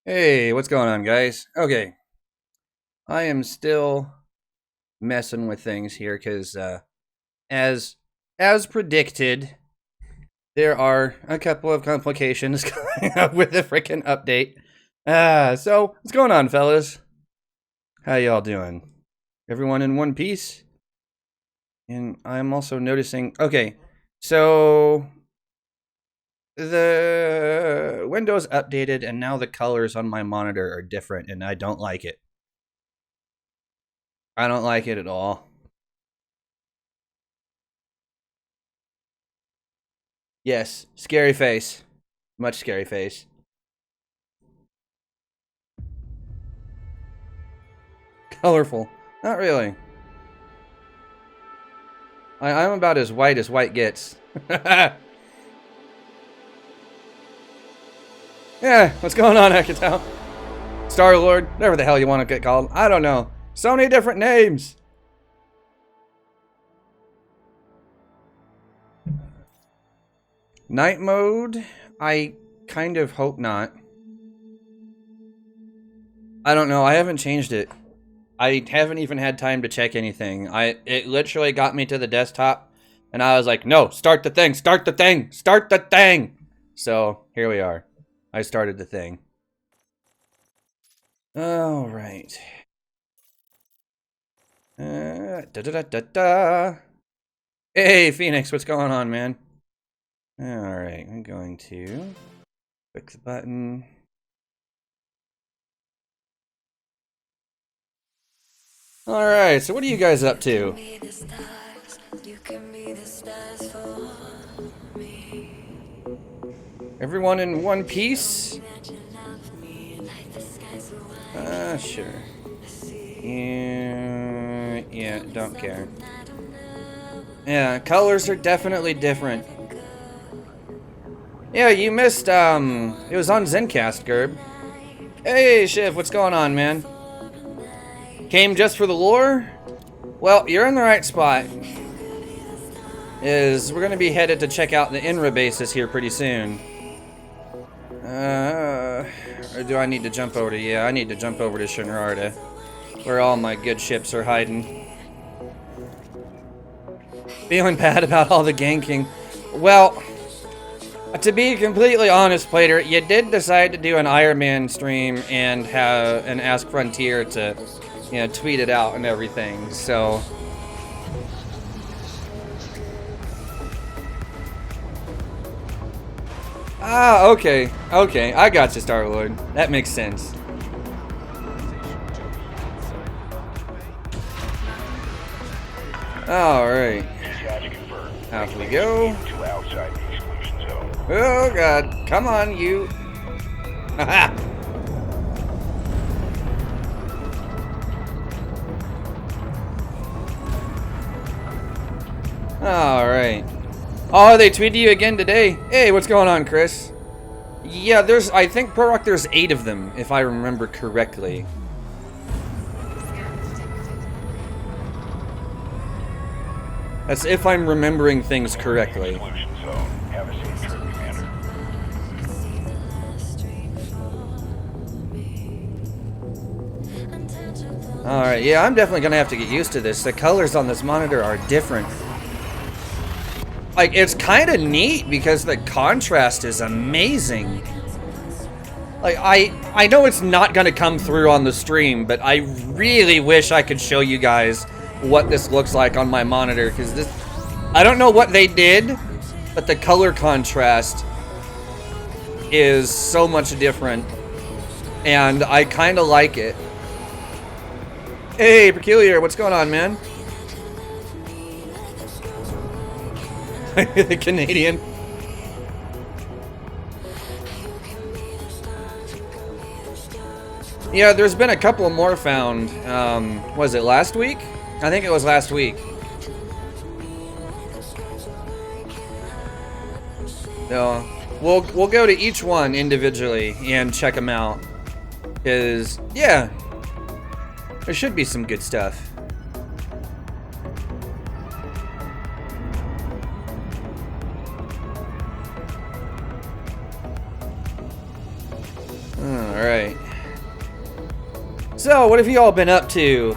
Hey, what's going on, guys? Okay, I am still messing with things here because, as as predicted, there are a couple of complications coming up with the freaking update. So what's going on, fellas? How y'all doing? Everyone in one piece? And I'm also noticing. Okay, so the Windows updated, and now the colors on my monitor are different, and I don't like it. I don't like it at all. Yes, scary face. Much scary face. Colorful. Not really. I'm about as white gets. Yeah, what's going on, Akatao? Star-Lord, whatever the hell you want to get called. I don't know. So many different names. Night mode? I kind of hope not. I don't know. I haven't changed it. I haven't even had time to check anything. It literally got me to the desktop, and I was like, no, start the thing, start the thing, start the thing. So here we are. I started the thing. All right. Hey, Phoenix, what's going on, man? All right, I'm going to click the button. All right, so what are you guys up to? Everyone in one piece? Sure. Yeah, don't care. Yeah, colors are definitely different. Yeah, you missed, it was on Zencast, Gerb. Hey, Shiv, what's going on, man? Came just for the lore? Well, you're in the right spot. We're gonna be headed to check out the INRA bases here pretty soon. Or do I need to jump over to, yeah, I need to jump over to Shinrarta, where all my good ships are hiding. Feeling bad about all the ganking. Well, to be completely honest, Plater, you did decide to do an Iron Man stream and ask Frontier to, you know, tweet it out and everything, so. Ah, okay, I got you, Star-Lord. That makes sense. Alright. Out we go. Oh god, come on, you. Haha. Alright. Oh, they tweeted you again today. Hey, what's going on, Chris? Yeah, I think per rock there's 8 of them, if I remember correctly. That's if I'm remembering things correctly. Alright, yeah, I'm definitely gonna have to get used to this. The colors on this monitor are different. Like, it's kind of neat because the contrast is amazing. Like, I know it's not gonna come through on the stream, but I really wish I could show you guys what this looks like on my monitor, because this, I don't know what they did, but the color contrast is so much different, and I kind of like it. Hey, Peculiar, what's going on, man? The Canadian. Yeah, there's been a couple more found. Was it last week? I think it was last week. So we'll go to each one individually and check them out. Cause yeah, there should be some good stuff. All right. So, what have you all been up to?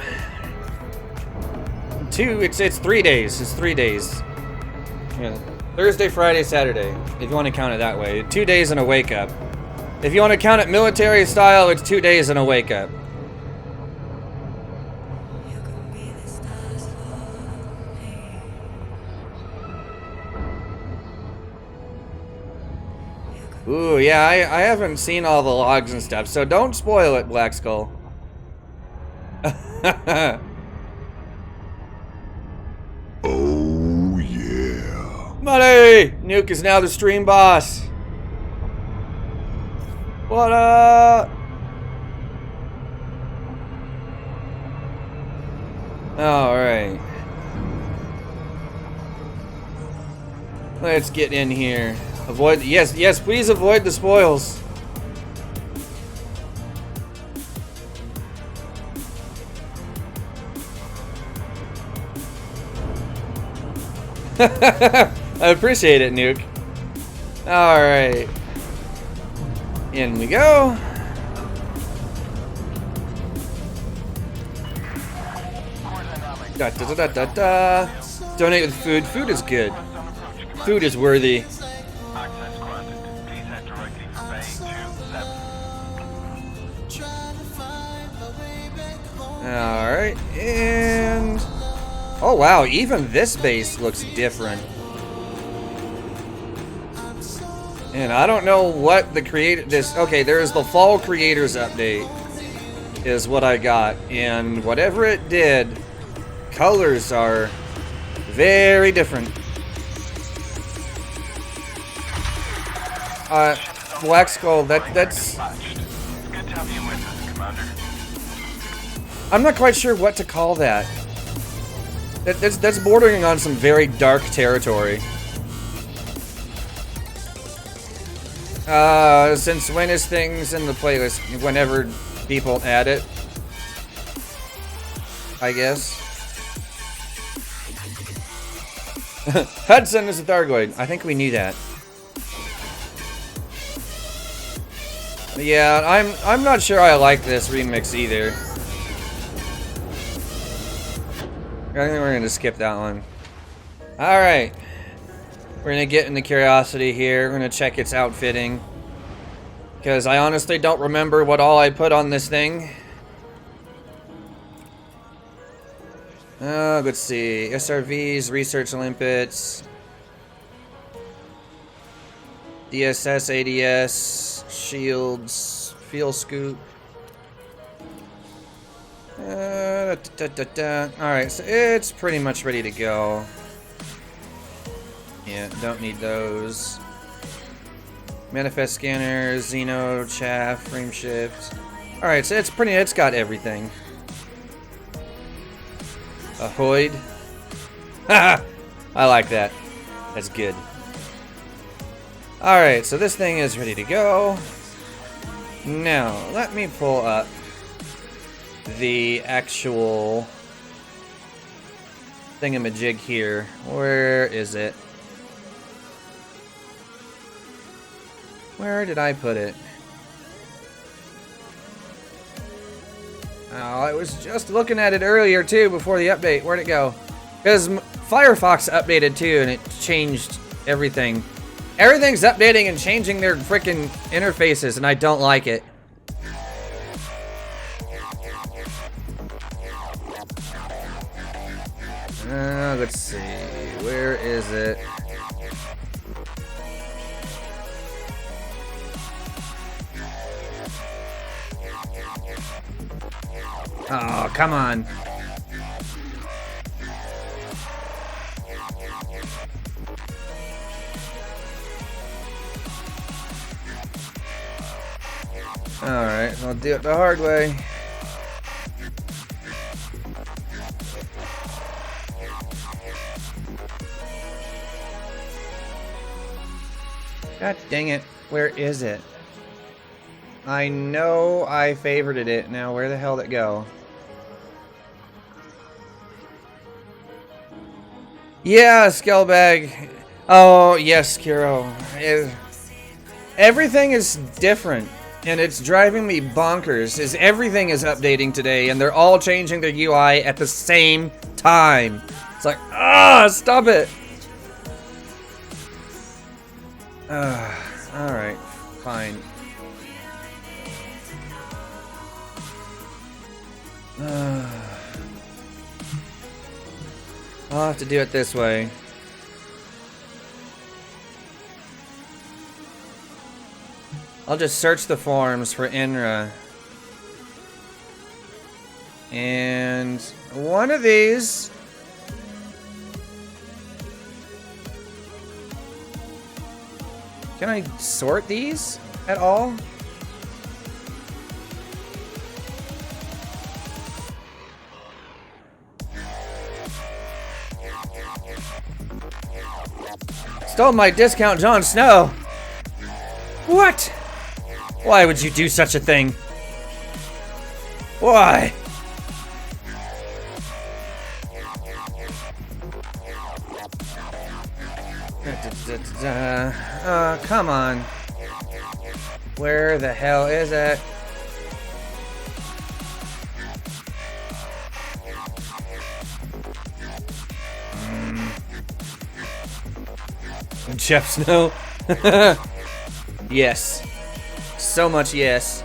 It's 3 days. It's 3 days. Yeah. Thursday, Friday, Saturday, if you want to count it that way. 2 days and a wake up. If you want to count it military style, it's 2 days and a wake up. Ooh, yeah, I haven't seen all the logs and stuff, so don't spoil it, Black Skull. Oh, yeah. Money! Nuke is now the stream boss. What up? Alright. Let's get in here. Avoid, yes, please avoid the spoils. I appreciate it, Nuke. Alright. In we go. Da, da, da, da, da. Donate with food. Food is good. Food is worthy. Alright, and... oh wow, even this base looks different. And I don't know what the okay, there's the Fall Creators Update is what I got. And whatever it did, colors are very different. Black Skull, that's... I'm not quite sure what to call that. That's bordering on some very dark territory. Since when is things in the playlist? Whenever people add it, I guess. Hudson is a Thargoid. I think we knew that. Yeah, I'm not sure I like this remix either. I think we're gonna skip that one. Alright. We're gonna get into Curiosity here. We're gonna check its outfitting. Because I honestly don't remember what all I put on this thing. Let's see. SRVs, Research Limpets. DSS, ADS, Shields, Fuel Scoop. Alright, so it's pretty much ready to go. Yeah, don't need those. Manifest Scanner, Xeno, Chaff, Frame Shift. Alright, so it's got everything. A Hoid. Haha! I like that. That's good. Alright, so this thing is ready to go. Now, let me pull up the actual thingamajig here. Where is it? Where did I put it? Oh, I was just looking at it earlier too before the update. Where'd it go? Because Firefox updated too and it changed everything. Everything's updating and changing their freaking interfaces and I don't like it. Let's see. Where is it? Oh, come on. Alright, I'll do it the hard way. God dang it. Where is it? I know I favorited it. Now, where the hell did it go? Yeah, Skullbag. Oh, yes, Kiro. Everything is different. And it's driving me bonkers, is everything is updating today, and they're all changing their UI at the same time. It's like, stop it! Alright, fine. I'll have to do it this way. I'll just search the forums for INRA. And one of these... Can I sort these at all? Stole my discount, Jon Snow. What? Why would you do such a thing? Why? Come on. Where the hell is it? Jeff Snow? Yes. So much yes.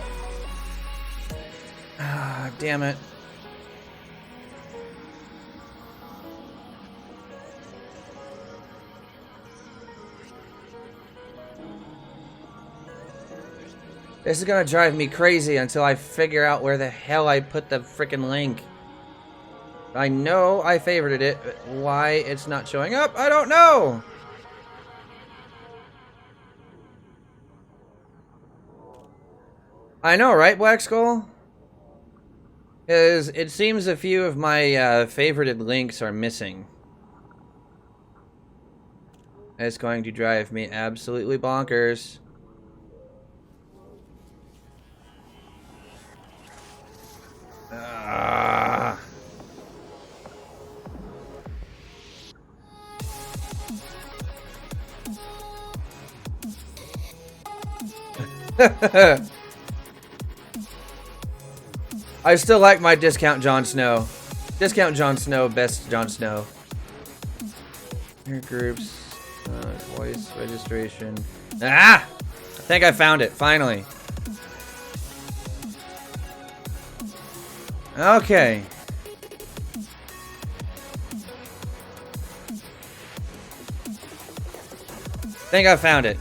Ah, damn it. This is gonna drive me crazy until I figure out where the hell I put the frickin' link. I know I favorited it, but why it's not showing up, I don't know! I know, right, Black Skull? Because it seems a few of my favorited links are missing. It's going to drive me absolutely bonkers. I still like my discount Jon Snow. Discount Jon Snow, best Jon Snow. Your groups, voice registration. Ah! I think I found it, finally. Okay. Think I found it.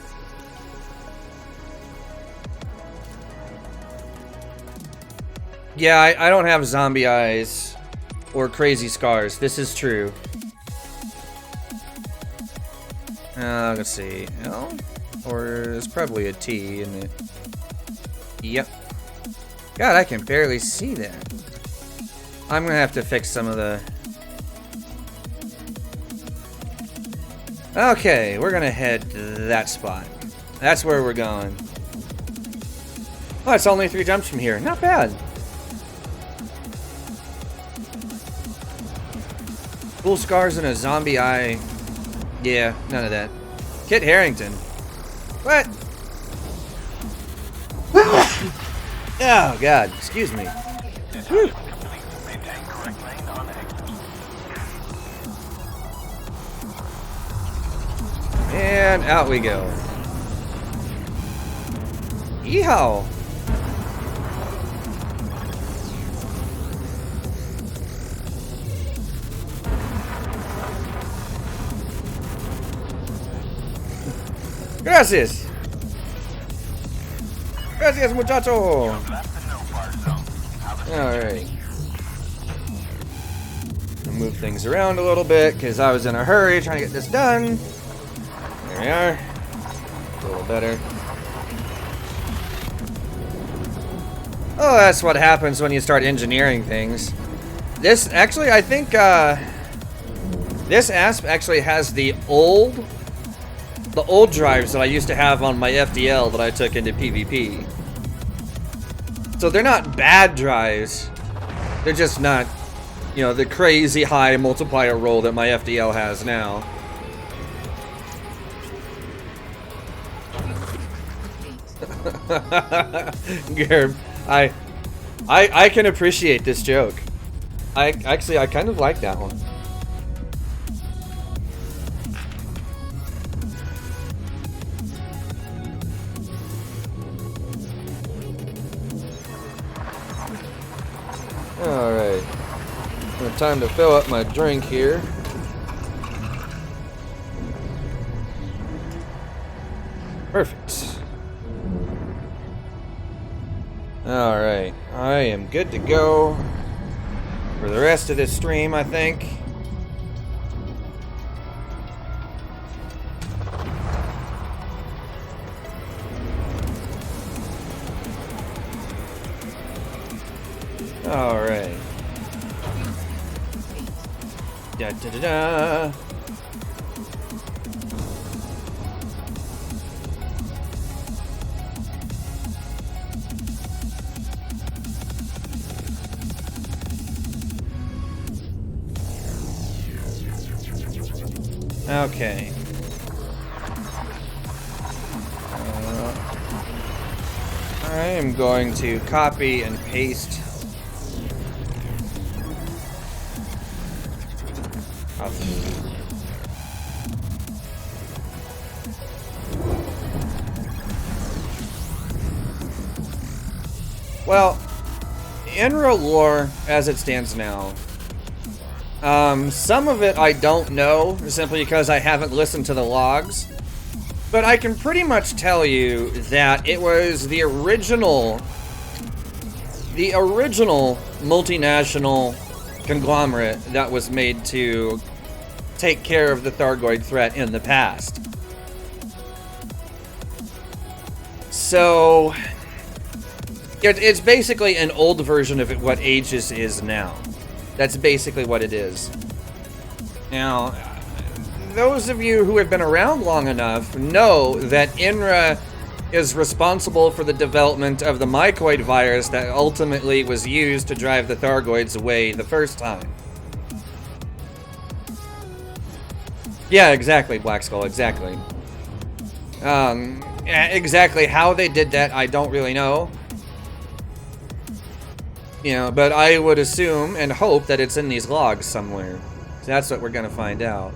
Yeah, I don't have zombie eyes or crazy scars. This is true. Let's see. L? Or there's probably a T in it. Yep. God, I can barely see that. I'm gonna have to fix some of the... Okay, we're gonna head to that spot. That's where we're going. Oh, it's only 3 jumps from here. Not bad. Cool scars and a zombie eye. Yeah, none of that. Kit Harington. What? Oh, God. Excuse me. Whew. And out we go. Yeehaw. Gracias. Gracias, muchacho. Alright. I'll move things around a little bit because I was in a hurry trying to get this done. There we are. A little better. Oh, that's what happens when you start engineering things. This, actually, I think, this ASP actually has the old drives that I used to have on my FDL that I took into PvP. So they're not bad drives. They're just not, you know, the crazy high multiplier roll that my FDL has now. Gerb, I can appreciate this joke. I kind of like that one. Alright. Time to fill up my drink here. Perfect. Alright. I am good to go for the rest of this stream, I think. Alright. Da da da da. Okay. I am going to copy and paste. Well, INRA lore as it stands now. Some of it I don't know, simply because I haven't listened to the logs. But I can pretty much tell you that it was the original multinational conglomerate that was made to take care of the Thargoid threat in the past. So, it's basically an old version of what Aegis is now. That's basically what it is. Now, those of you who have been around long enough know that INRA is responsible for the development of the mycoid virus that ultimately was used to drive the Thargoids away the first time. Yeah, exactly, Black Skull, exactly. Exactly how they did that, I don't really know. You know, but I would assume and hope that it's in these logs somewhere. So that's what we're gonna find out.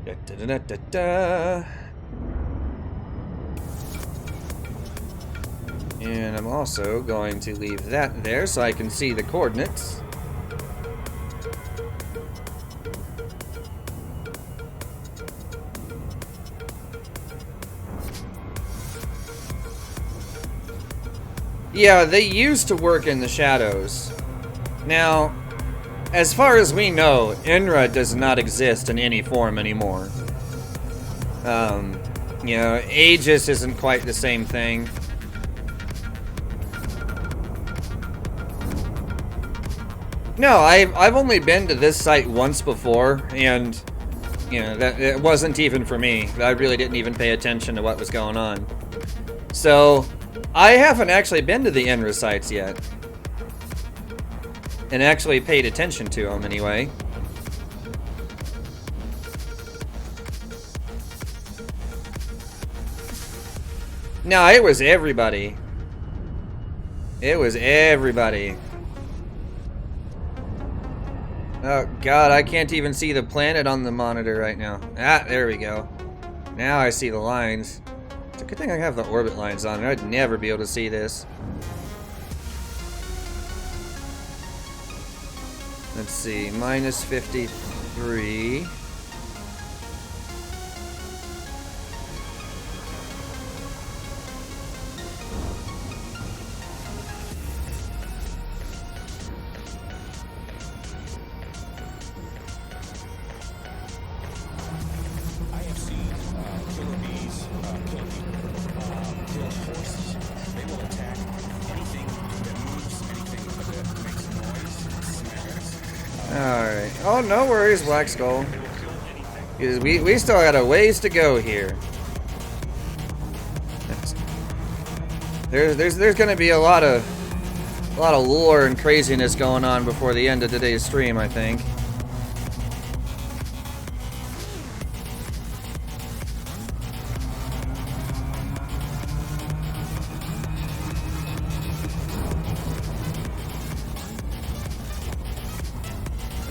Da, da, da, da, da. And I'm also going to leave that there so I can see the coordinates. Yeah, they used to work in the shadows. Now, as far as we know, INRA does not exist in any form anymore. You know, Aegis isn't quite the same thing. No, I've only been to this site once before, and you know, that it wasn't even for me. I really didn't even pay attention to what was going on. So, I haven't actually been to the INRA sites yet. And actually paid attention to them anyway. No, it was everybody. It was everybody. Oh god, I can't even see the planet on the monitor right now. Ah, there we go. Now I see the lines. It's a good thing I have the orbit lines on. I'd never be able to see this. Let's see, minus 53. Alright. Oh, no worries, Black Skull. We still got a ways to go here. There's gonna be a lot of A lot of lore and craziness going on before the end of today's stream, I think.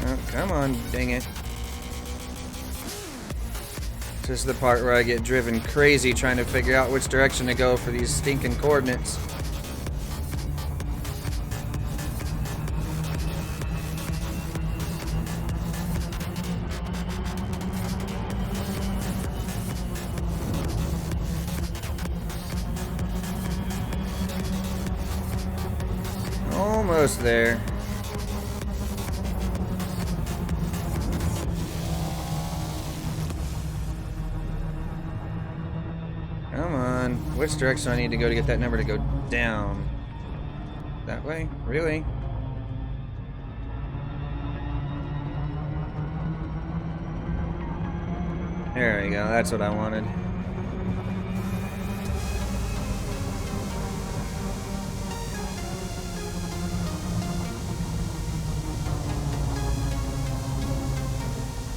Oh, come on, dang it. This is the part where I get driven crazy trying to figure out which direction to go for these stinking coordinates. Almost there. Come on. Which direction do I need to go to get that number to go down? That way? Really? There we go. That's what I wanted.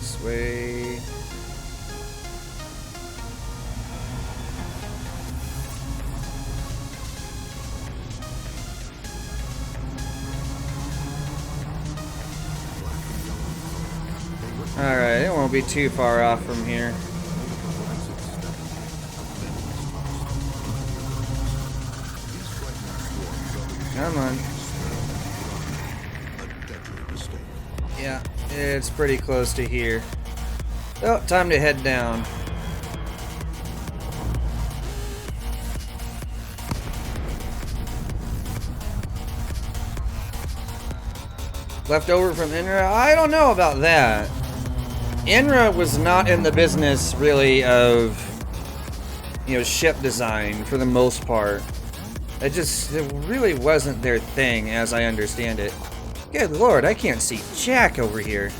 This way. Alright, it won't be too far off from here. Come on. Yeah, it's pretty close to here. Oh, time to head down. Left over from INRA? I don't know about that. INRA was not in the business really of, you know, ship design for the most part. It really wasn't their thing, as I understand it. Good lord, I can't see jack over here.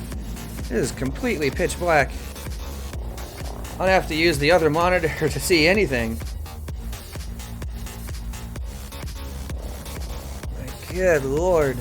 It is completely pitch black. I'll have to use the other monitor to see anything. Good lord.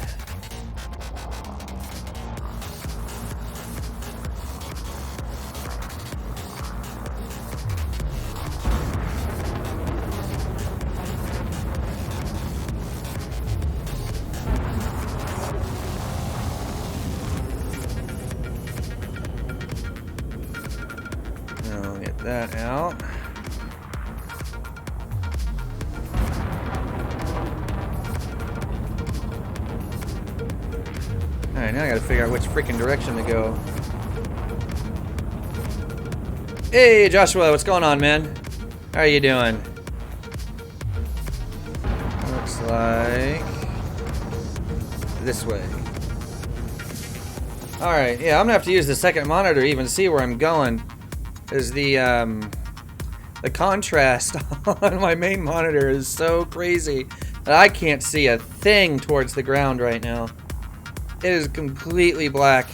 That out. Alright, now I gotta figure out which freaking direction to go. Hey Joshua, what's going on, man? How are you doing? Looks like this way. Alright, yeah, I'm gonna have to use the second monitor to even see where I'm going. Is the contrast on my main monitor is so crazy that I can't see a thing towards the ground right now. It is completely black.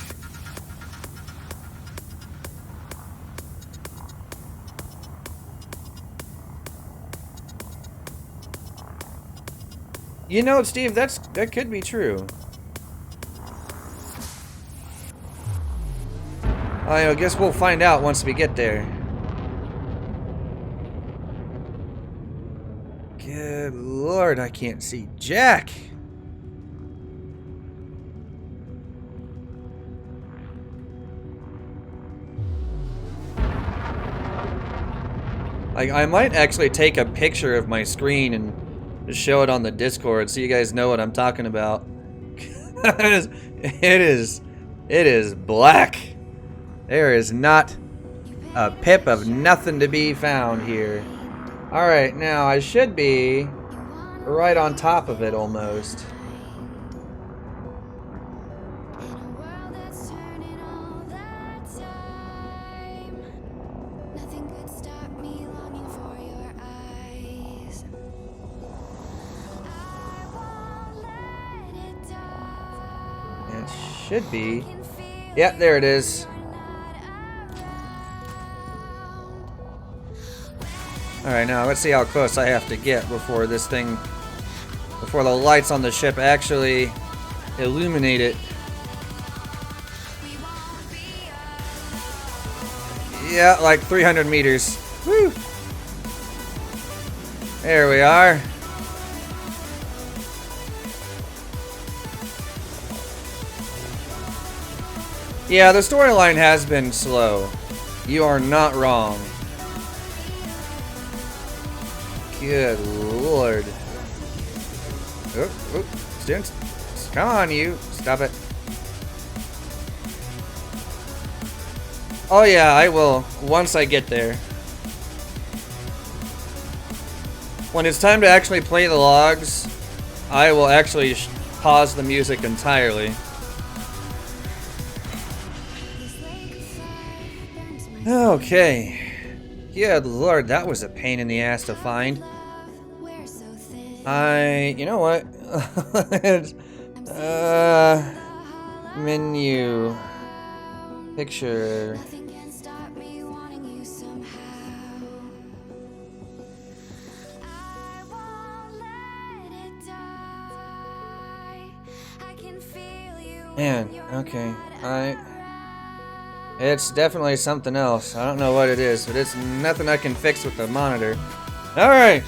You know, Steve, that could be true. I guess we'll find out once we get there. Good lord, I can't see jack. I might actually take a picture of my screen and just show it on the Discord so you guys know what I'm talking about. It is black. There is not a pip of nothing to be found here. Alright, now I should be right on top of it almost. It should be. Yep, there it is. Alright, now let's see how close I have to get before this thing before the lights on the ship actually illuminate it. Yeah, like 300 meters. Woo! There we are. Yeah, the storyline has been slow. You are not wrong. Good lord. Oh, students. Come on, you. Stop it. Oh yeah, I will, once I get there. When it's time to actually play the logs, I will actually pause the music entirely. Okay. Good lord, that was a pain in the ass to find. You know what? Menu. Picture. Man, okay. It's definitely something else. I don't know what it is, but it's nothing I can fix with the monitor. Alright!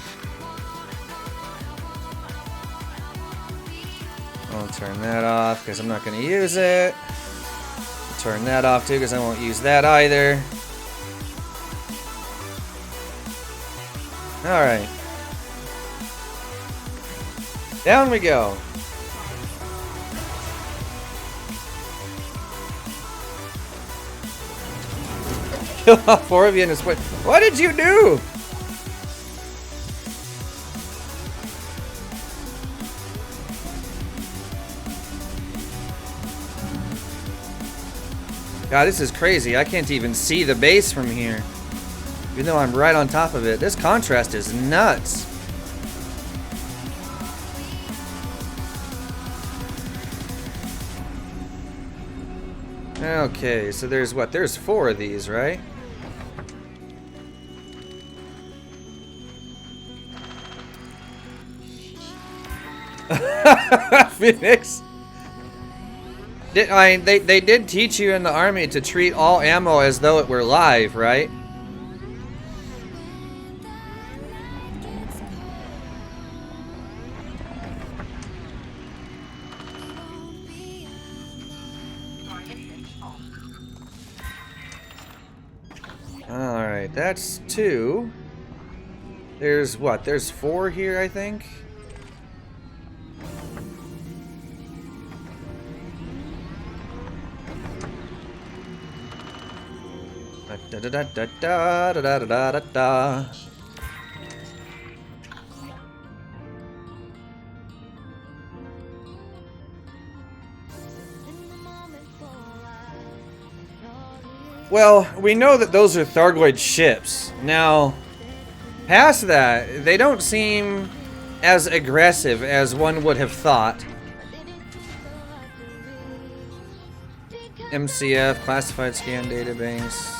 I'll turn that off because I'm not going to use it. Turn that off too because I won't use that either. Alright. Down we go. Kill off 4 of you in a split. What did you do? God, this is crazy. I can't even see the base from here. Even though I'm right on top of it. This contrast is nuts. Okay, so there's what? There's 4 of these, right? Phoenix. They did teach you in the army to treat all ammo as though it were live, right? Alright, that's 2. There's what? There's 4 here, I think? Da da da da da da da da da. Well, we know that those are Thargoid ships. Now, past that, they don't seem as aggressive as one would have thought. MCF, classified scan database.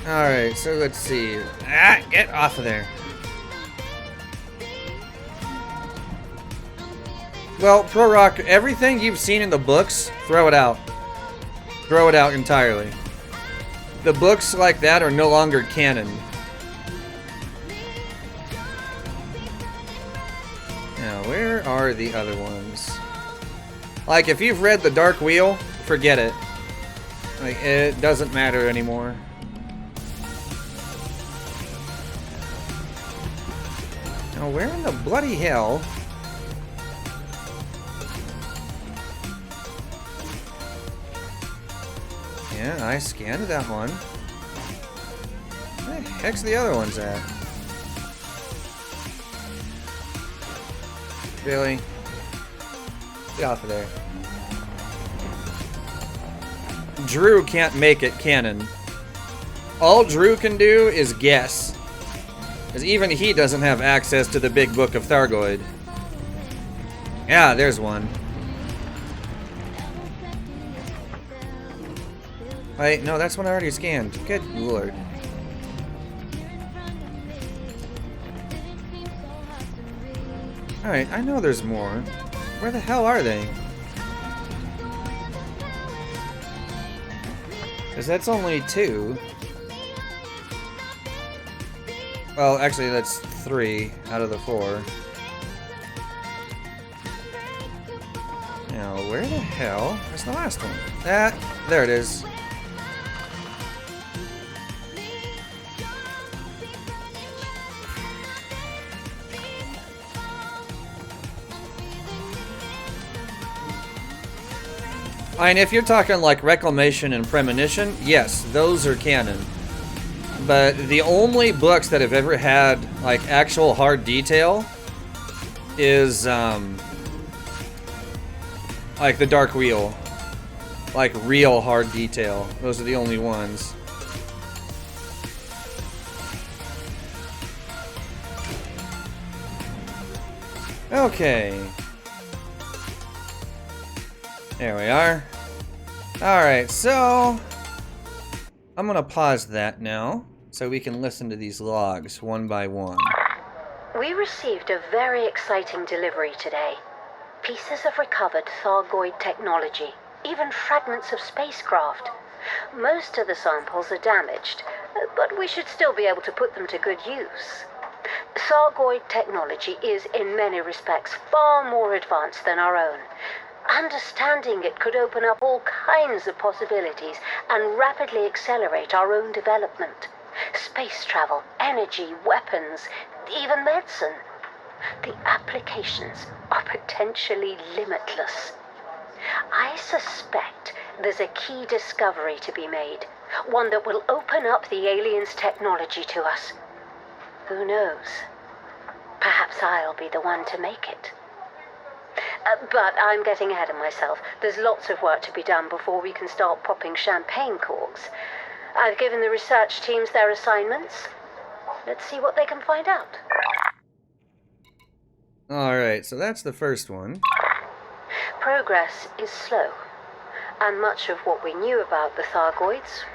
Alright, so let's see. Ah, get off of there. Well, Pro Rock, everything you've seen in the books, throw it out. Throw it out entirely. The books like that are no longer canon. Now, where are the other ones? Like, if you've read The Dark Wheel, forget it. Like, it doesn't matter anymore. Now, where in the bloody hell? Yeah, I scanned that one. Where the heck's the other ones at? Really? Get off of there. Drew can't make it canon. All Drew can do is guess. Because even he doesn't have access to the big book of Thargoid. Yeah, there's one. Wait, no, that's one I already scanned. Good lord. Alright, I know there's more. Where the hell are they? Because that's only 2. Well, actually, that's 3 out of the 4. Now, where the hell is the last one? Ah, there it is. And if you're talking like Reclamation and Premonition, yes, those are canon. But the only books that have ever had like actual hard detail is like the Dark Wheel. Like real hard detail. Those are the only ones. Okay. There we are. Alright, so I'm gonna pause that now so we can listen to these logs one by one. We received a very exciting delivery today. Pieces of recovered Thargoid technology, even fragments of spacecraft. Most of the samples are damaged, but we should still be able to put them to good use. Thargoid technology is, in many respects, far more advanced than our own. Understanding it could open up all kinds of possibilities and rapidly accelerate our own development. Space travel, energy, weapons, even medicine. The applications are potentially limitless. I suspect there's a key discovery to be made, one that will open up the aliens' technology to us. Who knows? Perhaps I'll be the one to make it. But I'm getting ahead of myself. There's lots of work to be done before we can start popping champagne corks. I've given the research teams their assignments. Let's see what they can find out. Alright, so that's the first one. Progress is slow, and much of what we knew about the Thargoids,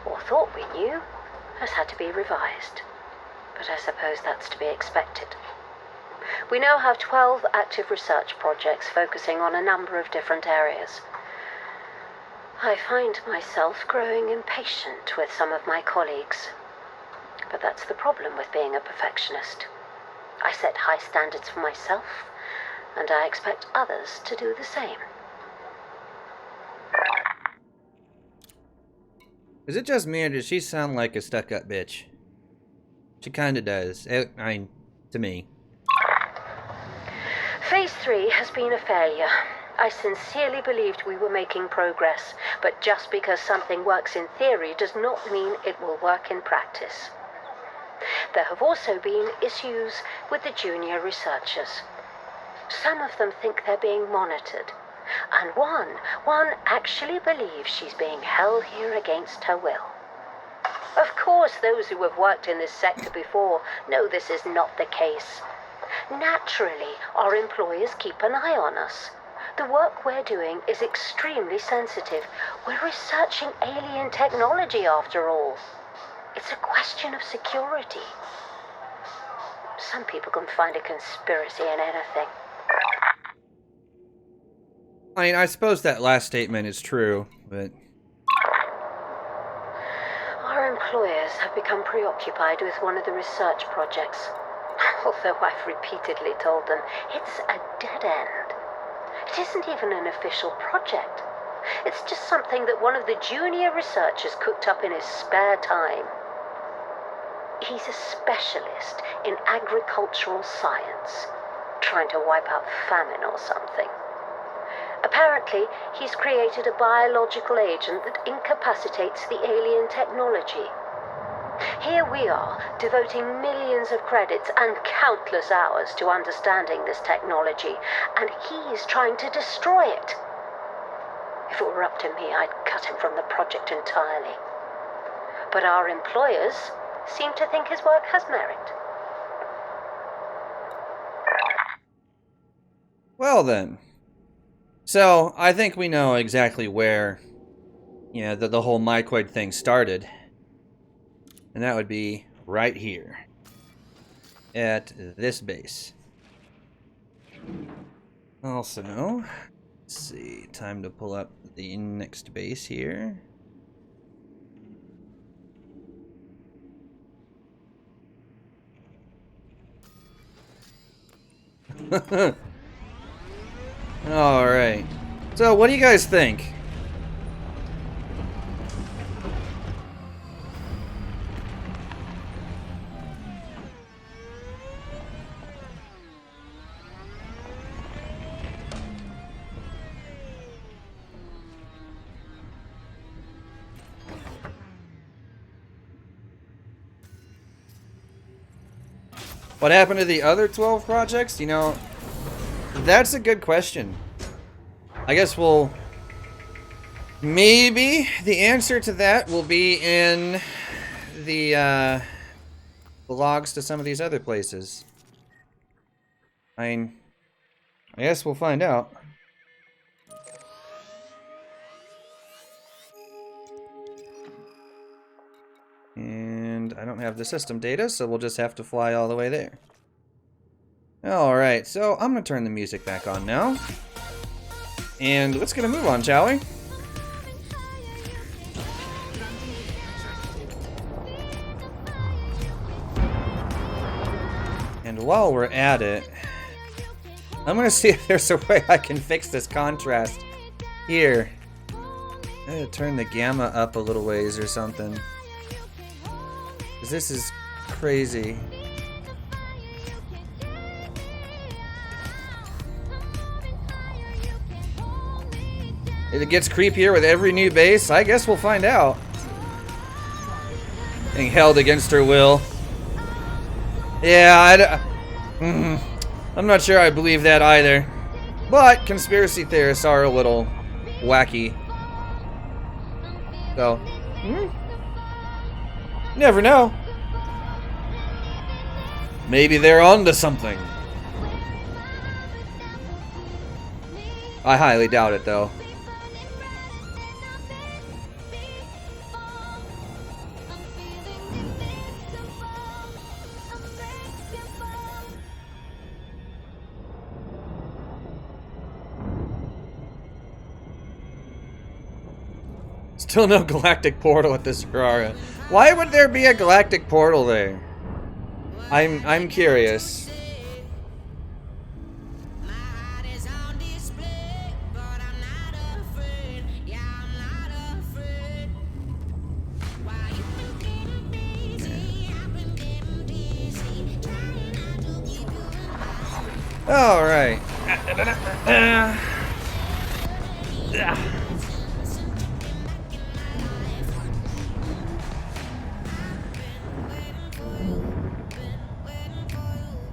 or thought we knew, has had to be revised. But I suppose that's to be expected. We now have 12 active research projects focusing on a number of different areas. I find myself growing impatient with some of my colleagues. But that's the problem with being a perfectionist. I set high standards for myself, and I expect others to do the same. Is it just me, or does she sound like a stuck-up bitch? She kinda does. I mean, to me. Phase 3 has been a failure. I sincerely believed we were making progress, but just because something works in theory does not mean it will work in practice. There have also been issues with the junior researchers. Some of them think they're being monitored, and one actually believes she's being held here against her will. Of course, those who have worked in this sector before know this is not the case. Naturally, our employers keep an eye on us. The work we're doing is extremely sensitive. We're researching alien technology, after all. It's a question of security. Some people can find a conspiracy in anything. I mean, I suppose that last statement is true, but... Our employers have become preoccupied with one of the research projects. Although I've repeatedly told them it's a dead end. It isn't even an official project. It's just something that one of the junior researchers cooked up in his spare time. He's a specialist in agricultural science, trying to wipe out famine or something. Apparently, he's created a biological agent that incapacitates the alien technology. Here we are, devoting millions of credits and countless hours to understanding this technology, and he's trying to destroy it. If it were up to me, I'd cut him from the project entirely. But our employers seem to think his work has merit. Well then. So, I think we know exactly where, the whole mycoid thing started. And that would be right here. At this base. Also, let's see, time to pull up the next base here. Alright. So, what do you guys think? What happened to the other 12 projects? You know, that's a good question. I guess we'll... Maybe the answer to that will be in the logs to some of these other places. I mean, I guess we'll find out. And I don't have the system data, so we'll just have to fly all the way there. Alright, so I'm going to turn the music back on now. And let's get a move on, shall we? And while we're at it, I'm going to see if there's a way I can fix this contrast here. I'm going to turn the gamma up a little ways or something. Because this is crazy. It gets creepier with every new base. I guess we'll find out. Being held against her will. Yeah, I'm not sure I believe that either. But conspiracy theorists are a little wacky. So, never know. Maybe they're onto something. I highly doubt it, though. Still no galactic portal at this Ferrara. Why would there be a galactic portal there? I'm curious. All right.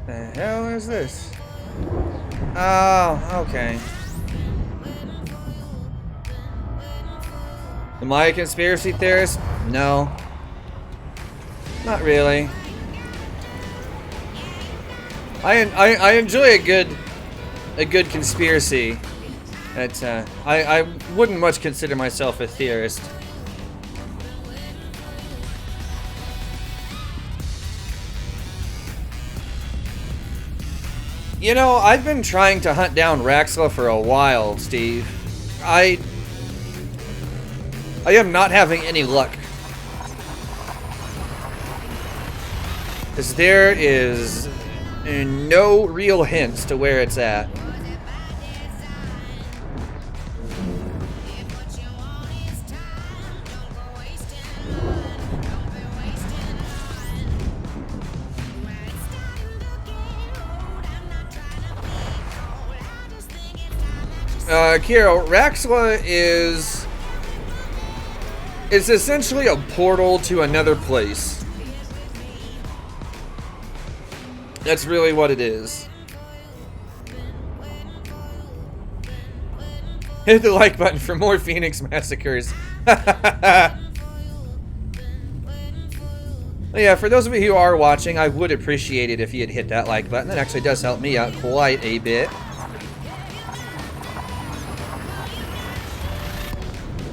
The hell is this? Oh, okay. Am I a conspiracy theorist? No. Not really. I enjoy a good conspiracy. But I wouldn't much consider myself a theorist. You know, I've been trying to hunt down Raxla for a while, Steve. I am not having any luck. Because there is no real hints to where it's at. Kiro, Raxla is essentially a portal to another place. That's really what it is. Hit the like button for more Phoenix massacres. Yeah, for those of you who are watching, I would appreciate it if you'd hit that like button. That actually does help me out quite a bit.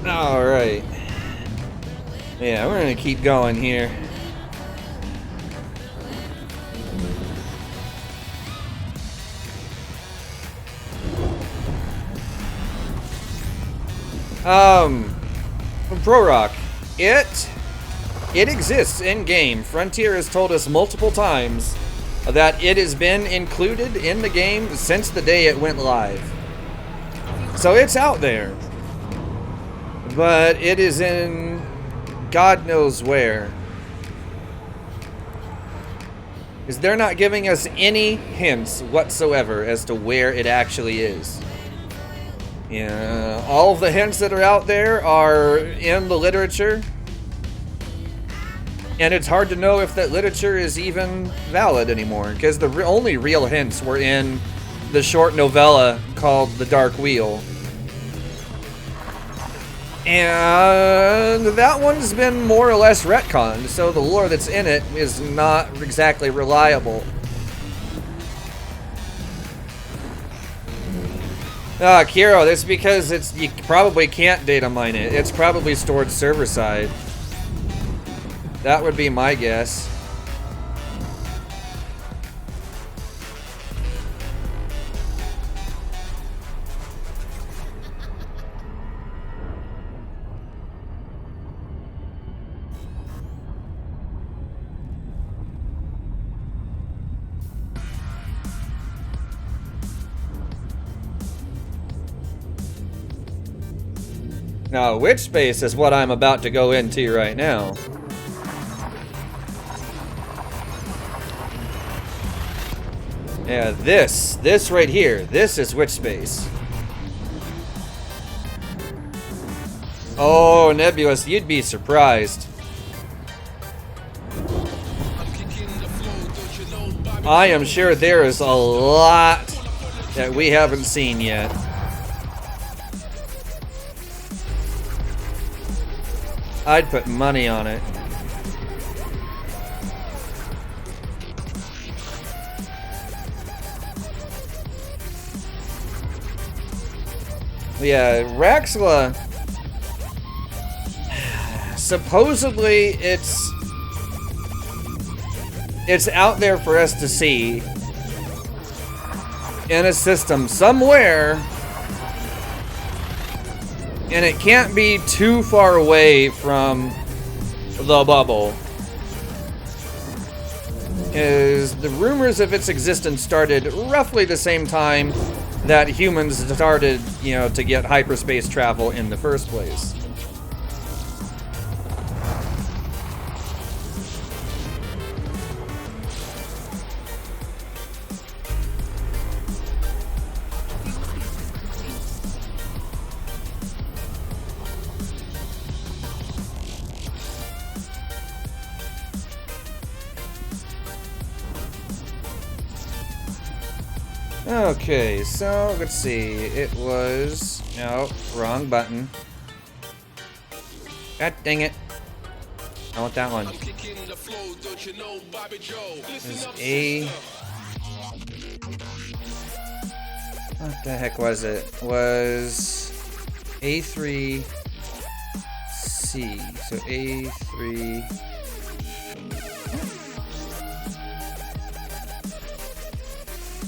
Alright. Yeah, we're gonna keep going here. Pro Rock, it exists in game. Frontier has told us multiple times that it has been included in the game since the day it went live. So it's out there. But it is in God knows where. Because they're not giving us any hints whatsoever as to where it actually is. Yeah, all of the hints that are out there are in the literature. And it's hard to know if that literature is even valid anymore. Because the only real hints were in the short novella called The Dark Wheel. And that one's been more or less retconned, so the lore that's in it is not exactly reliable. Kiro, that's because you probably can't data mine it. It's probably stored server side. That would be my guess. Now, which space is what I'm about to go into right now. Yeah, this right here, this is which space. Oh, Nebulous, you'd be surprised. I am sure there is a lot that we haven't seen yet. I'd put money on it. Yeah, Raxla. Supposedly, it's out there for us to see in a system somewhere. And it can't be too far away from the bubble. Is the rumors of its existence started roughly the same time that humans started, to get hyperspace travel in the first place. Okay, so let's see. It was... No, wrong button. God dang it. I want that one. It's A... What the heck was it? It was... A3... C. So A3...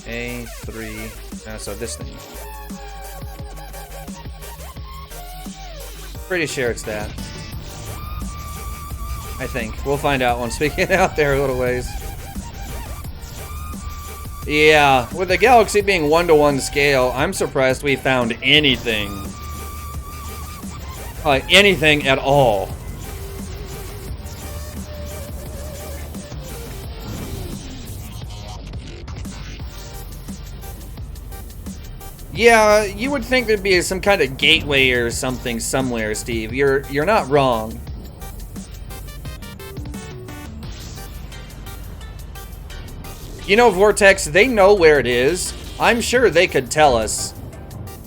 A3, so this thing. Pretty sure it's that. I think. We'll find out once we get out there a little ways. Yeah, with the galaxy being 1-to-1 scale, I'm surprised we found anything. Like, anything at all. Yeah, you would think there'd be some kind of gateway or something somewhere, Steve. You're not wrong. Vortex, they know where it is. I'm sure they could tell us,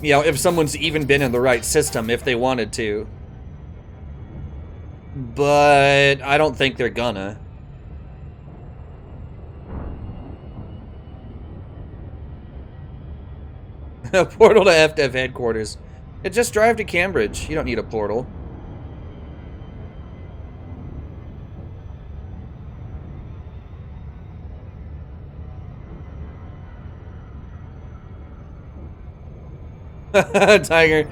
if someone's even been in the right system if they wanted to. But I don't think they're gonna. A portal to FDev headquarters. Just drive to Cambridge. You don't need a portal. Tiger.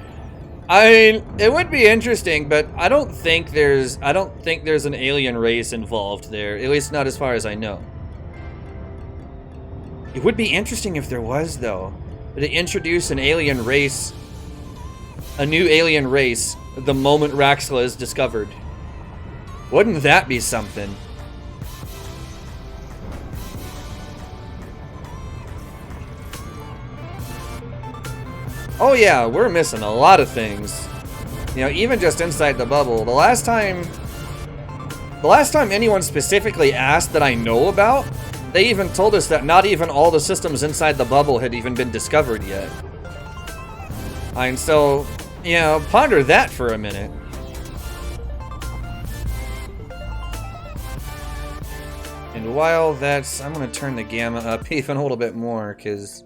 I mean, it would be interesting, but I don't think there's an alien race involved there. At least not as far as I know. It would be interesting if there was, though. To introduce an alien race, a new alien race, the moment Raxxla is discovered. Wouldn't that be something? Oh yeah, we're missing a lot of things. You know, even just inside the bubble. The last time anyone specifically asked that I know about, they even told us that not even all the systems inside the bubble had even been discovered yet. And so, you know, ponder that for a minute. And while that's, I'm gonna turn the gamma up even a little bit more, because,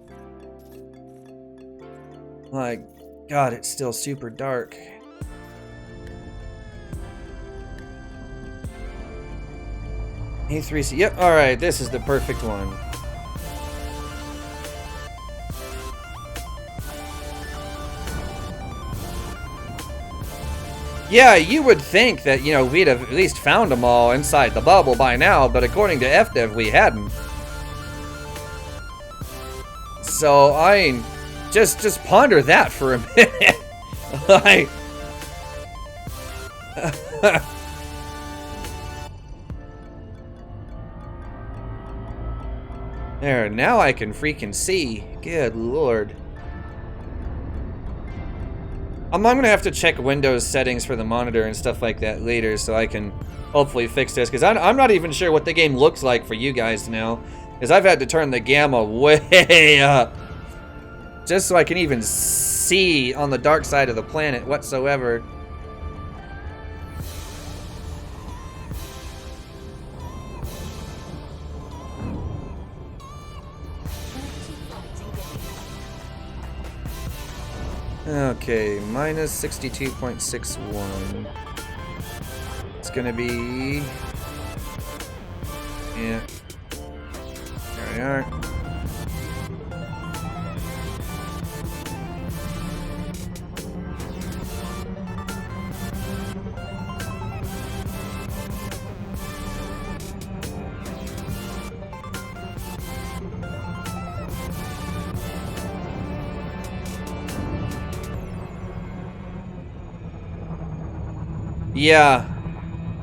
like, God, it's still super dark. A3C, yep, alright, this is the perfect one. Yeah, you would think that, you know, we'd have at least found them all inside the bubble by now, but according to FDev, we hadn't. So, I just ponder that for a minute. Like, there, now I can freaking see. Good lord. I'm gonna have to check Windows settings for the monitor and stuff like that later, so I can hopefully fix this, because I'm not even sure what the game looks like for you guys now, because I've had to turn the gamma way up just so I can even see on the dark side of the planet whatsoever. Okay, minus 62.61. It's gonna be... yeah. There we are. Yeah,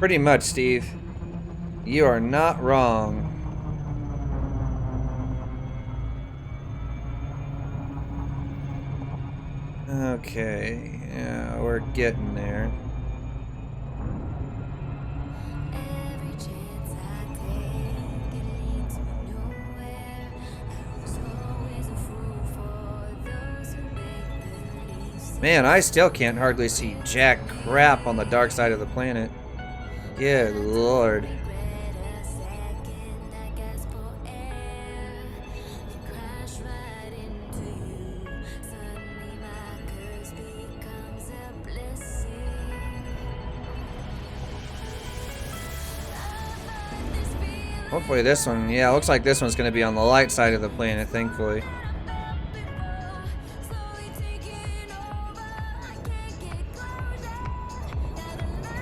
pretty much, Steve. You are not wrong. Okay, yeah, we're getting there. Man, I still can't hardly see jack crap on the dark side of the planet. Good lord. Hopefully this one, yeah, looks like this one's going to be on the light side of the planet, thankfully.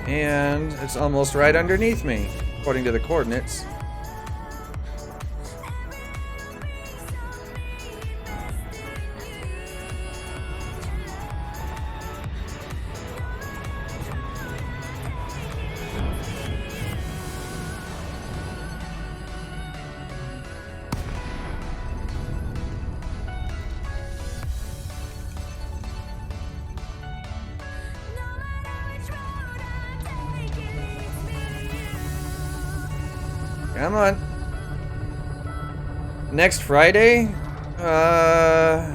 And it's almost right underneath me, according to the coordinates. Come on. Next Friday? I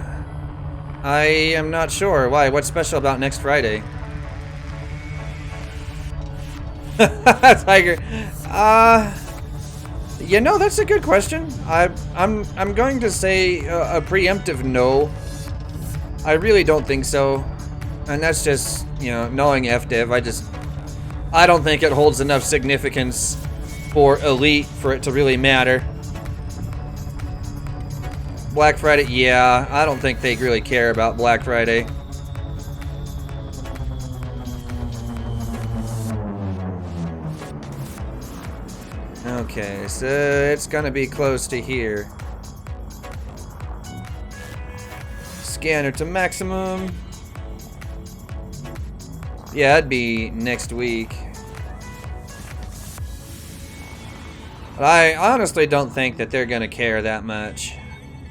am not sure. Why? What's special about next Friday? Tiger. You know, that's a good question. I'm going to say a preemptive no. I really don't think so. And that's just, you know, knowing FDev, I don't think it holds enough significance for Elite for it to really matter. Black Friday, yeah, I don't think they really care about Black Friday. Okay, so it's gonna be close to here. Scanner to maximum. Yeah, it'd be next week. But I honestly don't think that they're gonna care that much.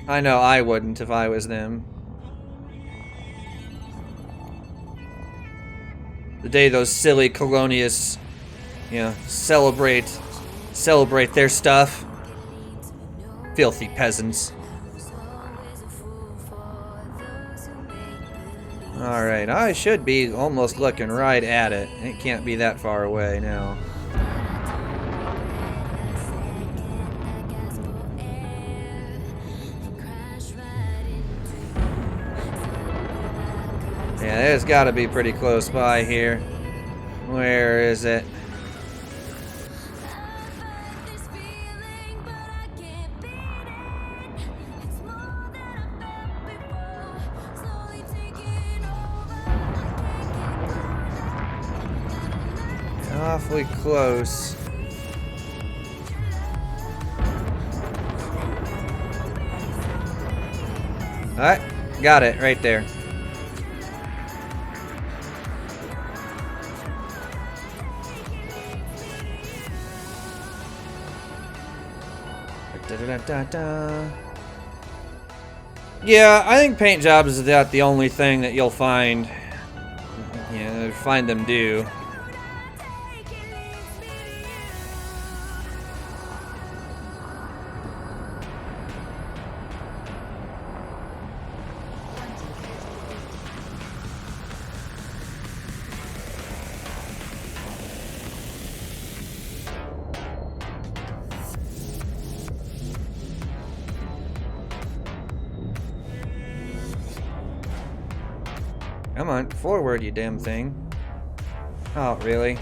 I know I wouldn't if I was them. The day those silly colonialists, you know, celebrate their stuff. Filthy peasants. Alright, I should be almost looking right at it. It can't be that far away now. Yeah, it's got to be pretty close by here. Where is it? Awfully close. Alright, got it right there. Yeah, I think paint jobs is about the only thing that you'll find. Yeah, find them do. Come on, forward, you damn thing. Oh, really?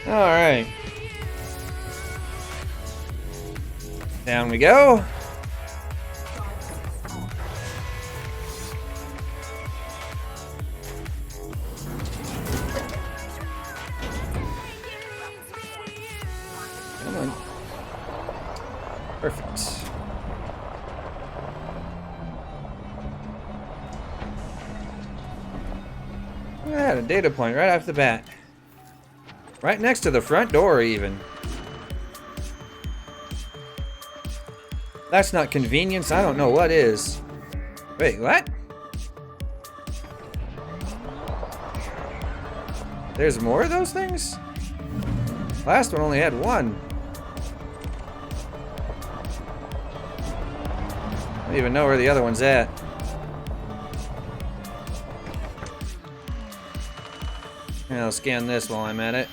All right. Down we go. Come on. Perfect. I had a data point right off the bat. Right next to the front door, even. That's not convenience. I don't know what is. Wait, what? There's more of those things? Last one only had one. I don't even know where the other one's at. I'll scan this while I'm at it.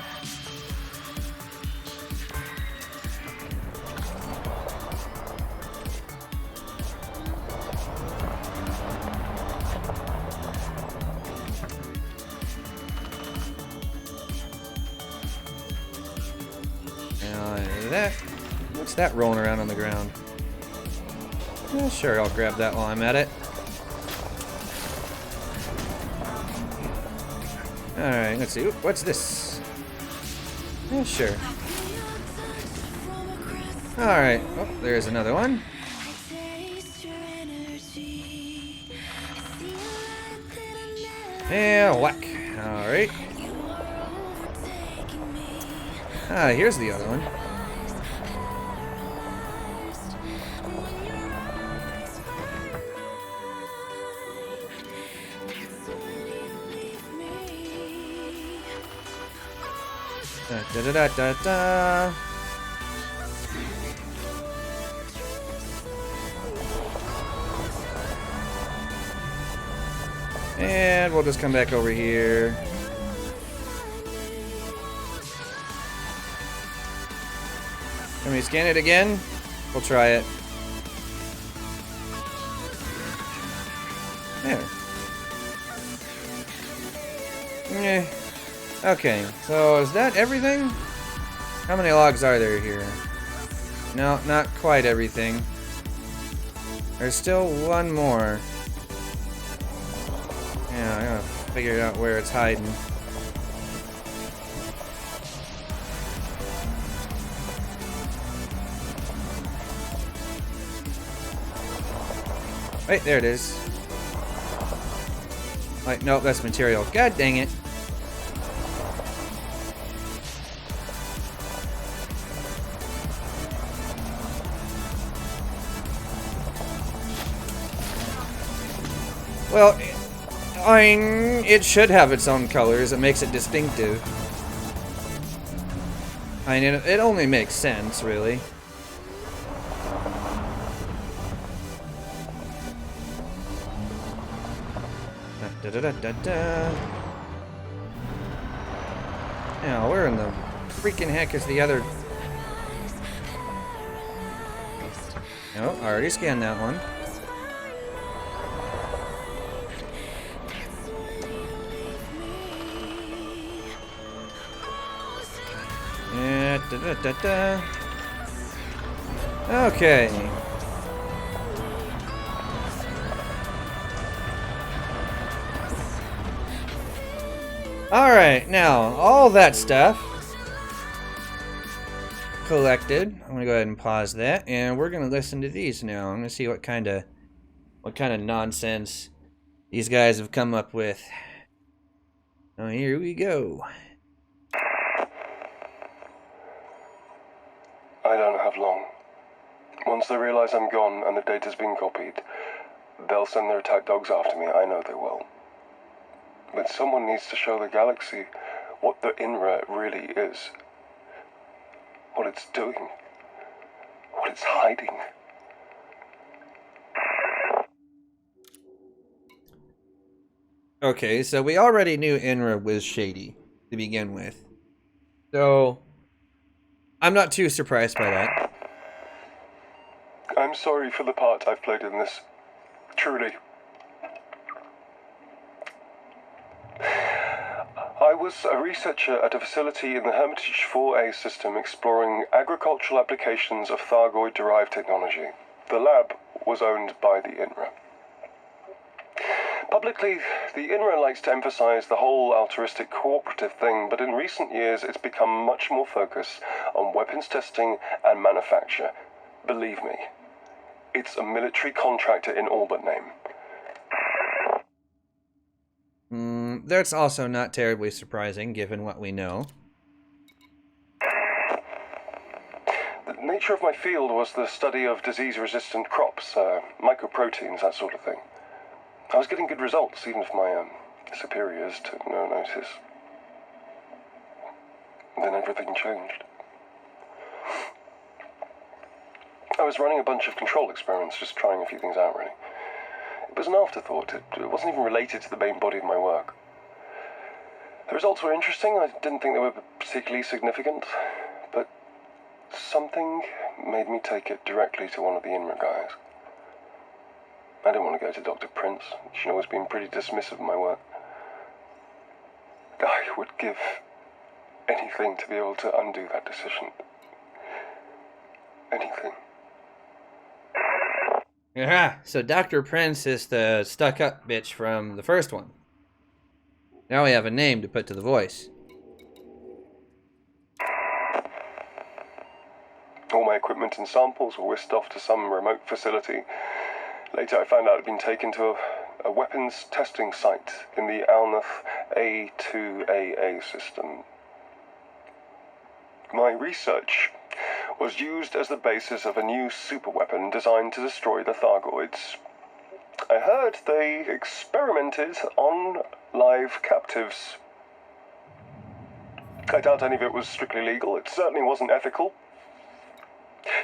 What's that rolling around on the ground? Yeah, sure, I'll grab that while I'm at it. Alright, let's see. Oop, what's this? Yeah, sure. Alright. Oh, there's another one. Yeah, whack. Alright. Ah, here's the other one. Da da da da da. And we'll just come back over here. Can we scan it again? We'll try it. There. Yeah. Okay, so is that everything? How many logs are there here? No, not quite everything. There's still one more. Yeah, I gotta figure out where it's hiding. Wait, there it is. Wait, nope, that's material. God dang it. Well, I mean, it should have its own colors. It makes it distinctive. I mean, it only makes sense, really. Da da da da da. Now, where in the freaking heck is the other? Oh, I already scanned that one. Yeah, da da da da. Okay. Alright, now, all that stuff collected. I'm gonna go ahead and pause that, and we're gonna listen to these now. I'm gonna see what kind of nonsense these guys have come up with. Oh, here we go. I don't have long. Once they realize I'm gone and the data's been copied, they'll send their attack dogs after me. I know they will. But someone needs to show the galaxy what the INRA really is. What it's doing. What it's hiding. Okay, so we already knew INRA was shady to begin with. So, I'm not too surprised by that. I'm sorry for the part I've played in this. Truly. I was a researcher at a facility in the Hermitage 4A system exploring agricultural applications of Thargoid-derived technology. The lab was owned by the INRA. Publicly, the INRA likes to emphasize the whole altruistic cooperative thing, but in recent years it's become much more focused on weapons testing and manufacture. Believe me, it's a military contractor in all but name. That's also not terribly surprising, given what we know. The nature of my field was the study of disease-resistant crops, mycoproteins, that sort of thing. I was getting good results, even if my superiors took no notice. Then everything changed. I was running a bunch of control experiments, just trying a few things out, really. It was an afterthought. It wasn't even related to the main body of my work. The results were interesting. I didn't think they were particularly significant, but something made me take it directly to one of the INRA guys. I didn't want to go to Dr. Prince. She'd always been pretty dismissive of my work. I would give anything to be able to undo that decision. Anything. Yeah, so Dr. Prince is the stuck-up bitch from the first one. Now we have a name to put to the voice. All my equipment and samples were whisked off to some remote facility. Later I found out it had been taken to a weapons testing site in the Alnath A2AA system. My research was used as the basis of a new superweapon designed to destroy the Thargoids. I heard they experimented on live captives. I doubt any of it was strictly legal. It certainly wasn't ethical.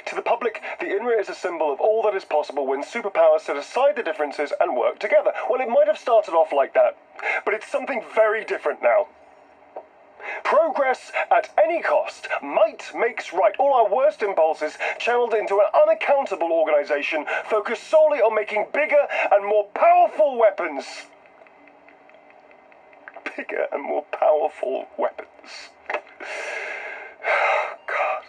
To the public, the INRA is a symbol of all that is possible when superpowers set aside the differences and work together. Well, it might have started off like that, but it's something very different now. Progress at any cost. Might makes right. All our worst impulses channeled into an unaccountable organization focused solely on making bigger and more powerful weapons. Bigger and more powerful weapons. God.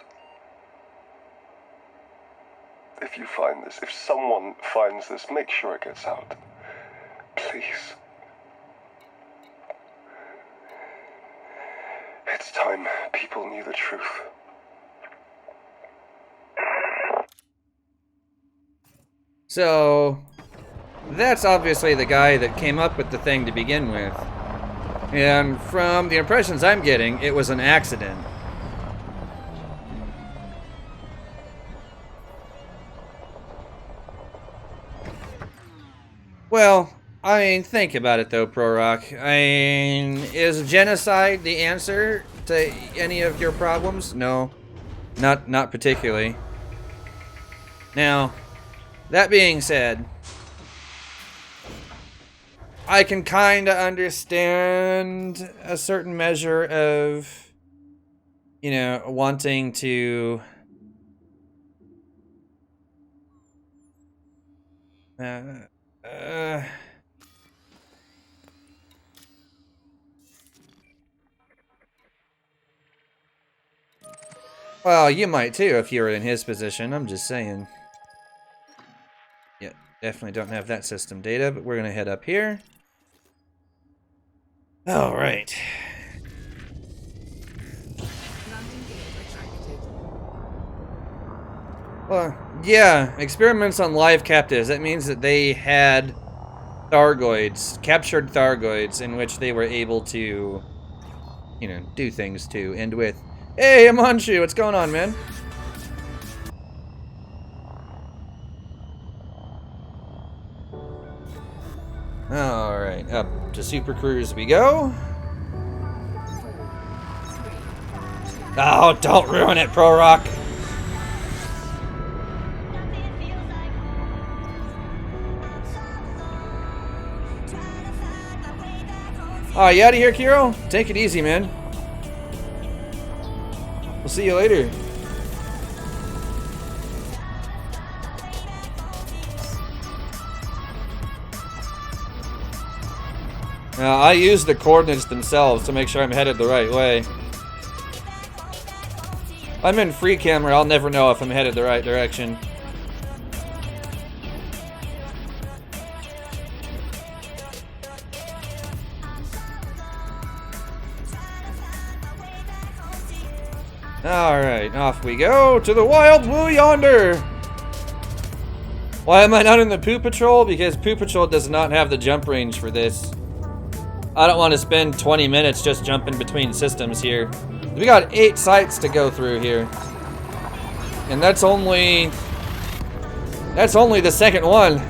if you find this, if someone finds this, make sure it gets out. Please. It's time people knew the truth. So, that's obviously the guy that came up with the thing to begin with. And from the impressions I'm getting, it was an accident. Well, I mean, think about it though, Pro-Rock. I mean, is genocide the answer to any of your problems? No, not particularly. Now, that being said, I can kind of understand a certain measure of, you know, wanting to well, you might too if you were in his position. I'm just saying. Yeah, definitely don't have that system data, but we're gonna head up here. All right. Well, yeah, experiments on live captives. That means that they had Thargoids, captured Thargoids, in which they were able to, you know, do things to and with. Hey, Amanchu, what's going on, man? Alright, up to Super Cruise we go. Oh, don't ruin it, Pro-Rock. Oh, you out of here, Kiro? Take it easy, man. We'll see you later. Now, I use the coordinates themselves to make sure I'm headed the right way. If I'm in free camera, I'll never know if I'm headed the right direction. Alright, off we go to the wild blue yonder! Why am I not in the Poo Patrol? Because Poo Patrol does not have the jump range for this. I don't want to spend 20 minutes just jumping between systems here. We got 8 sites to go through here. And that's only the second one.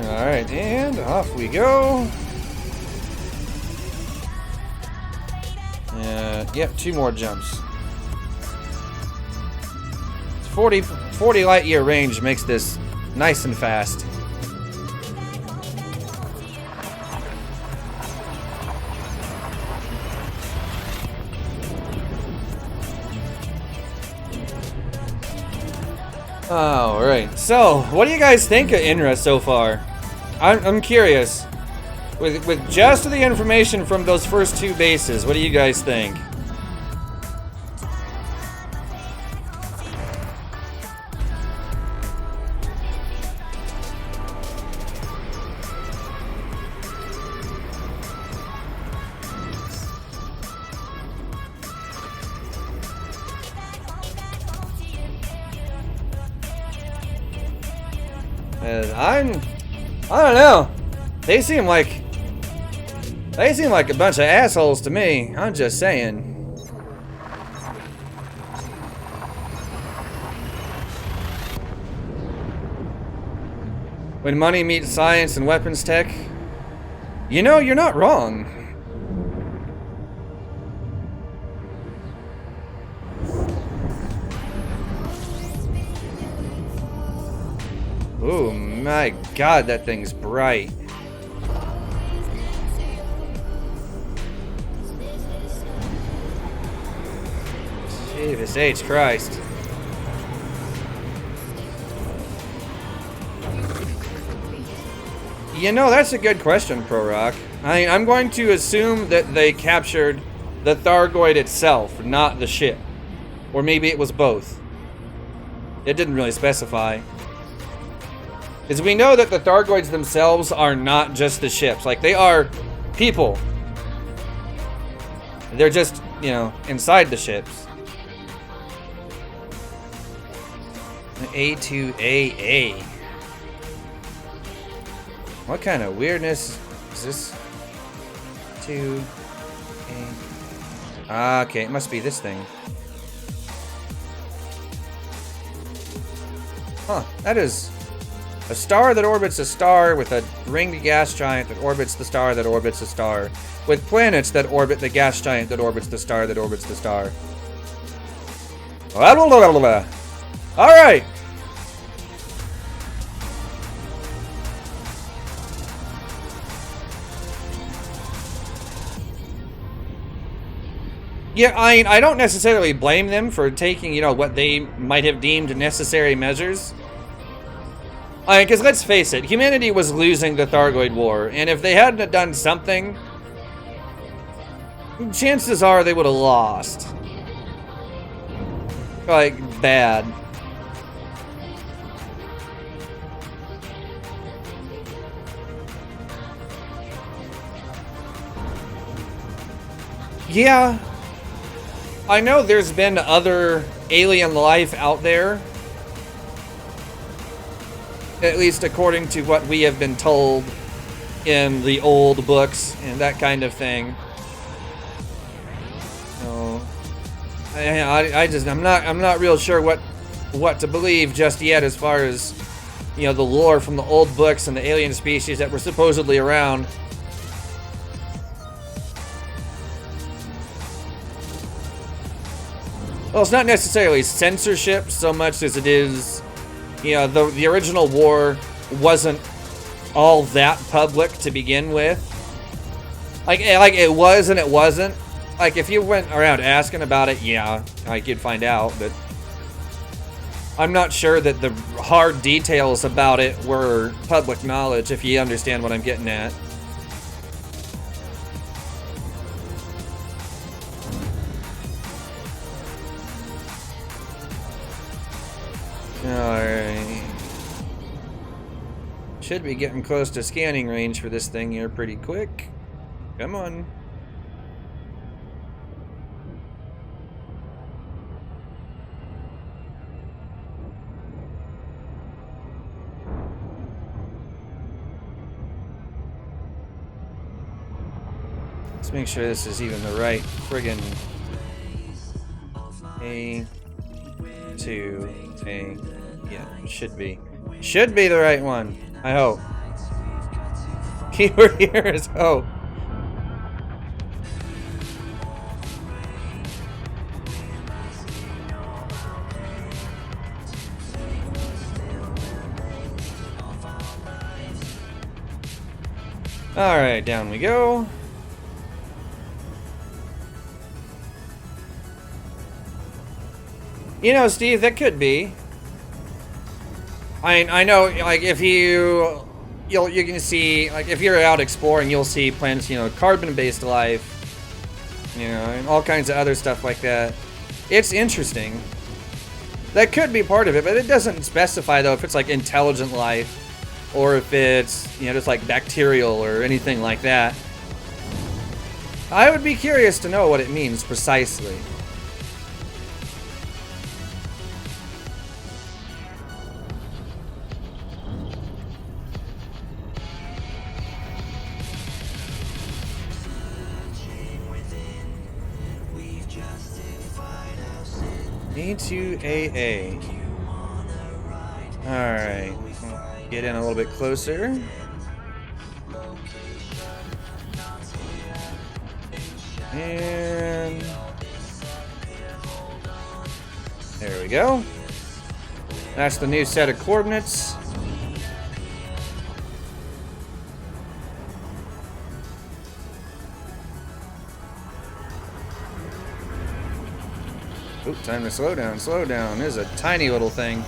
Alright, and off we go. Yep, 2 more jumps. 40 light year range makes this nice and fast. Alright, so what do you guys think of INRA so far? I'm curious. With just the information from those first 2 bases, what do you guys think? I don't know. They seem like a bunch of assholes to me. I'm just saying. When money meets science and weapons tech, you know, you're not wrong. Oh my god, that thing's bright. Jesus H. Christ. You know, that's a good question, Pro Rock. I'm going to assume that they captured the Thargoid itself, not the ship. Or maybe it was both. It didn't really specify. Because we know that the Thargoids themselves are not just the ships. Like, they are people. They're just, you know, inside the ships. A2AA. What kind of weirdness is this? Ah, okay, it must be this thing. Huh, that is a star that orbits a star with a ringed gas giant that orbits the star that orbits a star, with planets that orbit the gas giant that orbits the star that orbits the star. Alright! Yeah, I don't necessarily blame them for taking, you know, what they might have deemed necessary measures. Because let's face it, humanity was losing the Thargoid War, and if they hadn't done something, chances are they would have lost. Like, bad. Yeah. I know there's been other alien life out there. At least according to what we have been told in the old books and that kind of thing. So I'm not real sure what to believe just yet as far as, you know, the lore from the old books and the alien species that were supposedly around. Well, it's not necessarily censorship so much as it is, you know, the original war wasn't all that public to begin with. Like it was and it wasn't. Like, if you went around asking about it, yeah, like, you'd find out, but I'm not sure that the hard details about it were public knowledge, if you understand what I'm getting at. Alright. Should be getting close to scanning range for this thing here pretty quick. Come on. Let's make sure this is even the right friggin' A2A. Yeah, it should be. Should be the right one. I hope. Keyword here is hope. Alright, down we go. You know, Steve, that could be. I know, like, if you can see, like, if you're out exploring, you'll see planets, you know, carbon-based life, you know, and all kinds of other stuff like that. It's interesting. That could be part of it, but it doesn't specify, though, if it's, like, intelligent life, or if it's, you know, just, like, bacterial or anything like that. I would be curious to know what it means precisely. A2AA. Alright. Get in a little bit closer. And there we go. That's the new set of coordinates. Oop, time to slow down, slow down. This is a tiny little thing.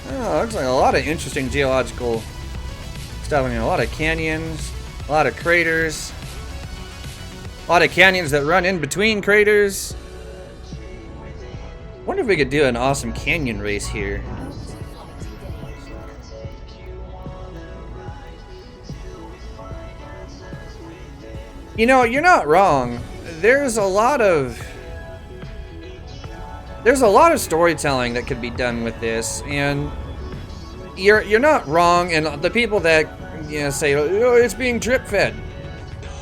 Oh, looks like a lot of interesting geological stuff. I mean, a lot of canyons, a lot of craters, a lot of canyons that run in between craters. Wonder if we could do an awesome canyon race here. You know, you're not wrong. There's a lot of storytelling that could be done with this, and you're not wrong. And the people that say, oh, it's being drip fed,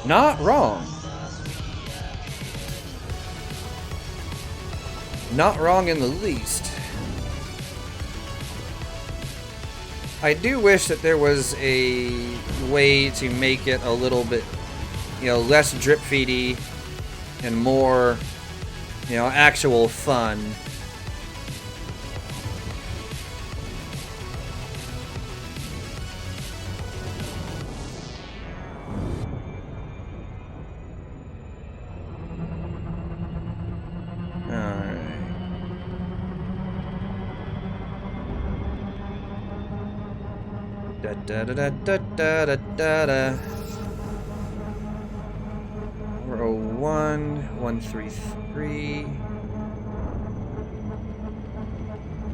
not wrong. Not wrong in the least. I do wish that there was a way to make it a little bit, less drip feedy and more, actual fun. Da da da da da da da da. 401 133.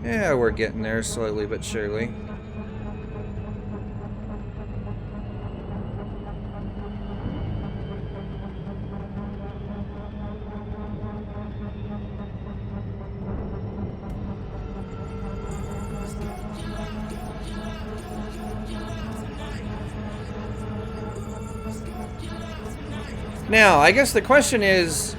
Yeah, we're getting there slowly but surely. Now, I guess the question is,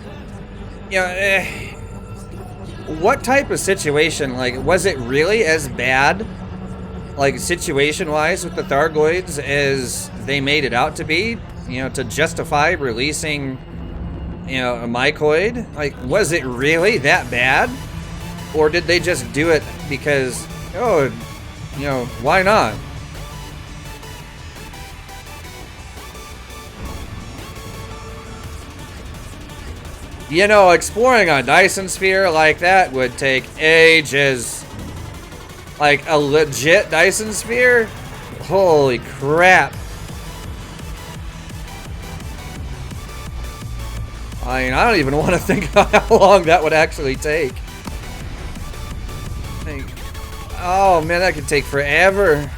what type of situation, was it really as bad, situation-wise with the Thargoids as they made it out to be, to justify releasing, a mycoid? Was it really that bad? Or did they just do it because, why not? Exploring a Dyson sphere like that would take ages. Like a legit Dyson sphere? Holy crap. I mean, I don't even want to think about how long that would actually take. Oh man, that could take forever.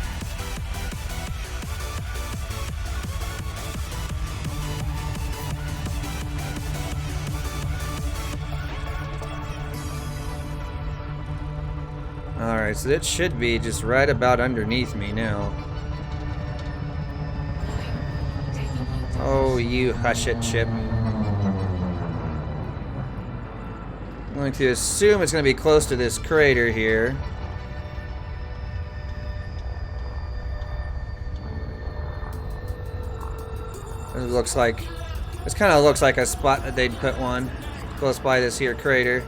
Alright, so it should be just right about underneath me now. Oh, you hush it, ship. I'm going to assume it's going to be close to this crater here. This kind of looks like a spot that they'd put one close by this here crater.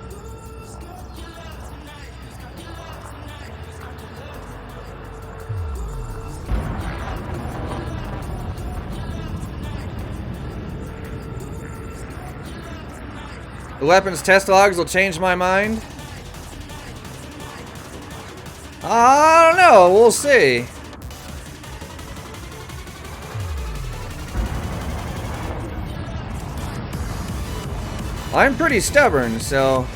The weapons test logs will change my mind. I don't know. We'll see. I'm pretty stubborn, so...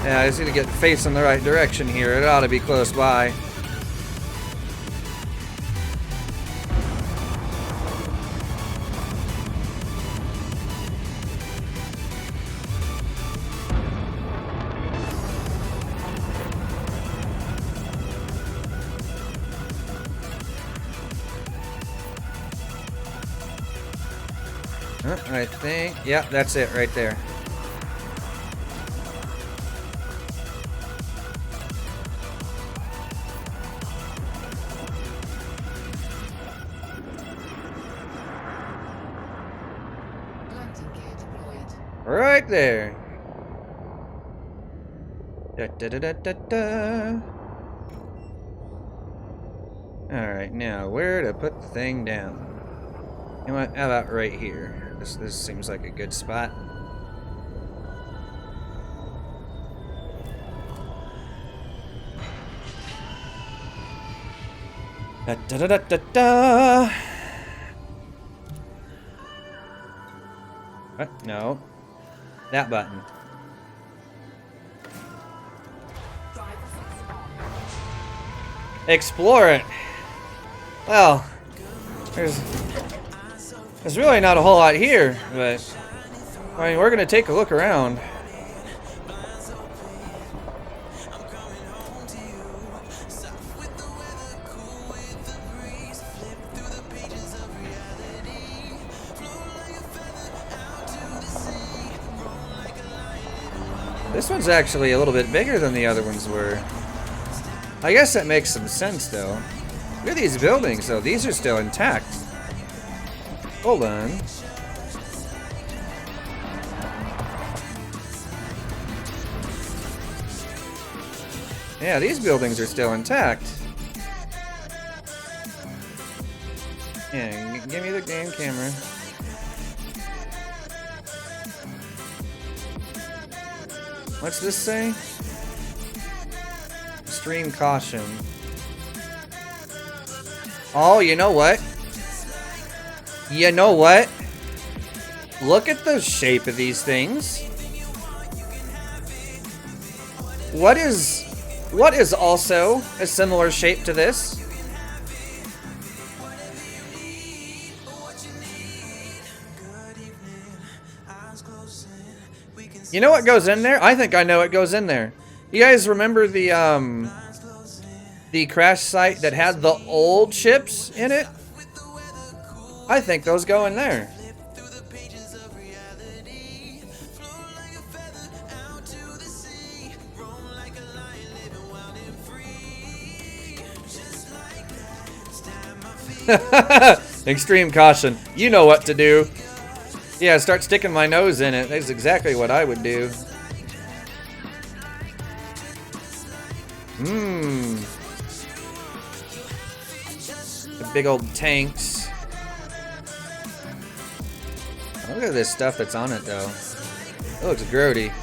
Yeah, I just need to get facing the right direction here. It ought to be close by. I think, yeah, that's it right there. Right there. Da, da, da, da, da, da. Alright, now where to put the thing down? You know what? How about right here? This seems like a good spot. Da da da da da da. What? No. That button. Explore it. Well, there's really not a whole lot here, but I mean, we're gonna take a look around. This one's actually a little bit bigger than the other ones were. I guess that makes some sense, though. Look at these buildings, though. These are still intact. Hold on. Yeah, these buildings are still intact. Yeah, give me the damn camera. What's this say? Extreme caution. Oh, you know what? You know what? Look at the shape of these things. What is also a similar shape to this? You know what goes in there? I think I know what goes in there. You guys remember the crash site that had the old ships in it? I think those go in there. Extreme caution. You know what to do. Yeah, start sticking my nose in it. That's exactly what I would do. The big old tanks. Look at this stuff that's on it, though. It looks grody.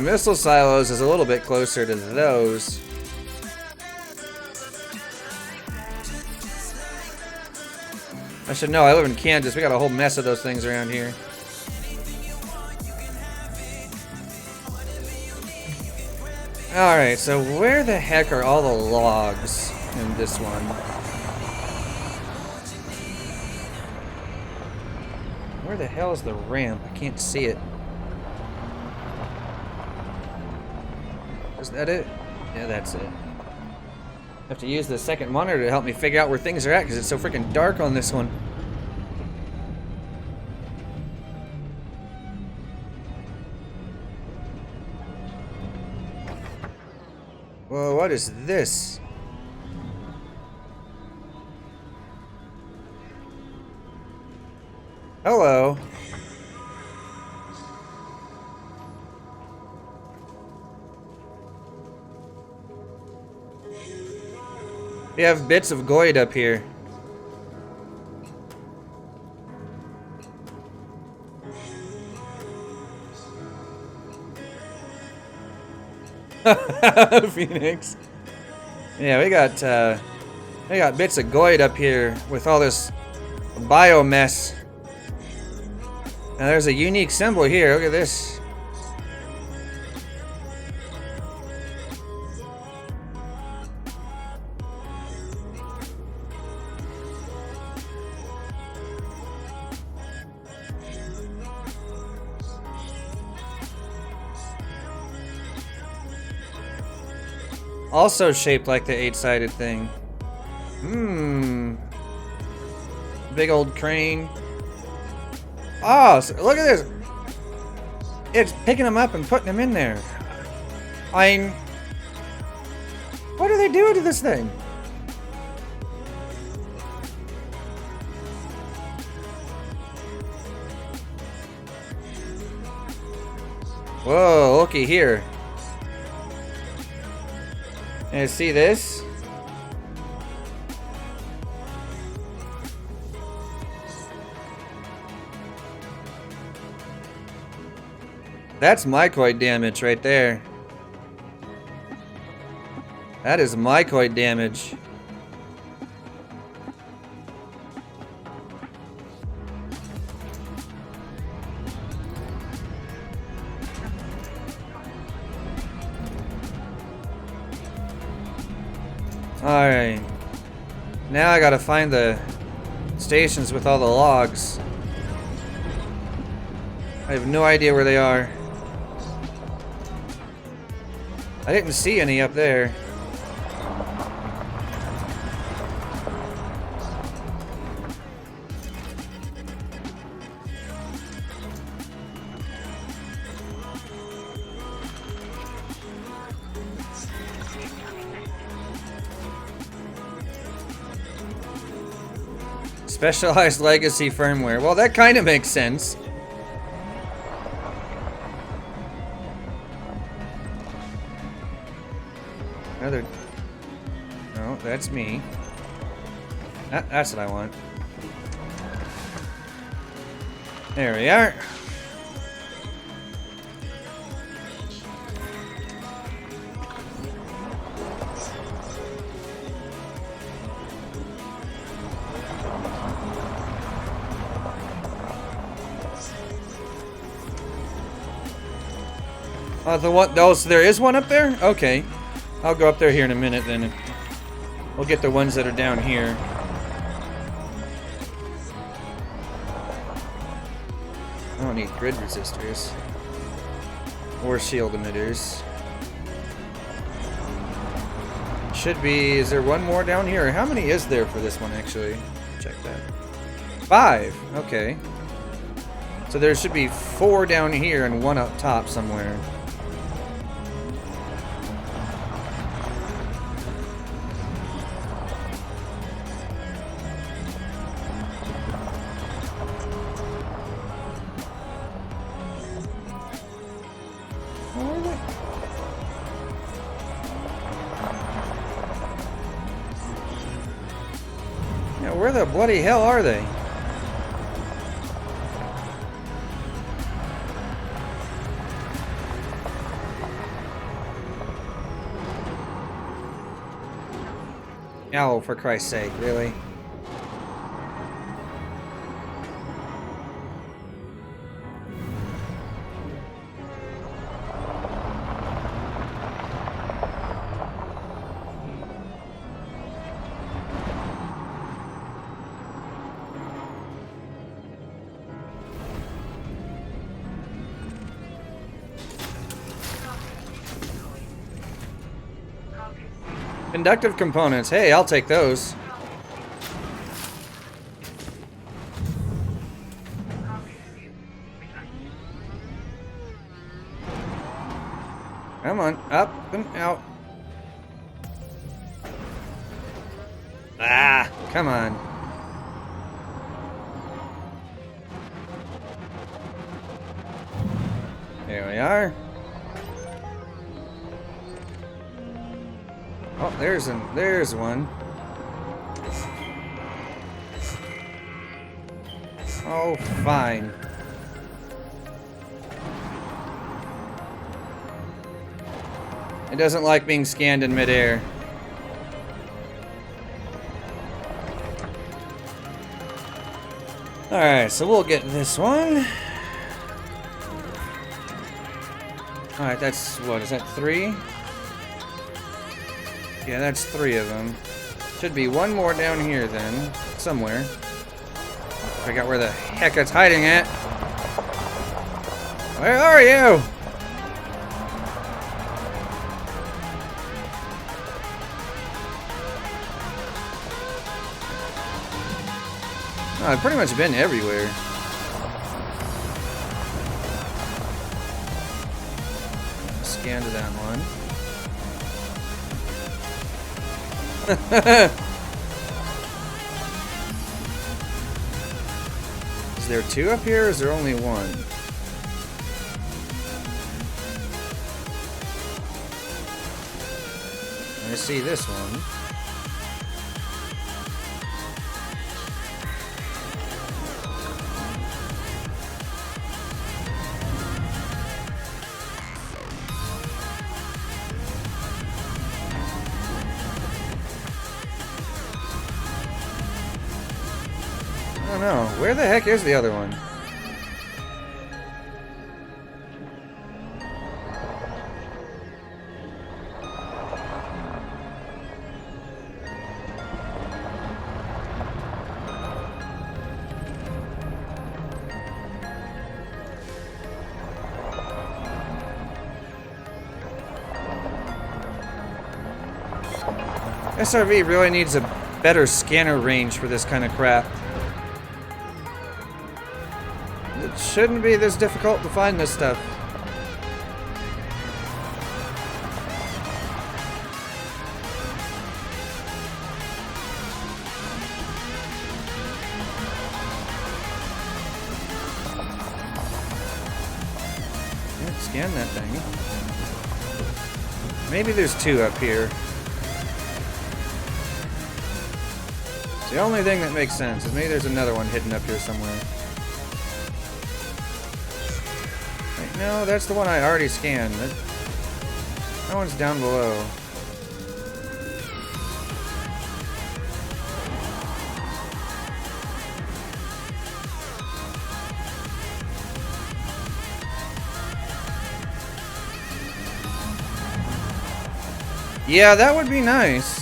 Missile silos is a little bit closer to those. I should know, I live in Kansas. We got a whole mess of those things around here. Alright, so where the heck are all the logs in this one? Where the hell is the ramp? I can't see it. Is that it? Yeah, that's it. I have to use the second monitor to help me figure out where things are at because it's so freaking dark on this one. Whoa, what is this? Hello. We have bits of Goyd up here. Phoenix. Yeah, we got bits of Goyd up here with all this bio mess. Now there's a unique symbol here. Look at this. Also shaped like the 8-sided thing. Big old crane. Oh, so look at this. It's picking them up and putting them in there. I mean, what are they doing to this thing? Whoa, okay, here. And see this? That's mycoid damage right there. That is mycoid damage. Alright. Now I gotta find the stations with all the logs. I have no idea where they are. I didn't see any up there. Specialized legacy firmware. Well, that kind of makes sense. Another. No, that's me. That's what I want. There we are. The one. Oh, so there is one up there? Okay. I'll go up there here in a minute then. We'll get the ones that are down here. I don't need grid resistors. Or shield emitters. Should be. Is there one more down here? How many is there for this one actually? Check that. 5. Okay. So there should be 4 down here and 1 up top somewhere. Yeah, where the bloody hell are they? Oh, for Christ's sake, really? Conductive components. Hey, I'll take those. Come on, up and out. Ah, come on. There we are. Oh, there's one. Oh, fine. It doesn't like being scanned in midair. Alright, so we'll get this one. Alright, that's, what, is that 3? Yeah, that's 3 of them. Should be one more down here then, somewhere. Figure out where the heck it's hiding at. Where are you? Oh, I've pretty much been everywhere. Scan to that one. Is there 2 up here, or is there only 1? to see this one. I don't know. Where the heck is the other one? SRV really needs a better scanner range for this kind of crap. It shouldn't be this difficult to find this stuff. Can't scan that thing. Maybe there's two up here. The only thing that makes sense is maybe there's another one hidden up here somewhere. Wait, no, that's the one I already scanned. That one's down below. Yeah, that would be nice.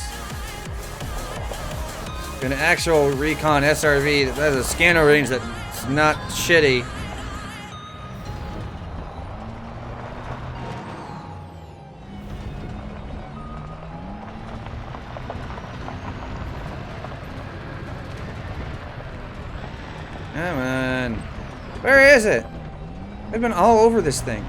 An actual recon SRV that has a scanner range that's not shitty. Come on. Where is it? I've been all over this thing.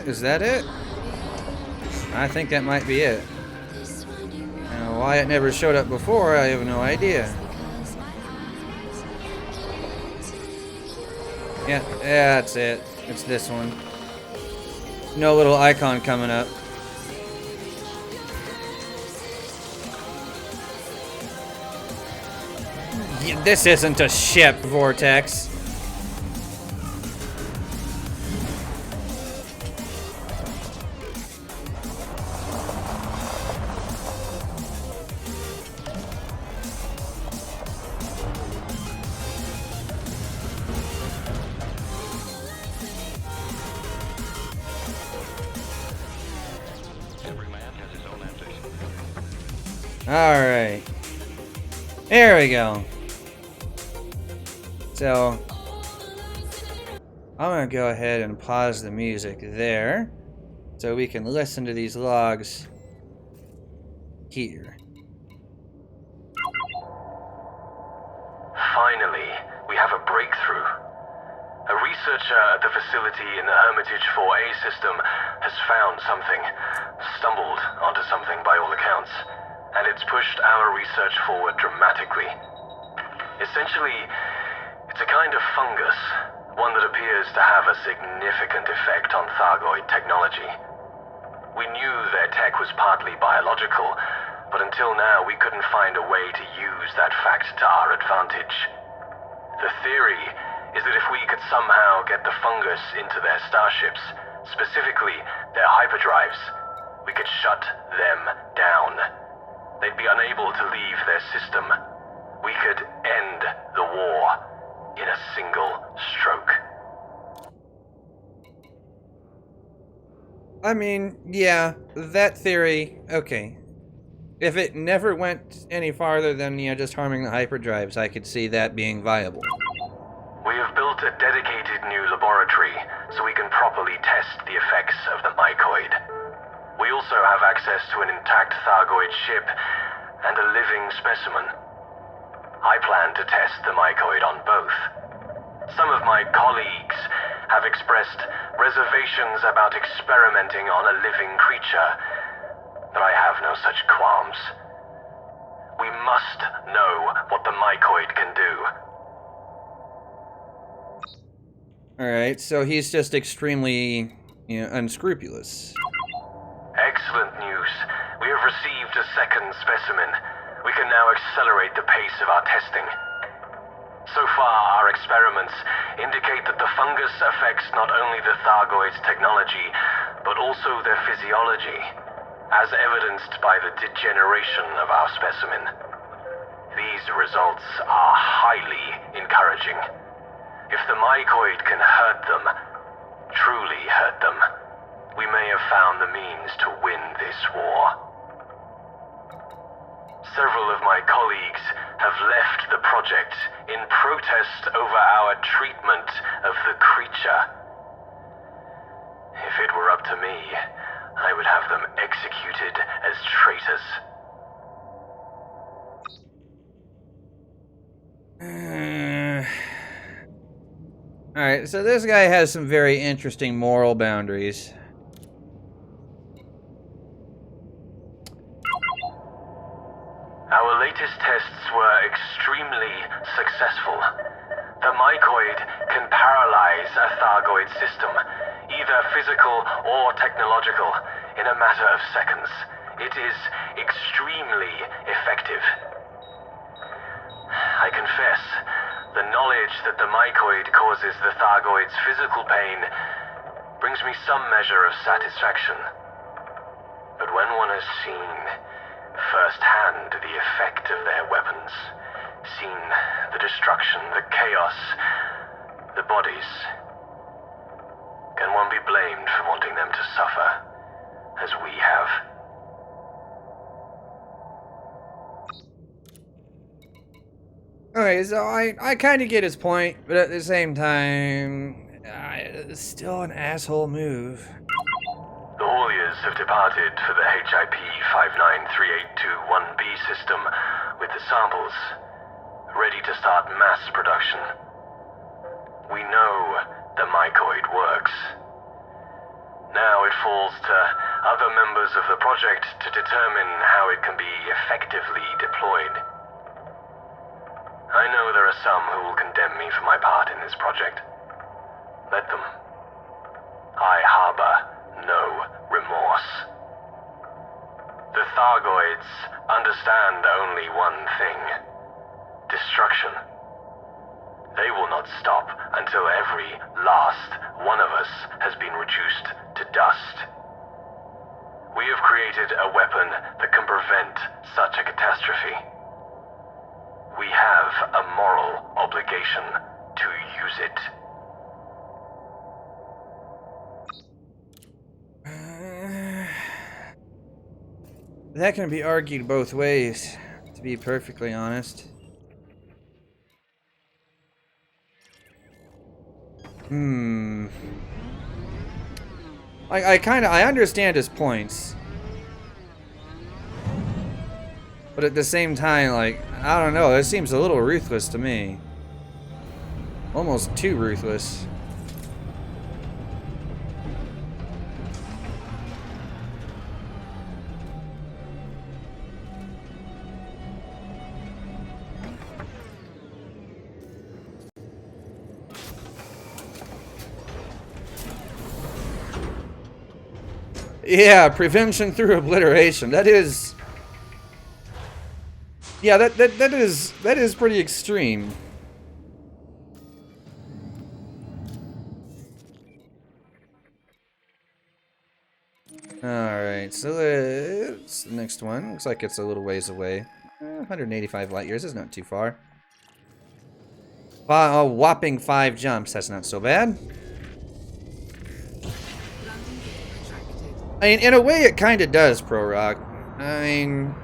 Is that it? I think that might be it. Now, why it never showed up before, I have no idea. Yeah, that's it. It's this one. No little icon coming up. Yeah, this isn't a ship, Vortex. Alright. There we go. So, I'm going to go ahead and pause the music there so we can listen to these logs here. Finally, we have a breakthrough. A researcher at the facility in the Hermitage 4A system has found something, stumbled onto something by all accounts, and it's pushed our research forward dramatically. Essentially, it's a kind of fungus, one that appears to have a significant effect on Thargoid technology. We knew their tech was partly biological, but until now we couldn't find a way to use that fact to our advantage. The theory is that if we could somehow get the fungus into their starships, specifically their hyperdrives, we could shut them down. They'd be unable to leave their system. We could end the war in a single stroke. I mean, yeah, that theory, okay. If it never went any farther than, just harming the hyperdrives, I could see that being viable. We have built a dedicated new laboratory so we can properly test the effects of the mycoid. We also have access to an intact Thargoid ship and a living specimen. I plan to test the mycoid on both. Some of my colleagues have expressed reservations about experimenting on a living creature, but I have no such qualms. We must know what the mycoid can do. Alright, so he's just extremely, unscrupulous. Excellent news. We have received a second specimen. We can now accelerate the pace of our testing. So far, our experiments indicate that the fungus affects not only the Thargoid's technology, but also their physiology, as evidenced by the degeneration of our specimen. These results are highly encouraging. If the mycoid can hurt them, truly hurt them, we may have found the means to win this war. Several of my colleagues have left the project in protest over our treatment of the creature. If it were up to me, I would have them executed as traitors. Alright, so this guy has some very interesting moral boundaries. Our latest tests were extremely successful. The mycoid can paralyze a Thargoid system, either physical or technological, in a matter of seconds. It is extremely effective. I confess, the knowledge that the mycoid causes the Thargoid's physical pain brings me some measure of satisfaction. But when one has seen firsthand the effect of their weapons, seen the destruction, the chaos, the bodies, can one be blamed for wanting them to suffer as we have? Okay, so I kind of get his point, but at the same time, it's still an asshole move. The hauliers have departed for the HIP 593821B system with the samples, ready to start mass production. We know the mycoid works. Now it falls to other members of the project to determine how it can be effectively deployed. I know there are some who will condemn me for my part in this project. Let them. I harbor no remorse. The Thargoids understand only one thing: destruction. They will not stop until every last one of us has been reduced to dust. We have created a weapon that can prevent such a catastrophe. We have a moral obligation to use it. That can be argued both ways, to be perfectly honest. I understand his points. But at the same time, like, I don't know, it seems a little ruthless to me. Almost too ruthless. Yeah, prevention through obliteration. That is... Yeah, that is pretty extreme. Alright, so it's the next one. Looks like it's a little ways away. 185 light years is not too far. A whopping 5 jumps, that's not so bad. I mean, in a way it kind of does, Pro Rock. I mean...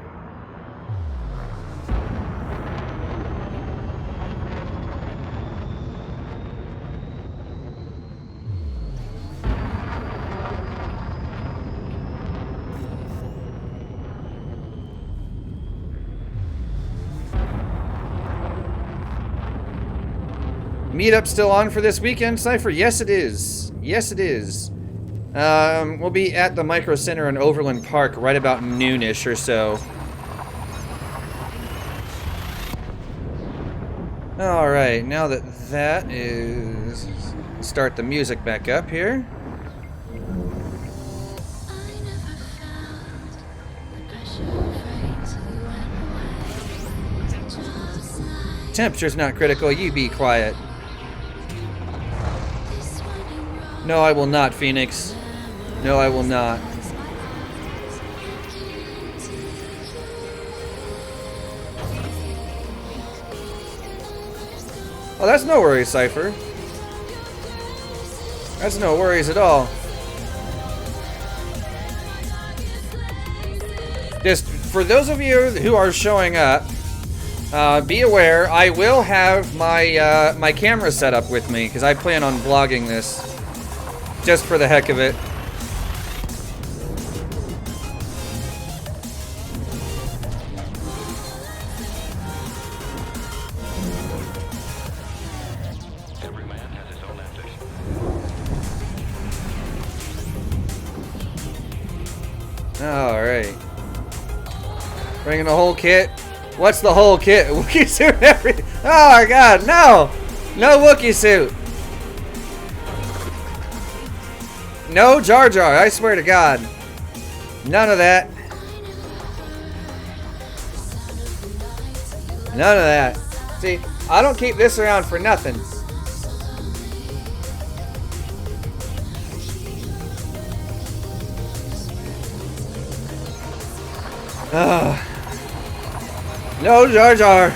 Meetup still on for this weekend, Cypher? Yes, it is. Yes, it is. We'll be at the Micro Center in Overland Park right about noonish or so. Alright, now that that is... Start the music back up here. Temperature's not critical, you be quiet. No, I will not, Phoenix. No, I will not. Oh, that's no worries, Cypher. That's no worries at all. Just for those of you who are showing up, be aware, I will have my my camera set up with me because I plan on vlogging this just for the heck of it. Every man has his own ambition. All right, bringing the whole kit. What's the whole kit? Wookiee suit and everything. Oh my god, no! No Wookiee suit. No Jar Jar, I swear to God. None of that. None of that. See, I don't keep this around for nothing. Ugh. No Jar Jar.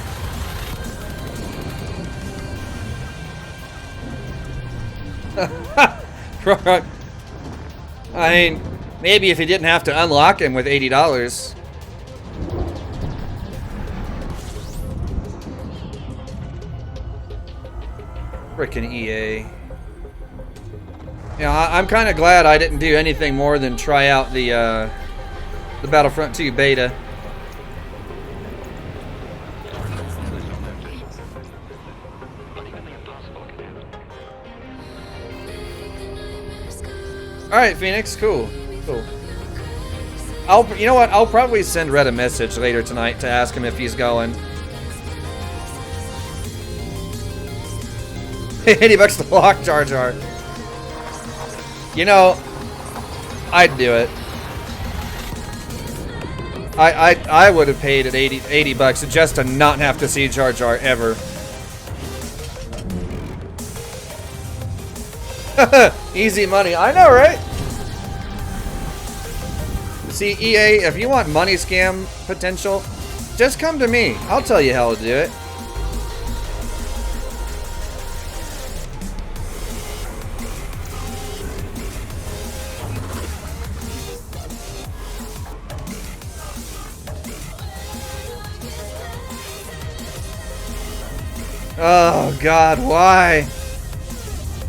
I mean, maybe if you didn't have to unlock him with $80. Frickin' EA. Yeah, I'm kind of glad I didn't do anything more than try out the Battlefront 2 beta. Alright, Phoenix, cool. Cool. You know what? I'll probably send Red a message later tonight to ask him if he's going. $80 to lock Jar Jar. You know, I'd do it. I would have paid at $80 just to not have to see Jar Jar ever. Easy money. I know, right? See, EA, if you want money scam potential, just come to me. I'll tell you how to do it. Oh, God, why?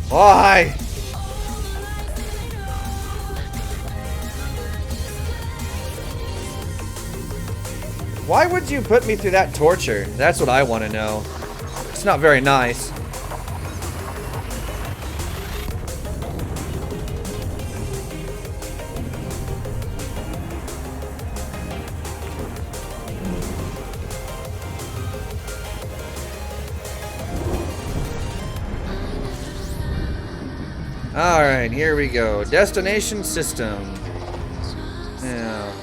Why? Why would you put me through that torture? That's what I want to know. It's not very nice. Alright, here we go. Destination system. Now,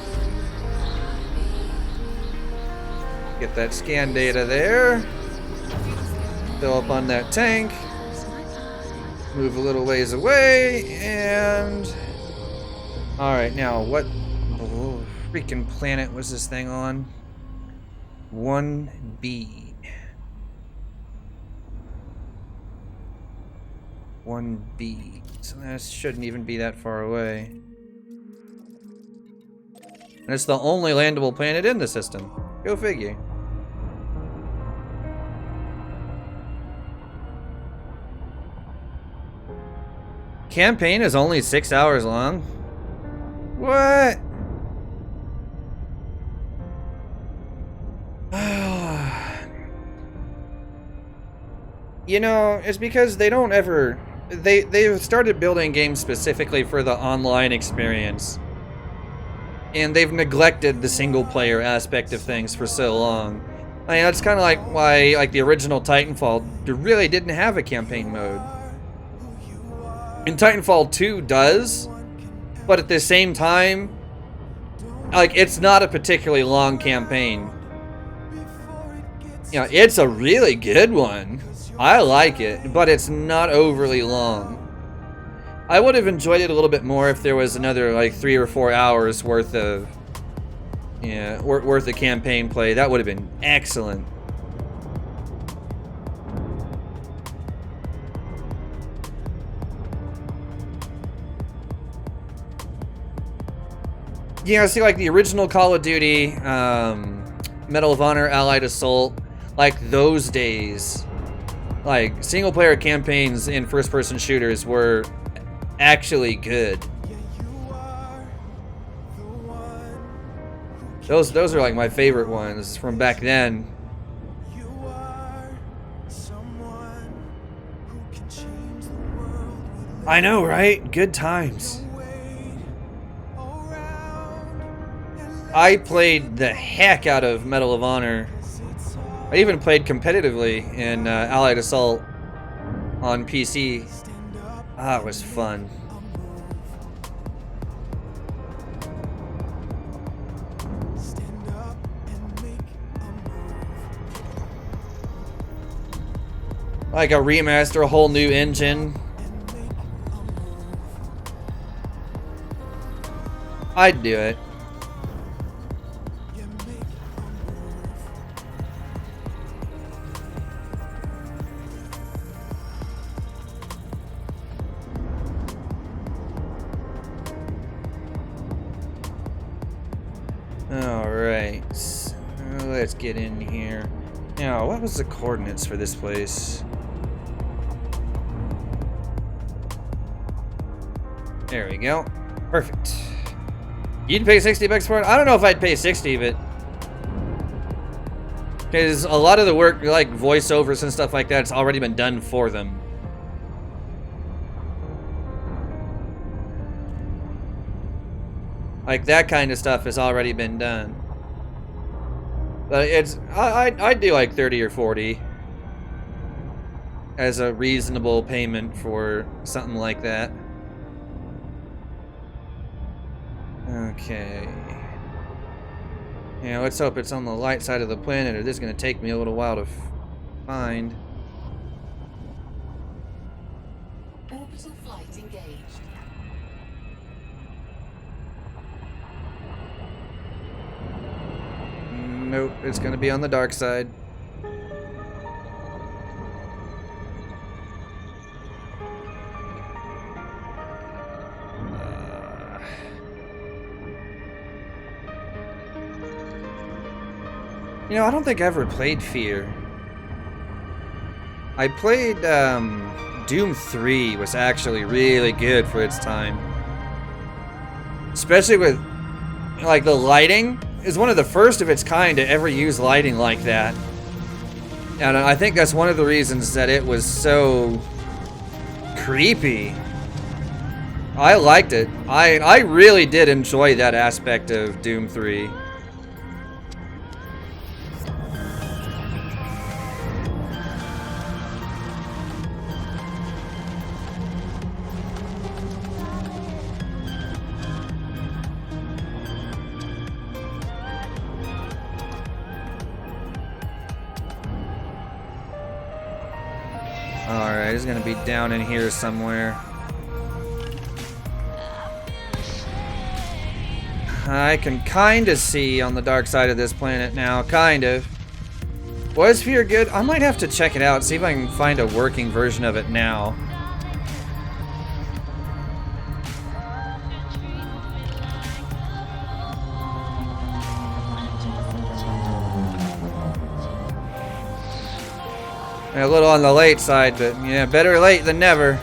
get that scan data there. Fill up on that tank. Move a little ways away, and... Alright, now, what freaking planet was this thing on? 1B. 1B. So that shouldn't even be that far away. And it's the only landable planet in the system. Go figure. Campaign is only 6 hours long? What? You know, it's because they don't ever... They've started building games specifically for the online experience. And they've neglected the single-player aspect of things for so long. I mean, that's kind of like why, like, the original Titanfall really didn't have a campaign mode. And Titanfall 2 does, but at the same time, like, it's not a particularly long campaign. You know, it's a really good one. I like it, but it's not overly long. I would have enjoyed it a little bit more if there was another, like, 3 or 4 hours worth of, yeah, worth of campaign play. That would have been excellent. Yeah, see, like the original Call of Duty, Medal of Honor, Allied Assault, like those days, like single-player campaigns in first-person shooters were actually good. Those are like my favorite ones from back then. I know, right? Good times. I played the heck out of Medal of Honor. I even played competitively in Allied Assault on PC. Ah, it was fun. Like a remaster, a whole new engine. I'd do it. Alright, let's get in here. Now, what was the coordinates for this place? There we go. Perfect. You'd pay 60 bucks for it? I don't know if I'd pay 60, but... because a lot of the work, like voiceovers and stuff like that, it's already been done for them. Like, that kind of stuff has already been done. But it's... I'd do like 30 or 40 as a reasonable payment for something like that. Okay. Yeah, let's hope it's on the light side of the planet, or this is going to take me a little while to find. Orbital flight engaged. Nope, it's going to be on the dark side. You know, I don't think I ever played Fear. I played, Doom 3 was actually really good for its time. Especially with, like, the lighting is one of the first of its kind to ever use lighting like that. And I think that's one of the reasons that it was so creepy. I liked it. I really did enjoy that aspect of Doom 3. Alright, it's gonna be down in here somewhere. I can kind of see on the dark side of this planet now, kind of. Was Fear good? I might have to check it out, see if I can find a working version of it now. A little on the late side, but yeah, better late than never.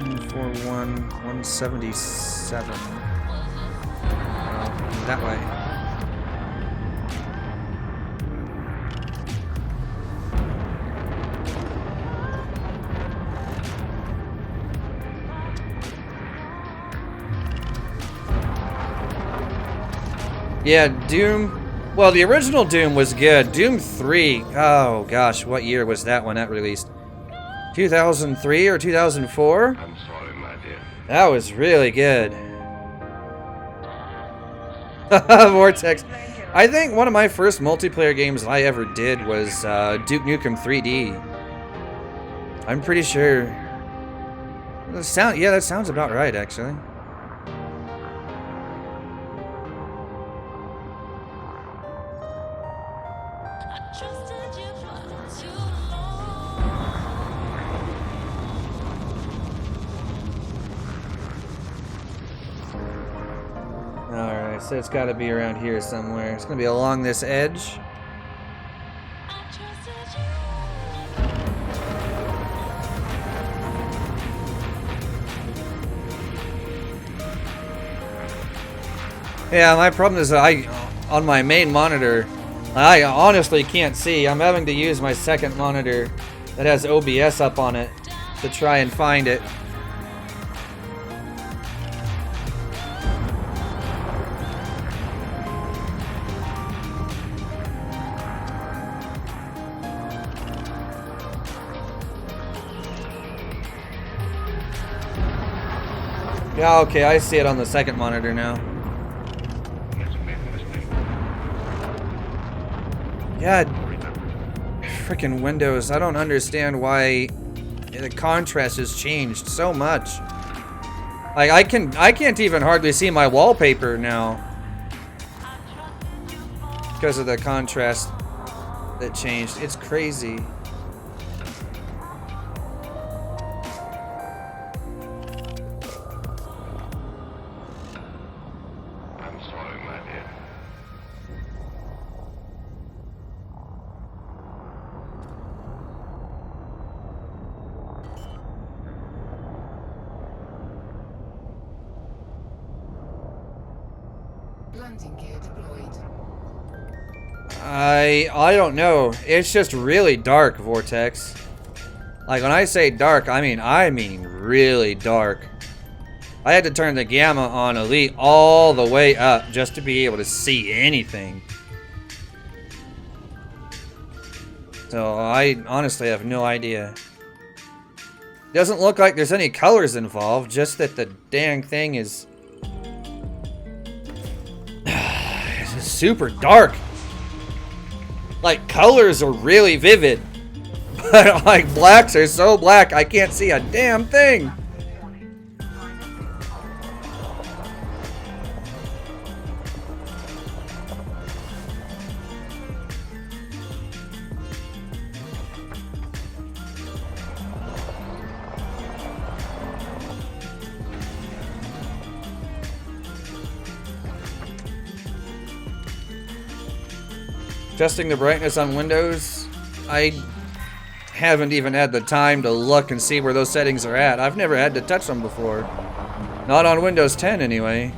141, 177. That way. Yeah, Doom. Well, the original Doom was good. Doom 3. Oh gosh, what year was that when that released? 2003 or 2004? I'm sorry, my dear. That was really good. Vortex. I think one of my first multiplayer games I ever did was Duke Nukem 3D. I'm pretty sure. Yeah, that sounds about right, actually. Alright, so it's got to be around here somewhere. It's going to be along this edge. Yeah, my problem is on my main monitor, I honestly can't see. I'm having to use my second monitor that has OBS up on it to try and find it. Yeah, okay, I see it on the second monitor now. God, freaking Windows, I don't understand why the contrast has changed so much. Like, I can't even hardly see my wallpaper now because of the contrast that changed. It's crazy. I'm sorry, my dear. Landing gear deployed. I don't know. It's just really dark, Vortex. Like, when I say dark, I mean really dark. I had to turn the gamma on Elite all the way up just to be able to see anything. So I honestly have no idea. Doesn't look like there's any colors involved, just that the dang thing is it's super dark. Like, colors are really vivid, but like blacks are so black I can't see a damn thing. Adjusting the brightness on Windows, I haven't even had the time to look and see where those settings are at. I've never had to touch them before. Not on Windows 10 anyway.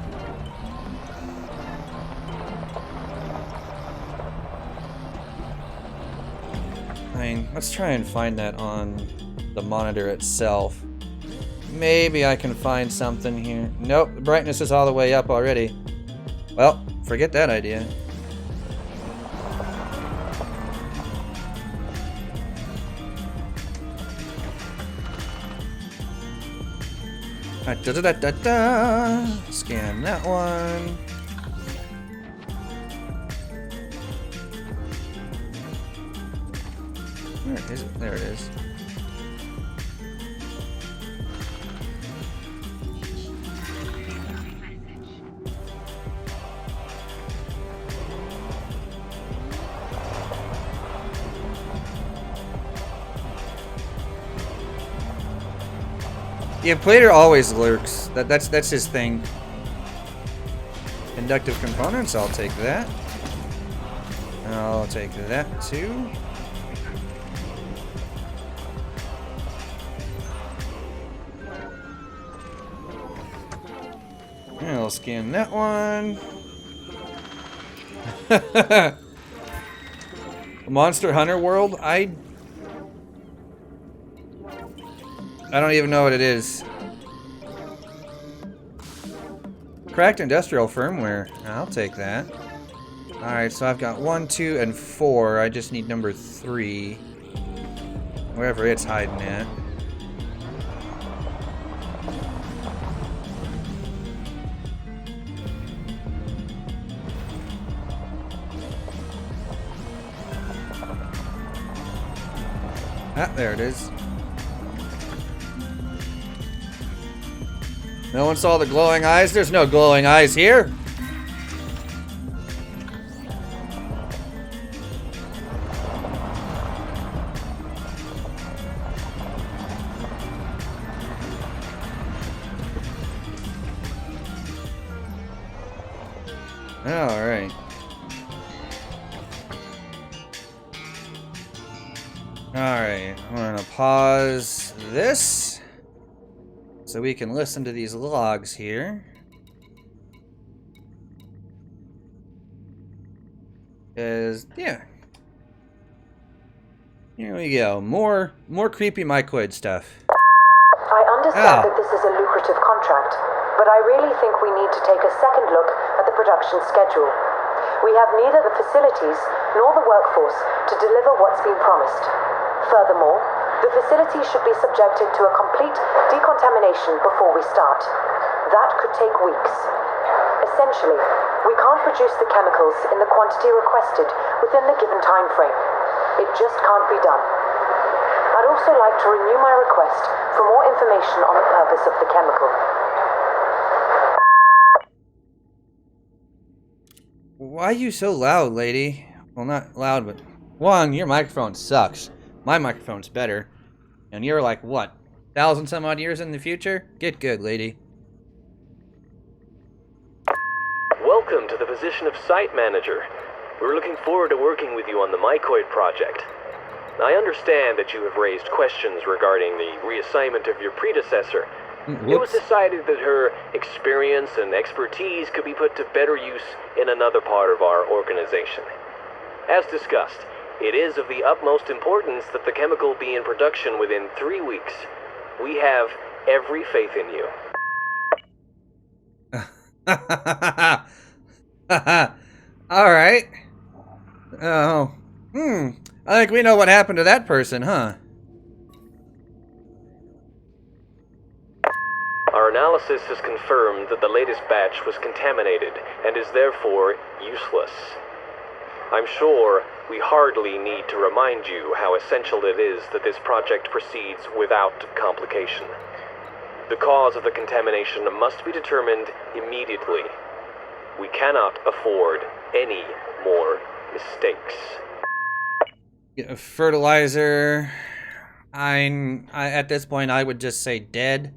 I mean, let's try and find that on the monitor itself. Maybe I can find something here. Nope, the brightness is all the way up already. Well, forget that idea. Scan that one. Where is it? There it is. Yeah, Plater always lurks. That's his thing. Inductive components, I'll take that. I'll take that too. Yeah, I'll scan that one. Monster Hunter World? I don't even know what it is. Cracked industrial firmware. I'll take that. Alright, so I've got 1, 2, and 4. I just need number 3. Wherever it's hiding at. Ah, there it is. No one saw the glowing eyes? There's no glowing eyes here. Alright. Alright, I'm gonna pause this so we can listen to these logs here. Yeah. Here we go. More creepy mycoid stuff. I understand that this is a lucrative contract, but I really think we need to take a second look at the production schedule. We have neither the facilities nor the workforce to deliver what's been promised. Furthermore, the facility should be subjected to a complete decontamination before we start. That could take weeks. Essentially, we can't produce the chemicals in the quantity requested within the given time frame. It just can't be done. I'd also like to renew my request for more information on the purpose of the chemical. Why are you so loud, lady? Well, not loud, but... One, your microphone sucks. My microphone's better. And you're like, what? 1,000 some odd years in the future? Get good, lady. Welcome to the position of Site Manager. We're looking forward to working with you on the mycoid project. I understand that you have raised questions regarding the reassignment of your predecessor. It was decided that her experience and expertise could be put to better use in another part of our organization. As discussed, it is of the utmost importance that the chemical be in production within 3 weeks. We have every faith in you. Alright. Oh. I think we know what happened to that person, huh? Our analysis has confirmed that the latest batch was contaminated and is therefore useless. I'm sure we hardly need to remind you how essential it is that this project proceeds without complication. The cause of the contamination must be determined immediately. We cannot afford any more mistakes. Fertilizer. At this point, I would just say dead.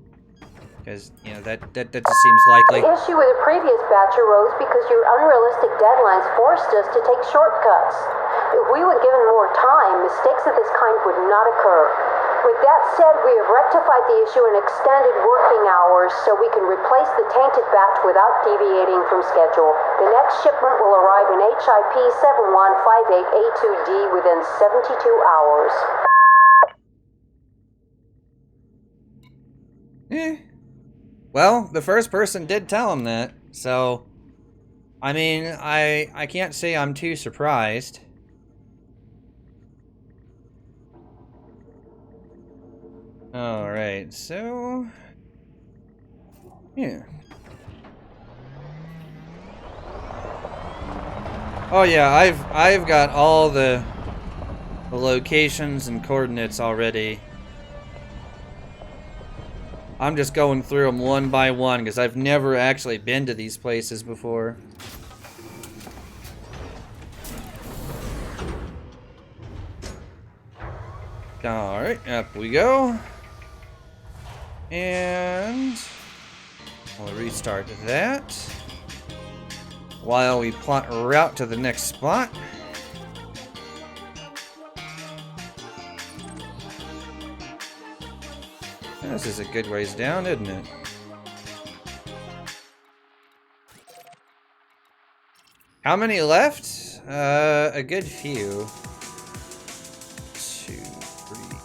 Because, you know, that just seems likely. The issue with the previous batch arose because your unrealistic deadlines forced us to take shortcuts. If we were given more time, mistakes of this kind would not occur. With that said, we have rectified the issue and extended working hours so we can replace the tainted batch without deviating from schedule. The next shipment will arrive in HIP 7158A2D within 72 hours. Well, the first person did tell him that, so... I mean, I can't say I'm too surprised. Alright, so... yeah. Oh yeah, I've got all the locations and coordinates already. I'm just going through them one by one because I've never actually been to these places before. Alright, up we go. And we'll restart that while we plot a route to the next spot. This is a good ways down, isn't it? How many left? A good few. 2, 3.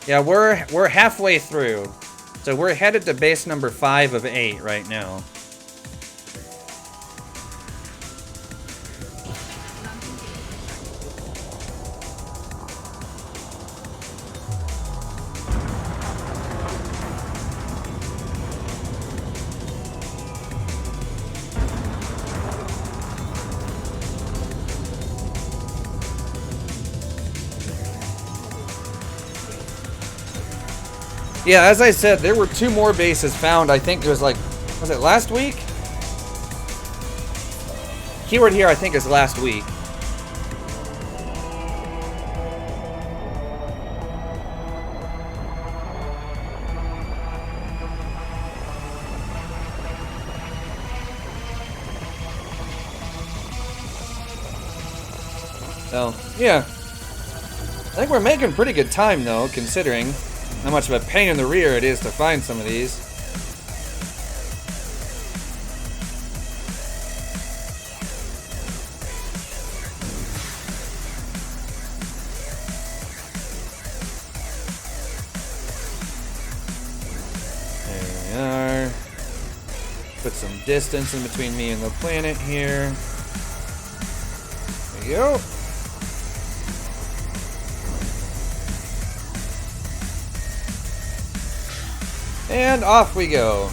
Yeah, we're halfway through. So we're headed to base number 5 of 8 right now. Yeah, as I said, there were 2 more bases found. I think it was like, was it last week? Keyword here, I think, is last week. So, yeah. I think we're making pretty good time, though, considering how much of a pain in the rear it is to find some of these. There we are. Put some distance in between me and the planet here. There we go. And off we go.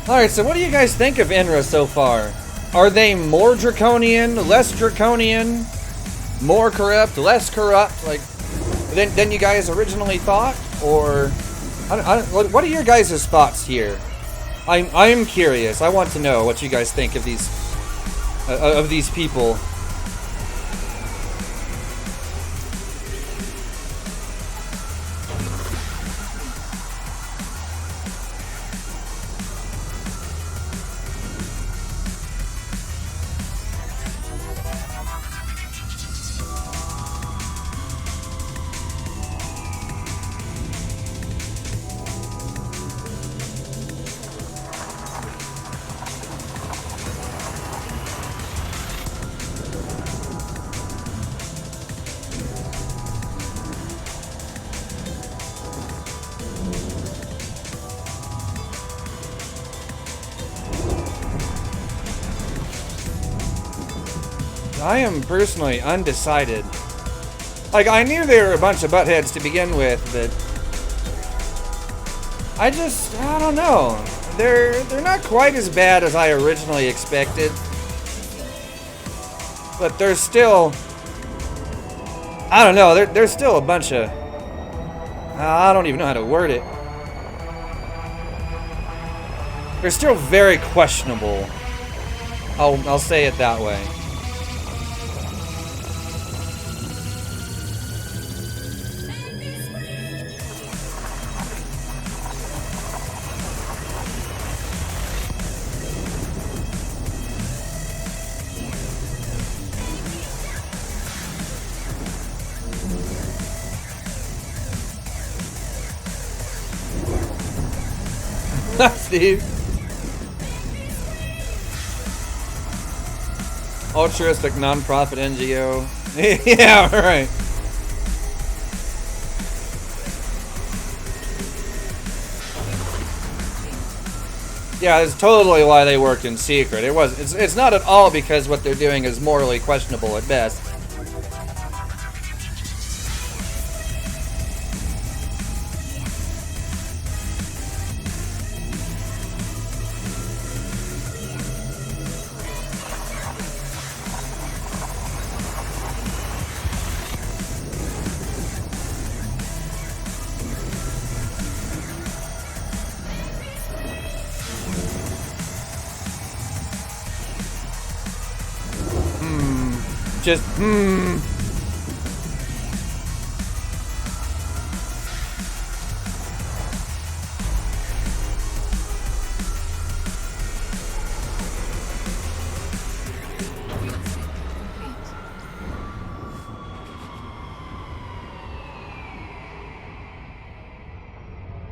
Alright, so what do you guys think of INRA so far? Are they more draconian, less draconian, more corrupt, less corrupt, like, than you guys originally thought? Or what are your guys' thoughts here? I'm curious. I want to know what you guys think of these people. I am personally undecided. Like, I knew they were a bunch of buttheads to begin with, but I don't know. They're not quite as bad as I originally expected. But they're still, I don't know, they're still a bunch of, I don't even know how to word it. They're still very questionable. I'll say it that way. Steve. Altruistic non-profit NGO. Yeah, right. Yeah, it's totally why they worked in secret. It's not at all because what they're doing is morally questionable at best. Just,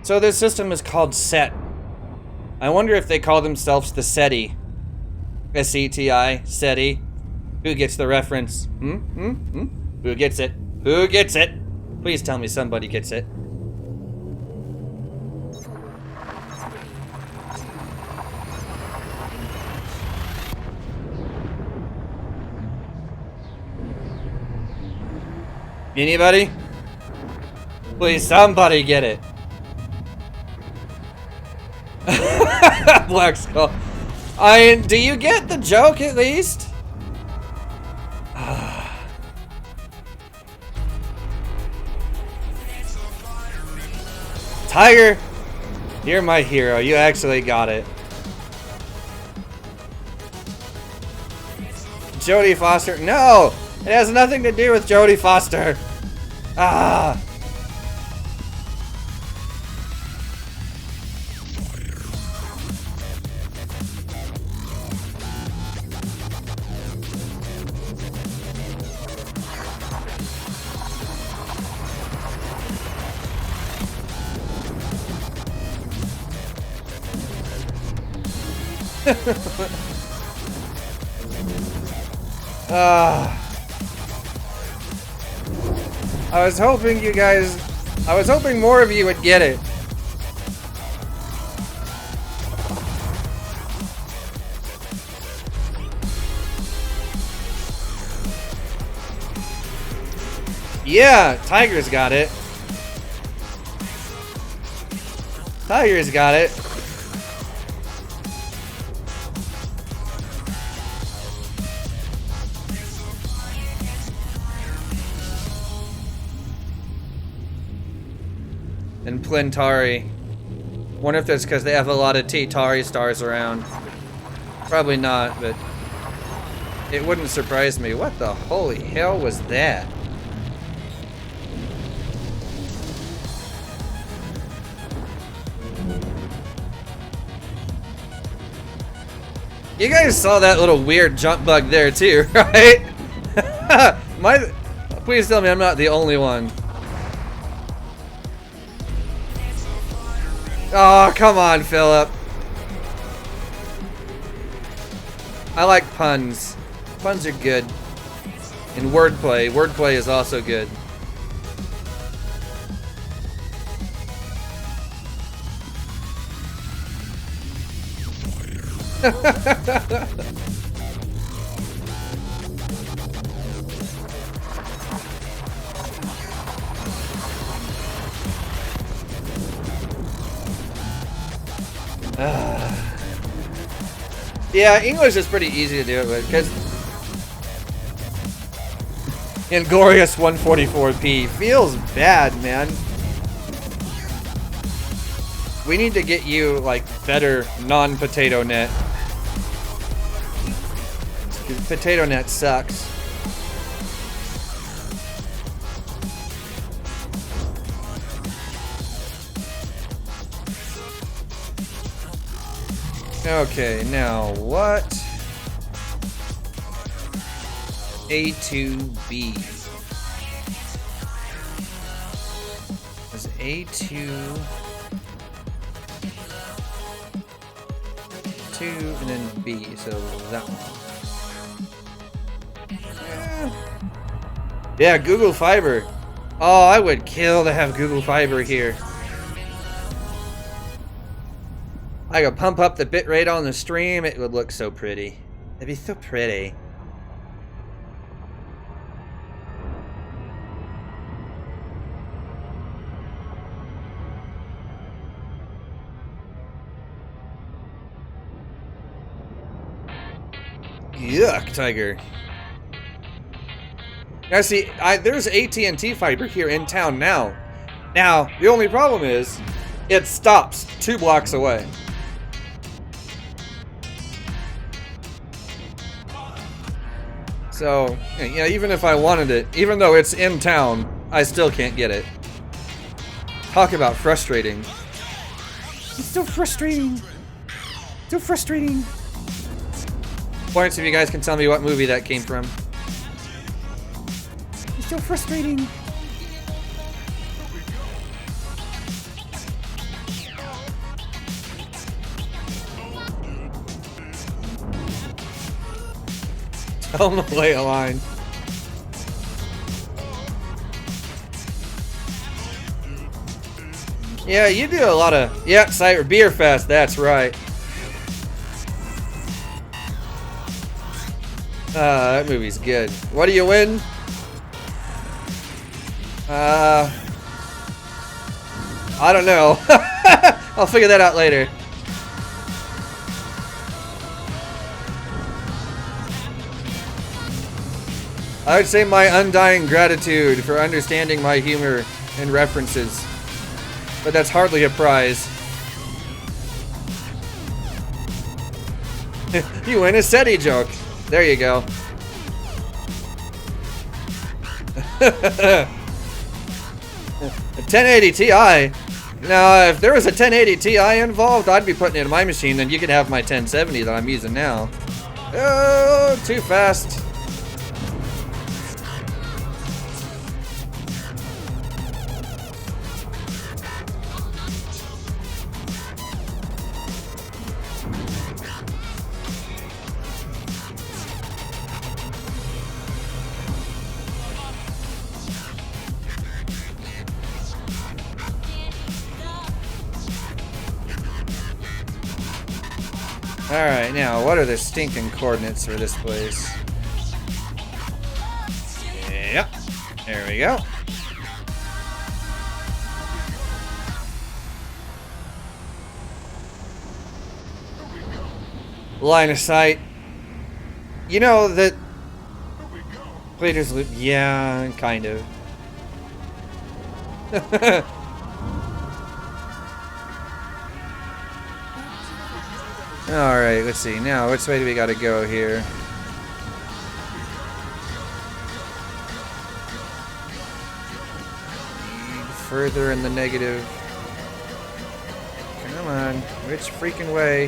So this system is called SET. I wonder if they call themselves the SETI. S-E-T-I, SETI. Who gets the reference? Who gets it? Who gets it? Please tell me somebody gets it. Anybody? Please, somebody get it. Black Skull. Do you get the joke at least? Tiger, you're my hero. You actually got it. Jodie Foster. No! It has nothing to do with Jodie Foster. Ah! I was hoping you guys... I was hoping more of you would get it. Yeah, Tiger's got it. Tiger's got it. And Plintari. Wonder if that's because they have a lot of T-Tari stars around. Probably not, but it wouldn't surprise me. What the holy hell was that? You guys saw that little weird jump bug there too, right? Please tell me I'm not the only one. Oh, come on, Philip. I like puns. Puns are good. And wordplay. Wordplay is also good. Yeah, English is pretty easy to do it with, because Inglorious 144p feels bad, man. We need to get you, like, better non-potato net. Potato net sucks. Okay, now what? A2B. Is A2... 2 and then B, so that one. Yeah, Google Fiber. Oh, I would kill to have Google Fiber here. I could pump up the bitrate on the stream. It would look so pretty. It'd be so pretty. Yuck, Tiger. Now see, there's AT&T fiber here in town now. Now, the only problem is, it stops 2 blocks away. So, yeah, even if I wanted it, even though it's in town, I still can't get it. Talk about frustrating. It's so frustrating. So frustrating. Points if you guys can tell me what movie that came from. It's so frustrating. Tell them to lay a line. Yeah, you do a lot of... Yeah, Cyber Beer Fest, that's right. That movie's good. What do you win? I don't know. I'll figure that out later. I would say my undying gratitude for understanding my humor and references. But that's hardly a prize. You win a SETI joke. There you go. A 1080 Ti. Now, if there was a 1080 Ti involved, I'd be putting it in my machine, then you can have my 1070 that I'm using now. Oh, too fast. Alright, now, what are the stinking coordinates for this place? Yep. There we go. Line of sight. You know that... Players loop. Yeah, kind of. Alright, let's see. Now, which way do we gotta go here? Further in the negative. Come on. Which freaking way?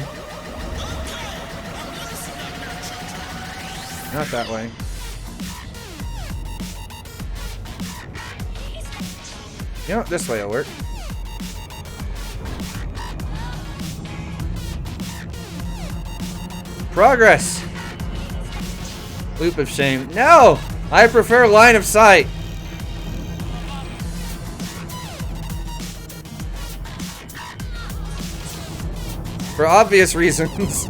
Not that way. You know, this way will work. Progress! Loop of shame. No! I prefer line of sight. For obvious reasons.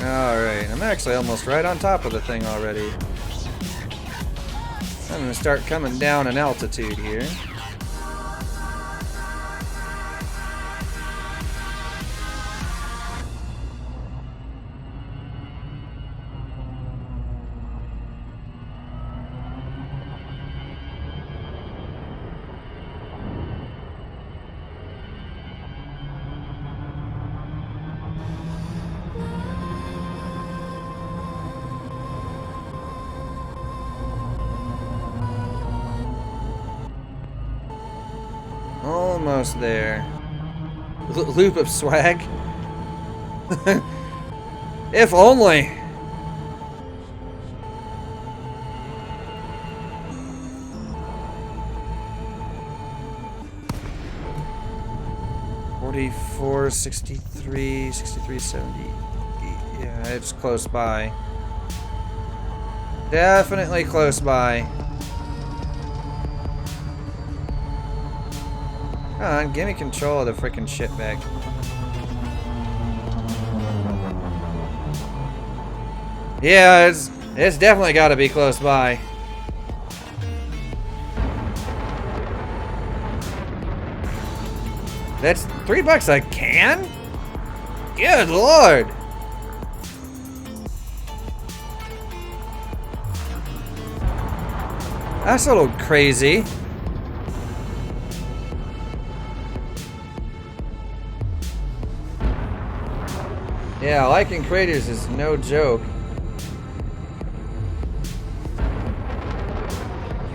Alright, I'm actually almost right on top of the thing already. I'm gonna start coming down in altitude here. Almost there. Loop of swag. If only. $44, $63, $63, $70. Yeah, it's close by. Definitely close by. Come on, give me control of the freaking shit back. Yeah, it's definitely got to be close by. That's $3 a can? Good lord! That's a little crazy. Yeah, liking craters is no joke.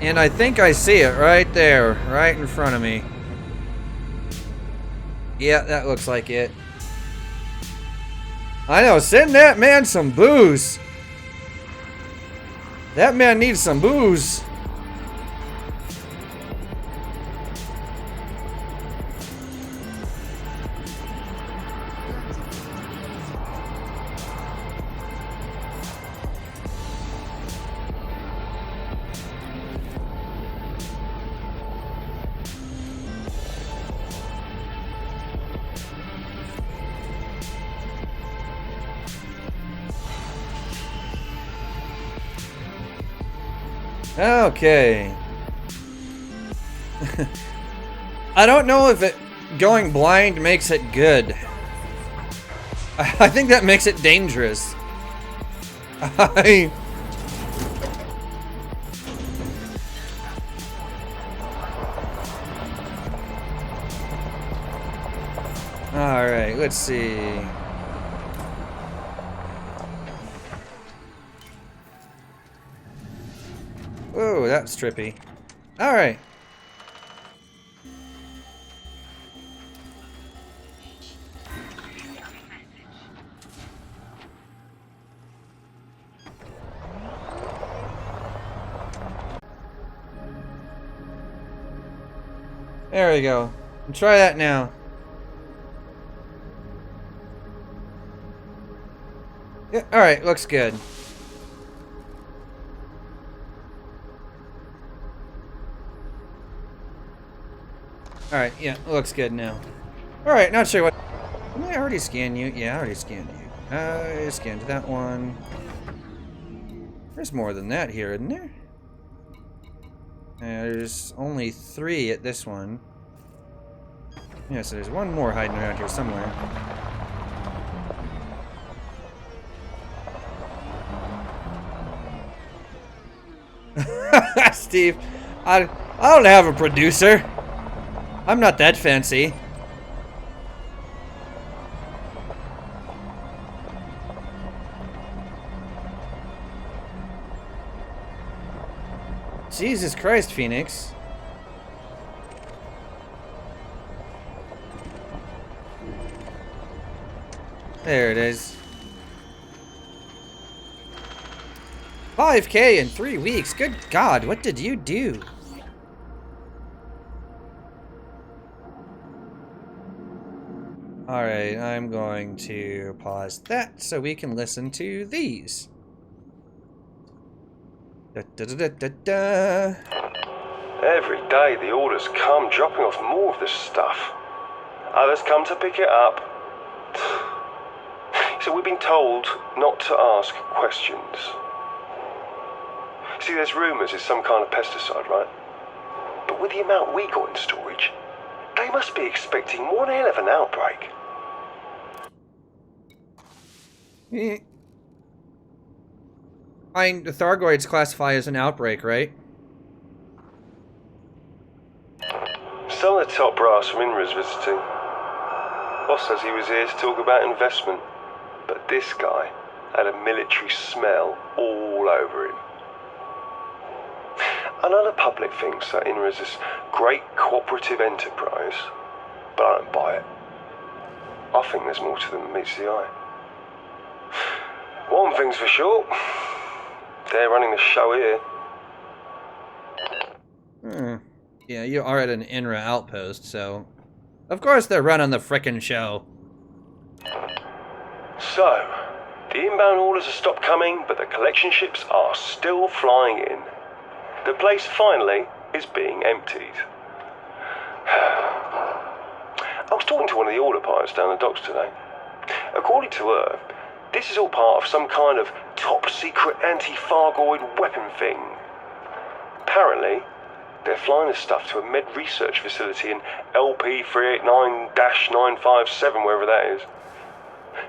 And I think I see it right there, right in front of me. Yeah, that looks like it. I know, send that man some booze. That man needs some booze. Okay. I don't know if going blind makes it good. I think that makes it dangerous. Alright, let's see. Whoa, that's trippy. Alright. There we go. Try that now. Yeah, alright, looks good. Alright, yeah, looks good now. Alright, not sure what... Didn't I already scan you? Yeah, I already scanned you. I scanned that one. There's more than that here, isn't there? There's only 3 at this one. Yeah, so there's one more hiding around here somewhere. Steve, I don't have a producer. I'm not that fancy. Jesus Christ, Phoenix. There it is. 5K in 3 weeks. Good God, what did you do? Alright, I'm going to pause that so we can listen to these. Da, da, da, da, da. Every day the orders come dropping off more of this stuff. Others come to pick it up. So we've been told not to ask questions. See, there's rumours it's some kind of pesticide, right? But with the amount we got in storage, they must be expecting one hell of an outbreak. I mean, the Thargoids classify as an outbreak, right? Some of the top brass from INRA's visiting. Boss says he was here to talk about investment, but this guy had a military smell all over him. I know the public thinks that INRA is this great cooperative enterprise, but I don't buy it. I think there's more to them than meets the eye. One thing's for sure, they're running the show here. Yeah, you are at an INRA outpost, so... Of course they're running the frickin' show. So, the inbound orders have stopped coming, but the collection ships are still flying in. The place finally is being emptied. I was talking to one of the order pilots down the docks today. According to her, this is all part of some kind of top-secret anti-Thargoid weapon thing. Apparently, they're flying this stuff to a med research facility in LP389-957, wherever that is.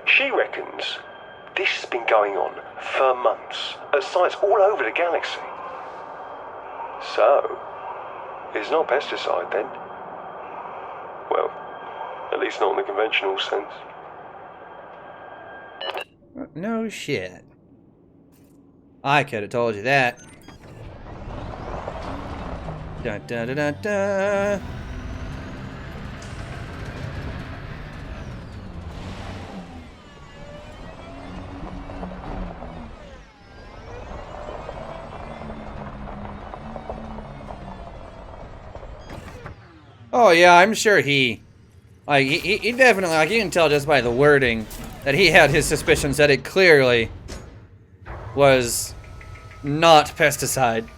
She reckons this has been going on for months at sites all over the galaxy. So, it's not pesticide then? Well, at least not in the conventional sense. No shit. I could have told you that. Dun, dun, dun, dun, dun. Oh yeah, I'm sure he definitely, like, you can tell just by the wording that he had his suspicions that it clearly was not pesticide.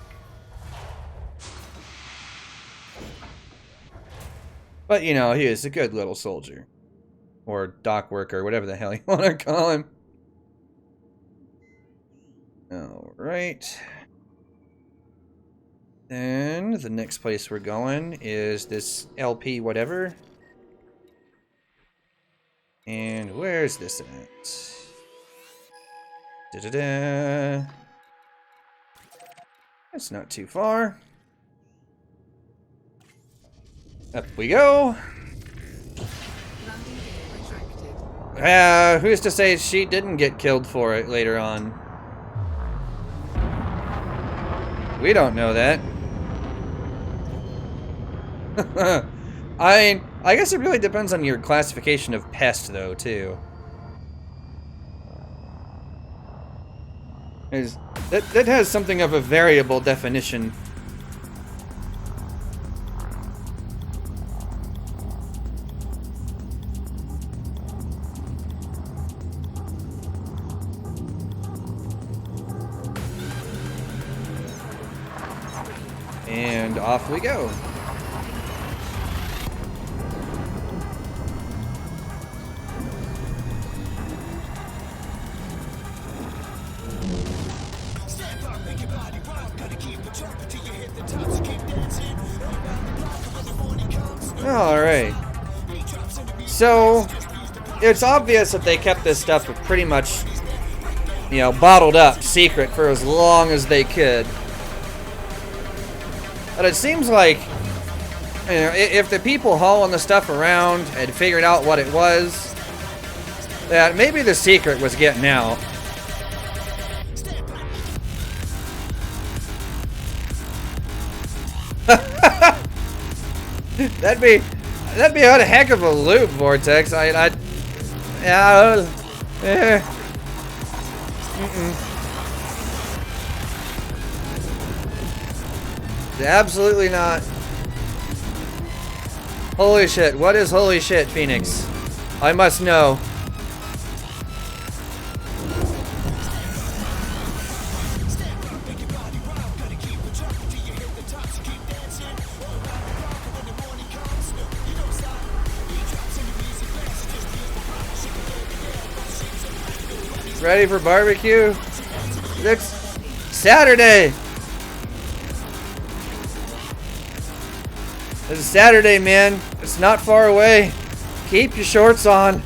But you know, he is a good little soldier. Or dock worker, whatever the hell you want to call him. Alright. Then the next place we're going is this LP whatever. And where's this at? Da-da-da. That's not too far. Up we go. Who's to say she didn't get killed for it later on? We don't know that. I guess it really depends on your classification of pest, though, too. That has something of a variable definition. And off we go. Alright. So, it's obvious that they kept this stuff pretty much, you know, bottled up, secret for as long as they could. But it seems like, you know, if the people hauling the stuff around had figured out what it was, that maybe the secret was getting out. That'd be a heck of a loop, Vortex. Yeah. Absolutely not. Holy shit. What is holy shit, Phoenix? I must know. Ready for barbecue? It's Saturday. It's Saturday, man. It's not far away. Keep your shorts on.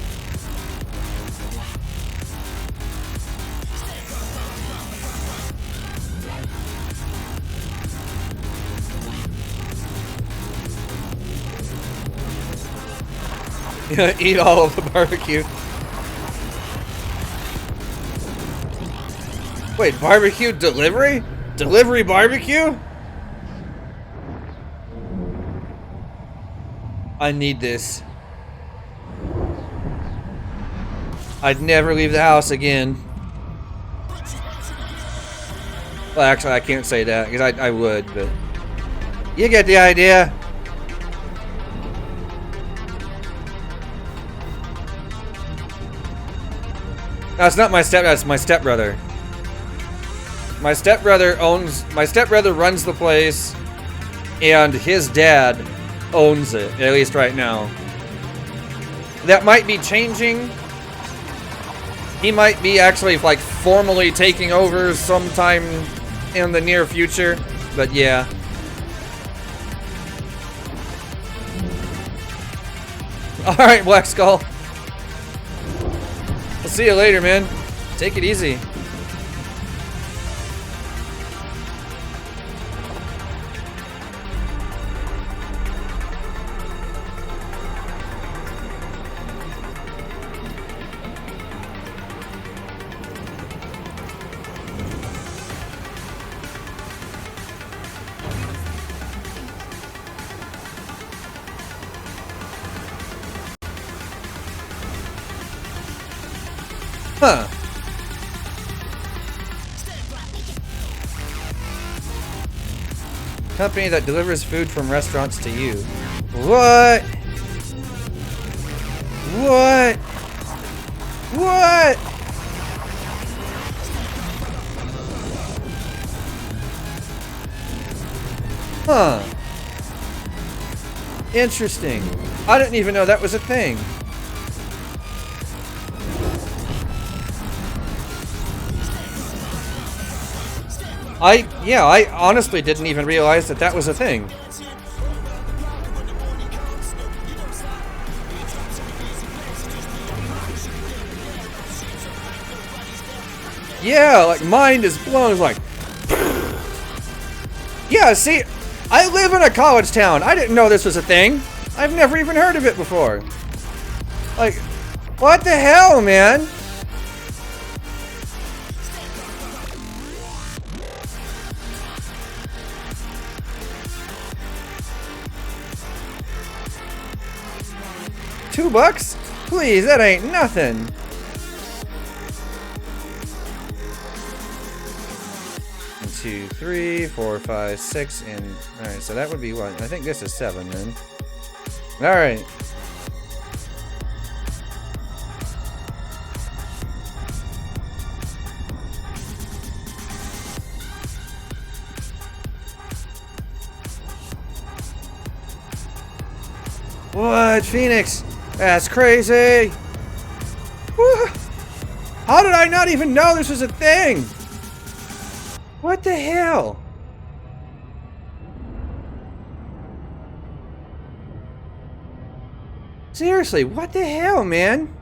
Eat all of the barbecue. Wait, barbecue delivery? Delivery barbecue? I need this. I'd never leave the house again. Well, actually, I can't say that, because I would, but... You get the idea. That's not my that's my stepbrother. My stepbrother runs the place, and his dad owns it, at least right now. That might be changing. He might be actually, like, formally taking over sometime in the near future, but yeah. Alright, Black Skull. I'll see you later, man. Take it easy. Huh. Company that delivers food from restaurants to you. What? What? What? Huh. Interesting. I didn't even know that was a thing. I honestly didn't even realize that that was a thing. Yeah, like mind is blown. It's like, yeah, see, I live in a college town. I didn't know this was a thing. I've never even heard of it before. Like, what the hell, man? $2? Please, that ain't nothing. One, 2, 3, 4, 5, 6, and alright, so that would be what? I think this is 7 then. Alright. What, Phoenix? That's crazy. Woo. How did I not even know this was a thing? What the hell? Seriously, what the hell, man?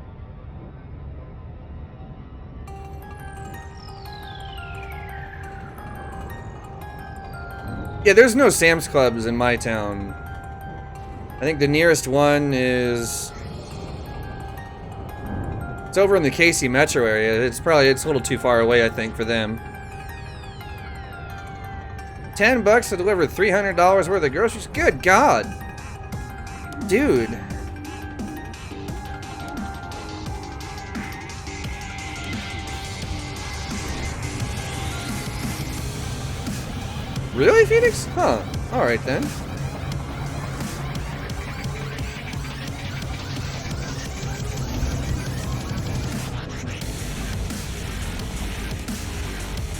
Yeah, there's no Sam's Clubs in my town. I think the nearest one is... It's over in the Casey metro area. It's a little too far away, I think, for them. $10 to deliver $300 worth of groceries? Good God. Dude. Really, Phoenix? Huh. Alright then.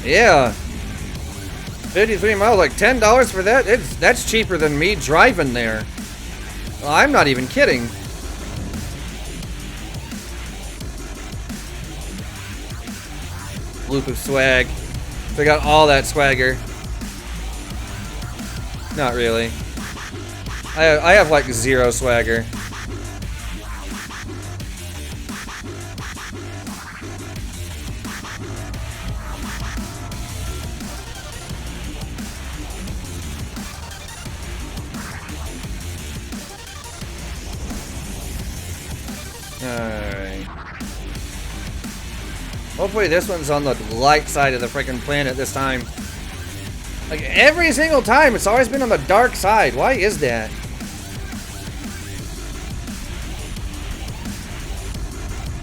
Yeah. 53 miles, like $10 for that? That's cheaper than me driving there. Well, I'm not even kidding. Loop of swag. They got all that swagger. Not really. I have like 0 swagger. Alright. Hopefully this one's on the light side of the freaking planet this time. Like every single time, it's always been on the dark side. Why is that?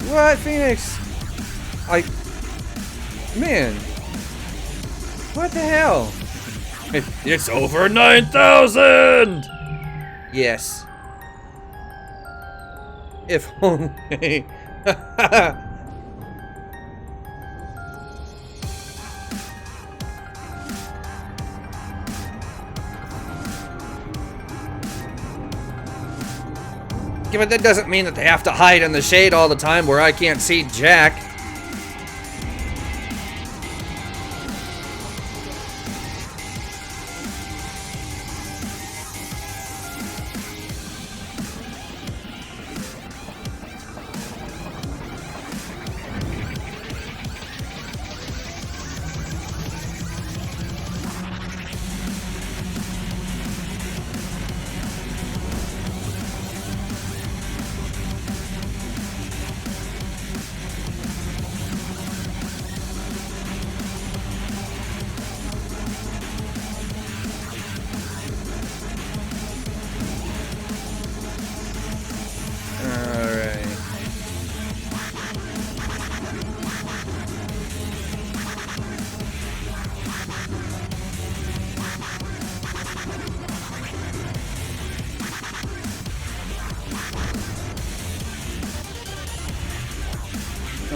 What, Phoenix? Man. What the hell? It's over 9,000! Yes. If only. Yeah, but that doesn't mean that they have to hide in the shade all the time where I can't see Jack.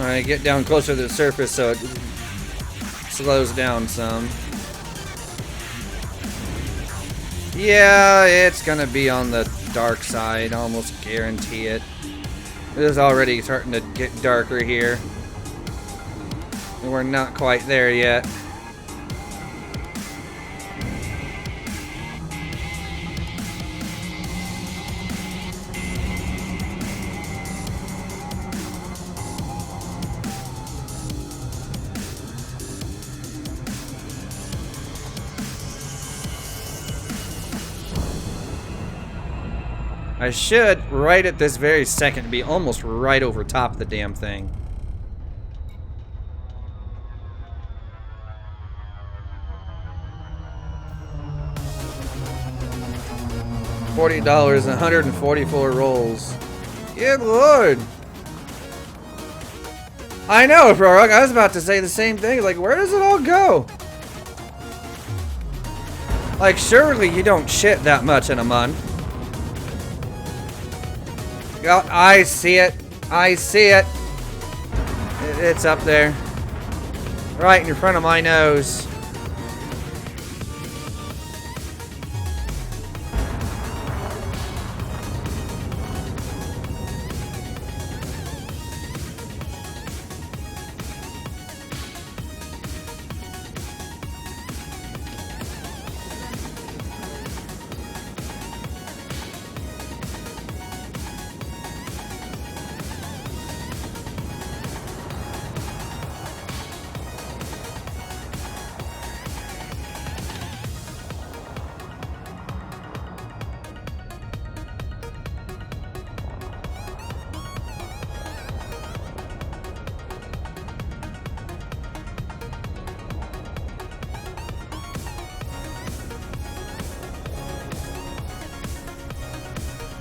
Alright, get down closer to the surface so it slows down some. Yeah, it's gonna be on the dark side, almost guarantee it. It is already starting to get darker here. And we're not quite there yet. I should, right at this very second, be almost right over top of the damn thing. $40, 144 rolls. Good lord. I know, Prorok. I was about to say the same thing. Like, where does it all go? Like, surely you don't shit that much in a month. Oh, I see it. I see it. It's up there. Right in front of my nose.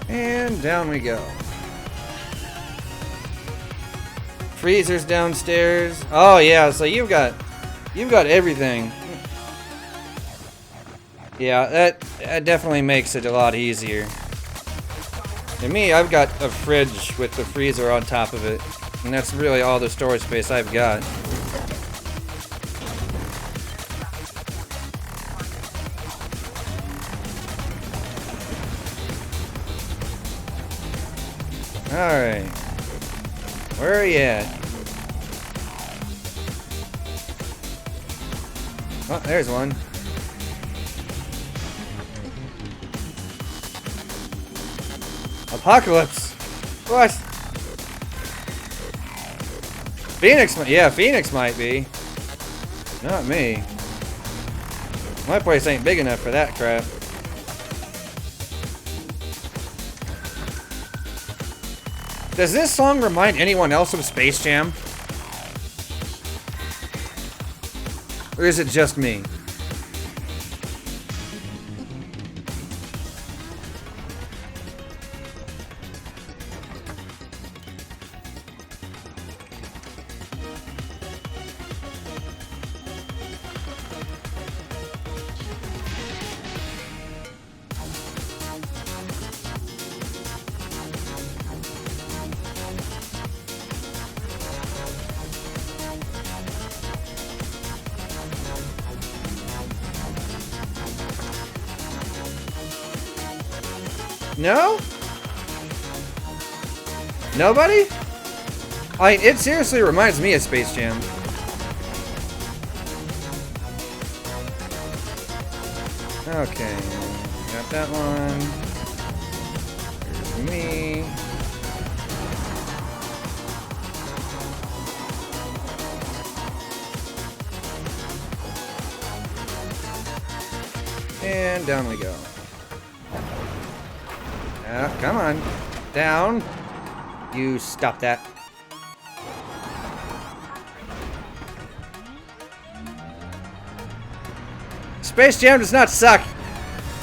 And down we go. Freezer's downstairs. Oh yeah, so you've got everything. Yeah, that definitely makes it a lot easier. And me, I've got a fridge with the freezer on top of it. And that's really all the storage space I've got. Alright. Where are you at? Oh, there's one. Apocalypse! What? Phoenix, yeah, Phoenix might be. Not me. My place ain't big enough for that crap. Does this song remind anyone else of Space Jam? Or is it just me? No? Nobody? It seriously reminds me of Space Jam. Okay, got that one. Here's me. And down we go. Come on. Down. You stop that. Space Jam does not suck.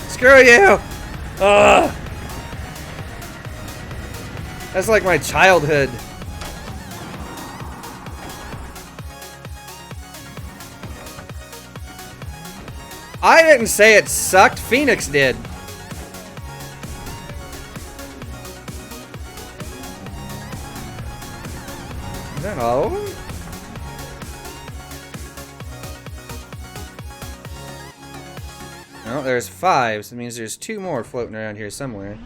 Screw you. Ugh. That's like my childhood. I didn't say it sucked. Phoenix did. Is that all of them? No, there's 5, so that means there's 2 more floating around here somewhere.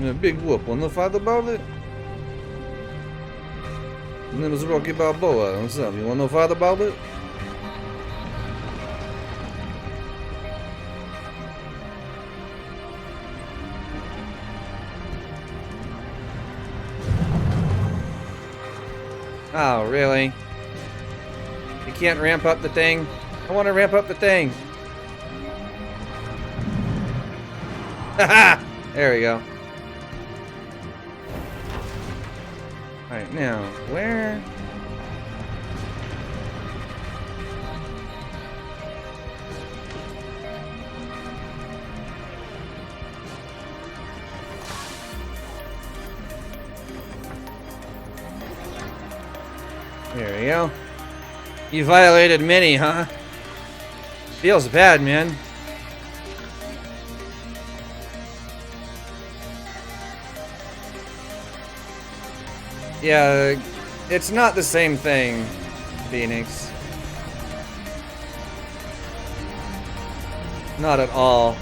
A big whoop, wanna fight about it? My name is Rocky Balboa. What's up? You wanna fight about it? Oh, really? You can't ramp up the thing? I want to ramp up the thing. Haha! There we go. Alright, now, where? There we go. You violated Minnie, huh? Feels bad, man. Yeah, it's not the same thing, Phoenix. Not at all.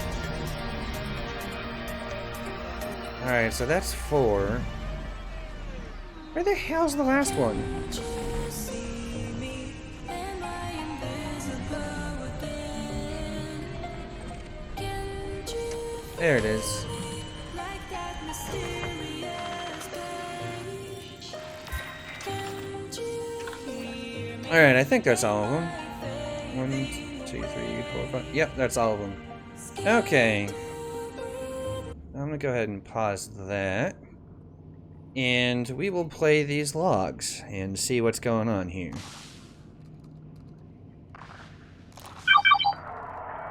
Alright, so that's 4. Where the hell's the last one? There it is. Alright, I think that's all of them. 1, 2, 3, 4, 5. Yep, that's all of them. Okay. I'm gonna go ahead and pause that. And we will play these logs and see what's going on here.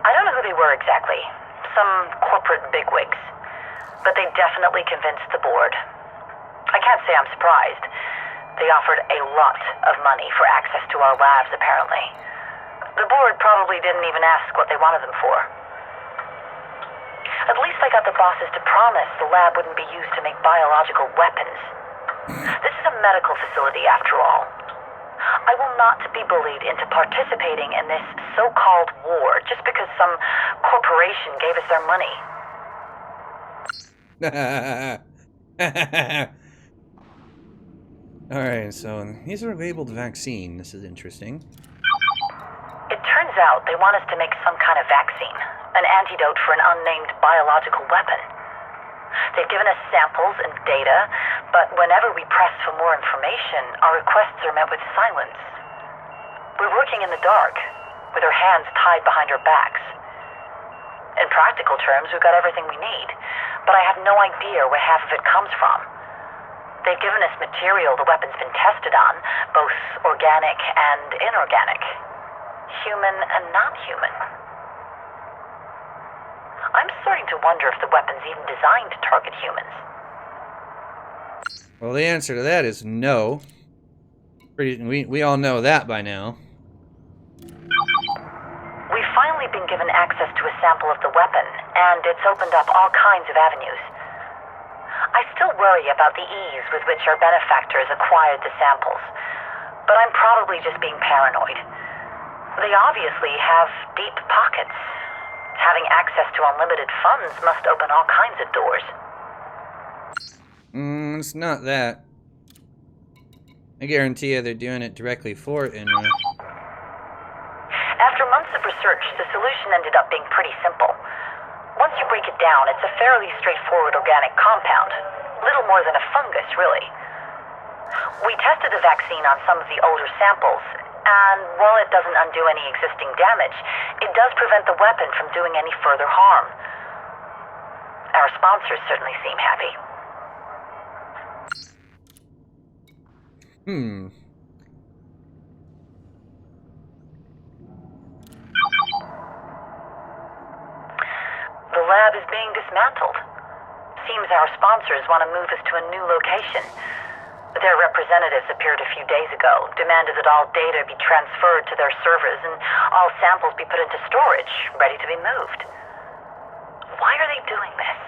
I don't know who they were exactly. Some corporate bigwigs. But they definitely convinced the board. I can't say I'm surprised. They offered a lot of money for access to our labs, apparently. The board probably didn't even ask what they wanted them for. At least I got the bosses to promise the lab wouldn't be used to make biological weapons. This is a medical facility, after all. I will not be bullied into participating in this so-called war just because some corporation gave us their money. Alright, so these are labeled vaccine. This is interesting. It turns out they want us to make some kind of vaccine, an antidote for an unnamed biological weapon. They've given us samples and data, but whenever we press for more information, our requests are met with silence. We're working in the dark, with our hands tied behind our backs. In practical terms, we've got everything we need, but I have no idea where half of it comes from. They've given us material the weapon's been tested on, both organic and inorganic. Human and not human. I'm starting to wonder if the weapon's even designed to target humans. Well, the answer to that is no. We all know that by now. We've finally been given access to a sample of the weapon, and it's opened up all kinds of avenues. I still worry about the ease with which our benefactors acquired the samples, but I'm probably just being paranoid. They obviously have deep pockets. Having access to unlimited funds must open all kinds of doors. It's not that. I guarantee you they're doing it directly for INRA. After months of research, the solution ended up being pretty simple. Once you break it down, it's a fairly straightforward organic compound. Little more than a fungus, really. We tested the vaccine on some of the older samples, and while it doesn't undo any existing damage, it does prevent the weapon from doing any further harm. Our sponsors certainly seem happy. The lab is being dismantled. Seems our sponsors want to move us to a new location. Their representatives appeared a few days ago, demanded that all data be transferred to their servers and all samples be put into storage, ready to be moved. Why are they doing this?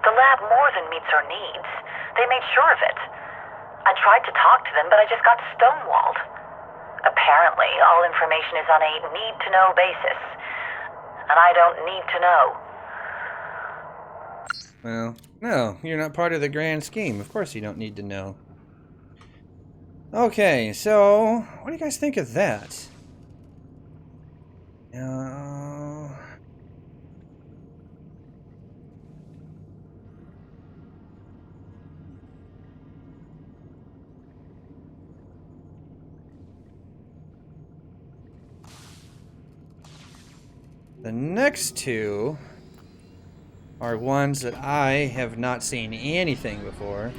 The lab more than meets our needs. They made sure of it. I tried to talk to them, but I just got stonewalled. Apparently, all information is on a need-to-know basis. And I don't need to know. Well, no, you're not part of the grand scheme. Of course you don't need to know. Okay, so what do you guys think of that? The next two are ones that I have not seen anything before.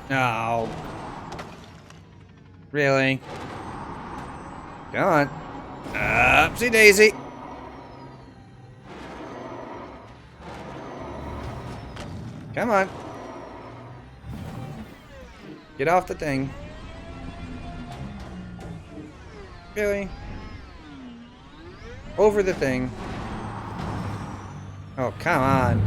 No. Really? Come on. Upsy daisy. Come on. Get off the thing. Really? Over the thing. Oh, come on.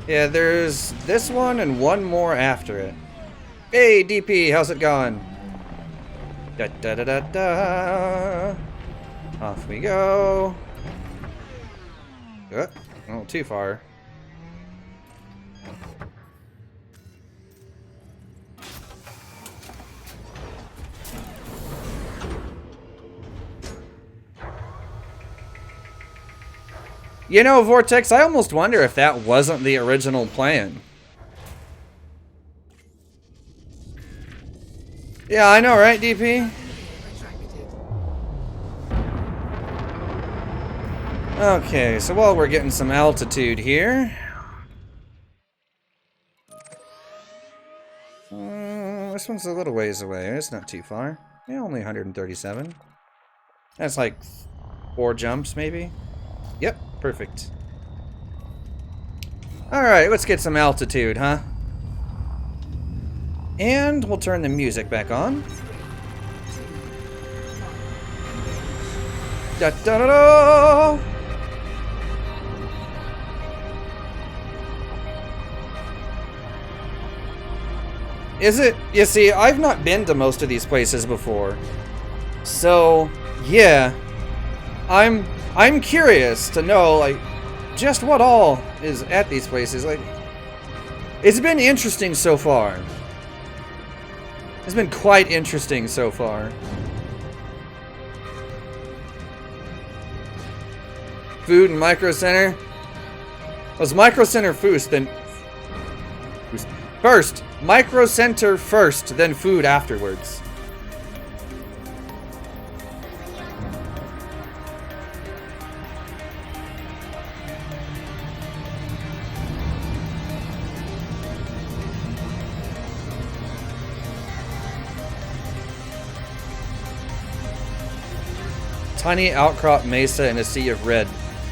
Yeah, there's this one and one more after it. Hey, DP, how's it going? Da da da da da. Off we go. A little too far. You know, Vortex, I almost wonder if that wasn't the original plan. Yeah, I know, right, DP? Okay, so while we're getting some altitude here... this one's a little ways away. It's not too far. Yeah, only 137. That's like 4 jumps, maybe? Yep, perfect. Alright, let's get some altitude, huh? And we'll turn the music back on. Da da da da! Is it? You see, I've not been to most of these places before. So, yeah. I'm curious to know, like, just what all is at these places. Like, it's been interesting so far. It's been quite interesting so far. Food and Micro Center. Was Micro Center first, then... First! Micro Center first, then food afterwards. Tiny outcrop mesa in a sea of red.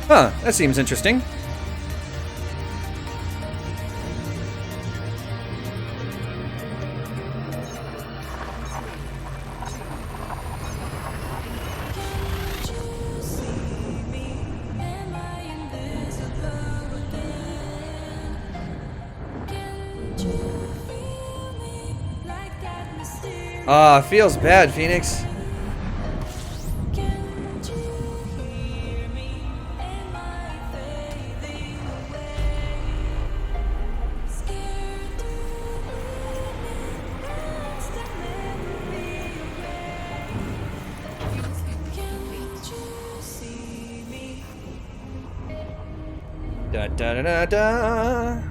Huh, that seems interesting. Feels bad, Phoenix. Da da da da da.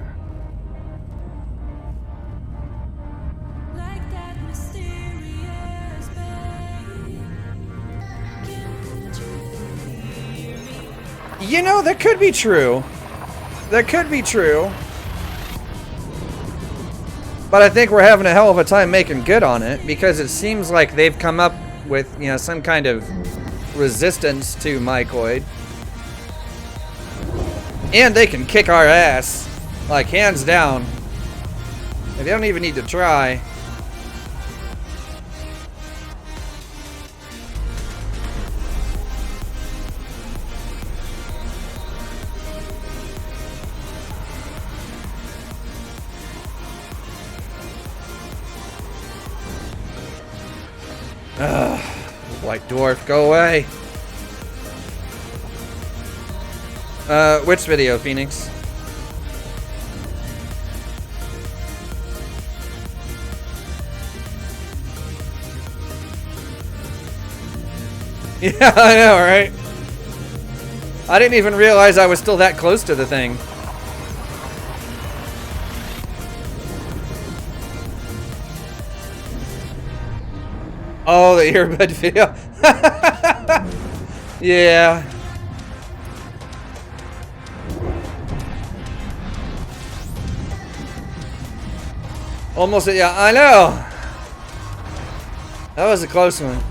You know, that could be true. That could be true. But I think we're having a hell of a time making good on it, because it seems like they've come up with, you know, some kind of resistance to mycoid. And they can kick our ass, like hands down. They don't even need to try. Ugh, white dwarf, go away. Which video, Phoenix? Yeah, I know, right? I didn't even realize I was still that close to the thing. Oh, the earbud video. Yeah. Almost, yeah, I know. That was a close one.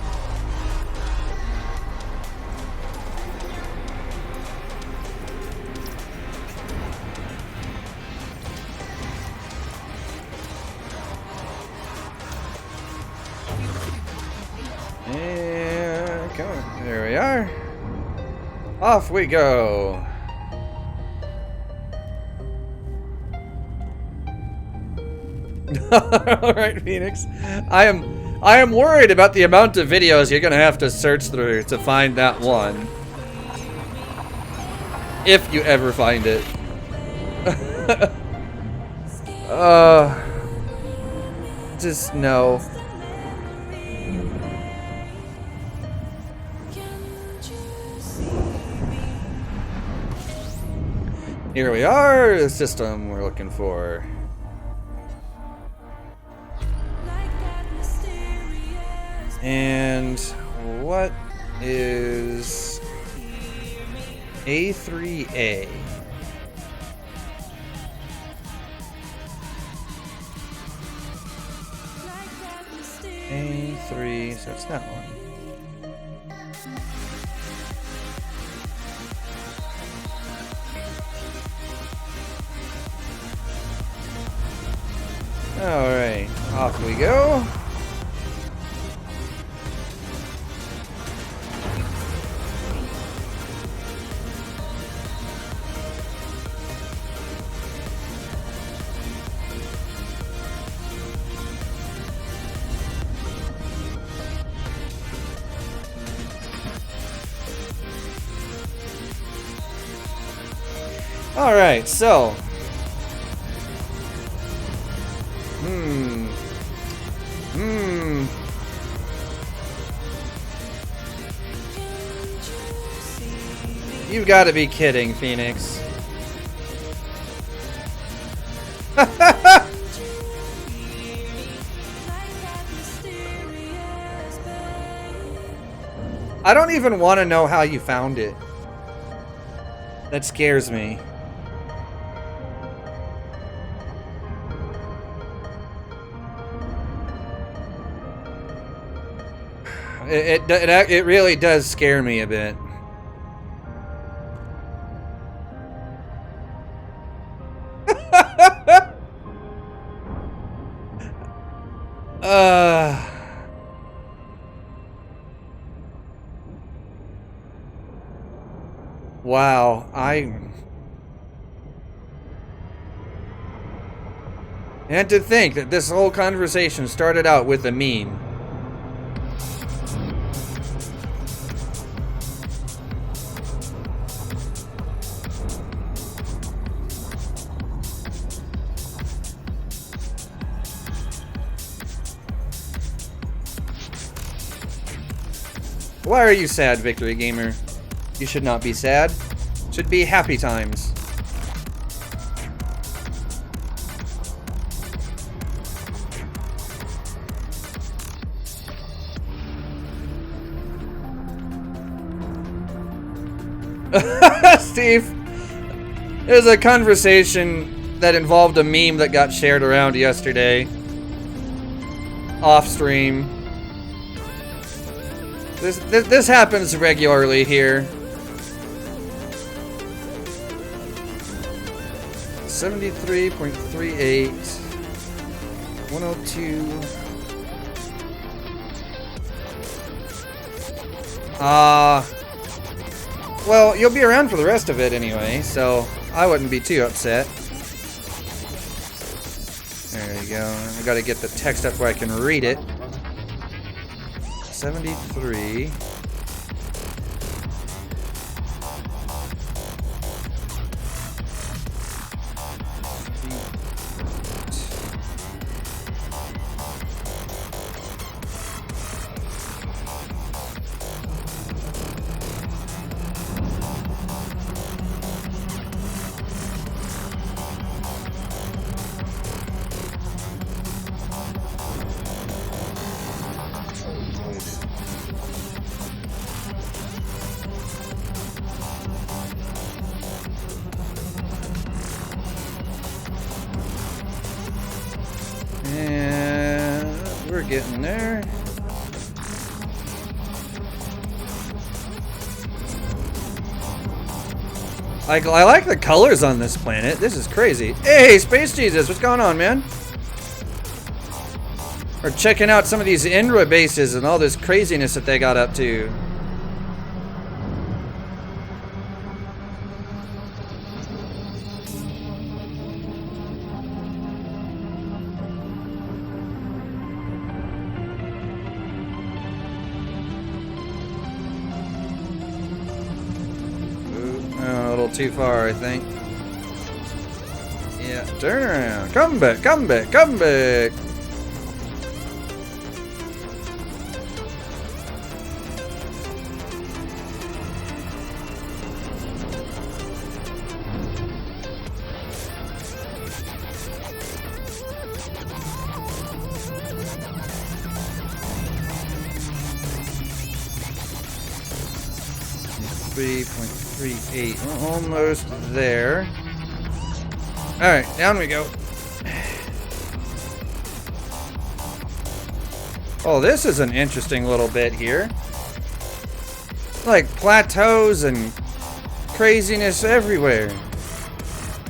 And come on, there we are. Off we go. All right, Phoenix. I am worried about the amount of videos you're gonna have to search through to find that one. If you ever find it. Just no. Here we are, the system we're looking for. And what is A3A? A3, so it's that one. Alright, off we go. Alright, so You've got to be kidding, Phoenix. I don't even want to know how you found it. That scares me. It really does scare me a bit. Wow, and to think that this whole conversation started out with a meme. Why are you sad, Victory Gamer? You should not be sad. It should be happy times. Steve, there's a conversation that involved a meme that got shared around yesterday. Off stream. This happens regularly here. 73.38. 102. Well, you'll be around for the rest of it anyway, so I wouldn't be too upset. There you go. I gotta get the text up where I can read it. 73. And we're getting there. I like the colors on this planet. This is crazy. Hey, Space Jesus, what's going on, man? We're checking out some of these INRA bases and all this craziness that they got up to. A little too far, I think. Yeah, turn around. Come back, come back, come back. We're almost there. Alright, down we go. Oh, this is an interesting little bit here. Like plateaus and craziness everywhere.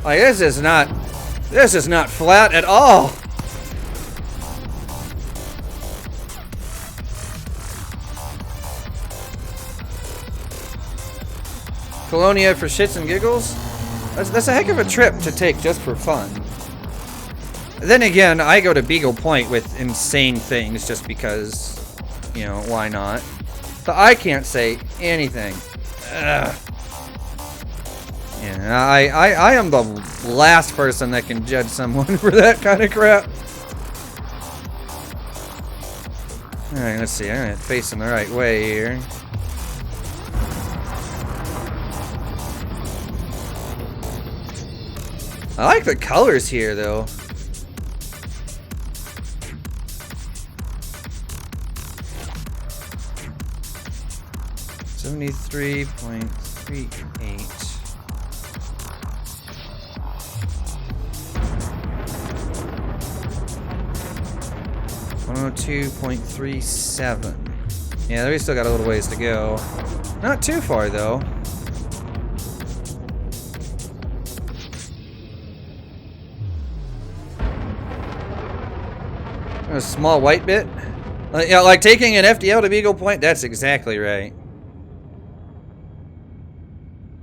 Like this is not flat at all. Colonia for shits and giggles? That's a heck of a trip to take just for fun. Then again, I go to Beagle Point with insane things just because, you know, why not? But I can't say anything. Ugh. Yeah, I am the last person that can judge someone for that kind of crap. Alright, let's see. I'm facing the right way here. I like the colors here, though. .38. 102.37. Yeah, we still got a little ways to go. Not too far, though. A small white bit? Yeah, like taking an FDL to Beagle Point? That's exactly right.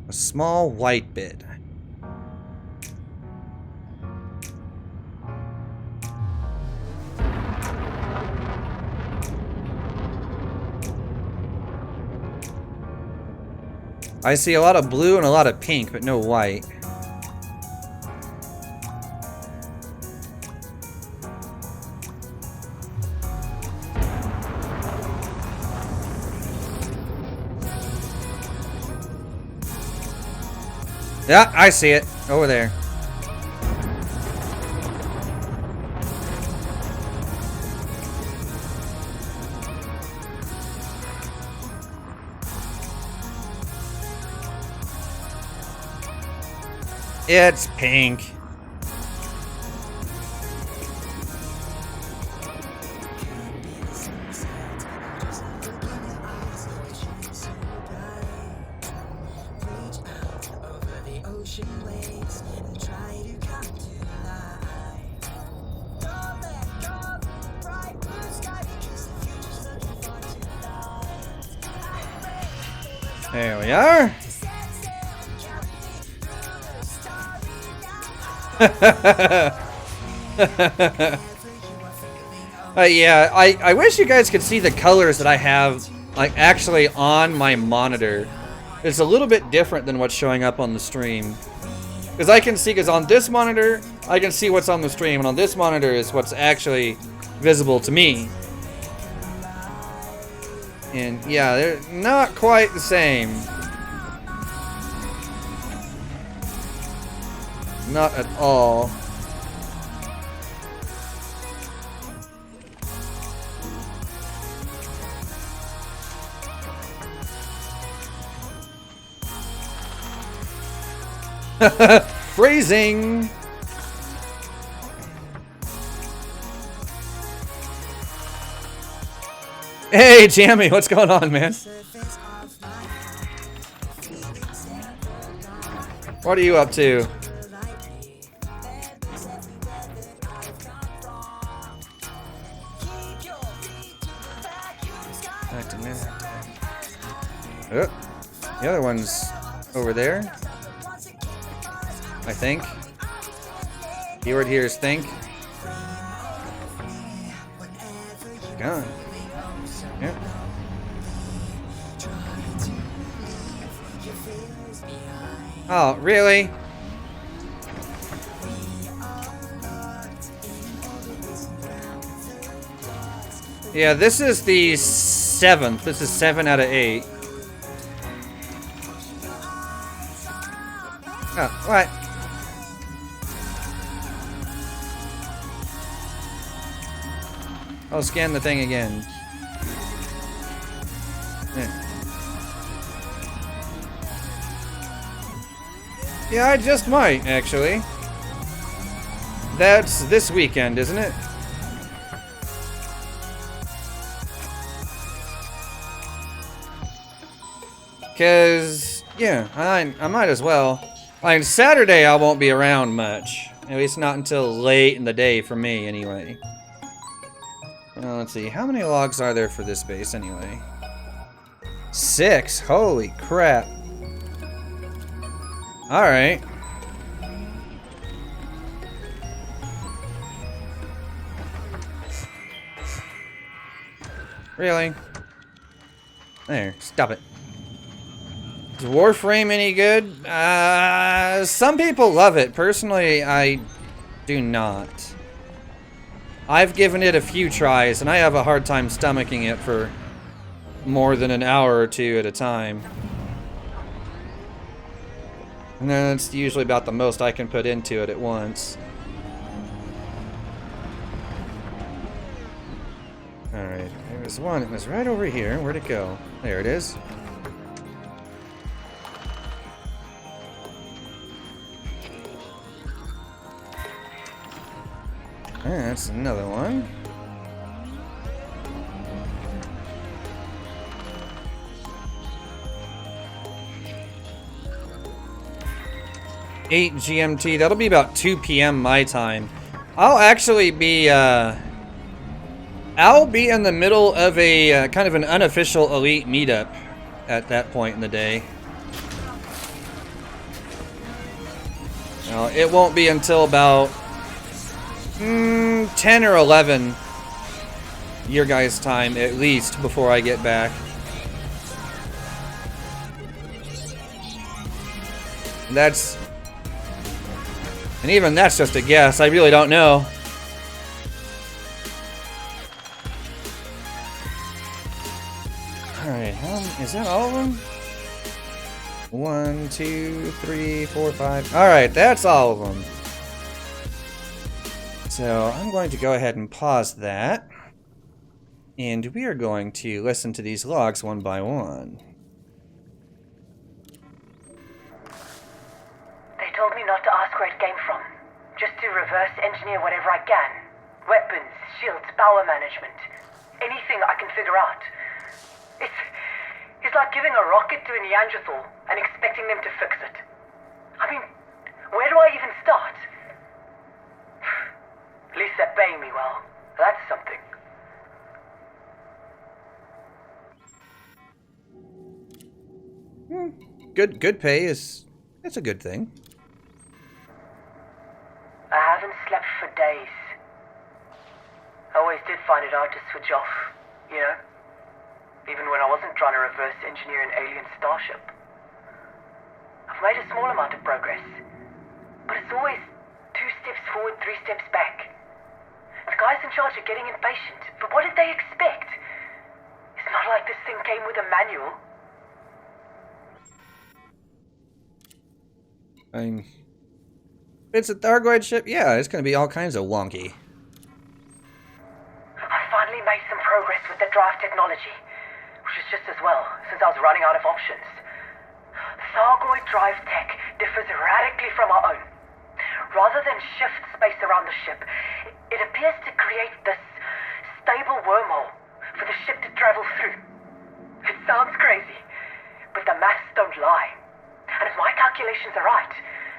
A small white bit. I see a lot of blue and a lot of pink, but no white. Yeah, I see it. Over there. It's pink. There we are. Yeah, I wish you guys could see the colors that I have, like, actually on my monitor. It's a little bit different than what's showing up on the stream. Because I can see, because on this monitor, I can see what's on the stream, and on this monitor is what's actually visible to me. And yeah, they're not quite the same. Not at all. Freezing. Hey, Jamie, what's going on, man? What are you up to? Oh, the other one's over there. I think. Keyword here is think. Gone. Yep. Oh, really? Yeah, this is the 7th. This is 7 out of 8. Oh, what? I'll scan the thing again. Yeah, I just might, actually. That's this weekend, isn't it? Because, yeah, I might as well. Like, Saturday I won't be around much. At least not until late in the day for me, anyway. Well, let's see. How many logs are there for this base, anyway? 6. Holy crap. Alright. Really? There. Stop it. Is Warframe any good? Some people love it. Personally, I do not. I've given it a few tries, and I have a hard time stomaching it for more than an hour or two at a time. And then it's usually about the most I can put into it at once. Alright, there was one. It was right over here. Where'd it go? There it is. That's another one. $8 GMT. That'll be about 2 p.m. my time. I'll actually be I'll be in the middle of a kind of an unofficial elite meetup at that point in the day. It won't be until about 10 or 11 your guys' time at least before I get back. And even that's just a guess. I really don't know. Alright, is that all of them? 1, 2, 3, 4, 5. Alright, that's all of them. So I'm going to go ahead and pause that. And we are going to listen to these logs one by one. They told me not to ask where it came from. Just to reverse engineer whatever I can. Weapons, shields, power management. Anything I can figure out. It's like giving a rocket to a Neanderthal and expecting them to fix it. I mean, Where do I even start? At least they're paying me well. That's something. Good pay is... It's a good thing. I haven't slept for days. I always did find it hard to switch off, you know? Even when I wasn't trying to reverse engineer an alien starship. I've made a small amount of progress, but it's always 2 steps forward, 3 steps back. The guys in charge are getting impatient, but what did they expect? It's not like this thing came with a manual. It's a Thargoid ship? Yeah, it's gonna be all kinds of wonky. I finally made some progress with the drive technology, which is just as well, since I was running out of options. Thargoid drive tech differs radically from our own. Rather than shift space around the ship, it appears to create this stable wormhole for the ship to travel through. It sounds crazy, but the maths don't lie. And if my calculations are right,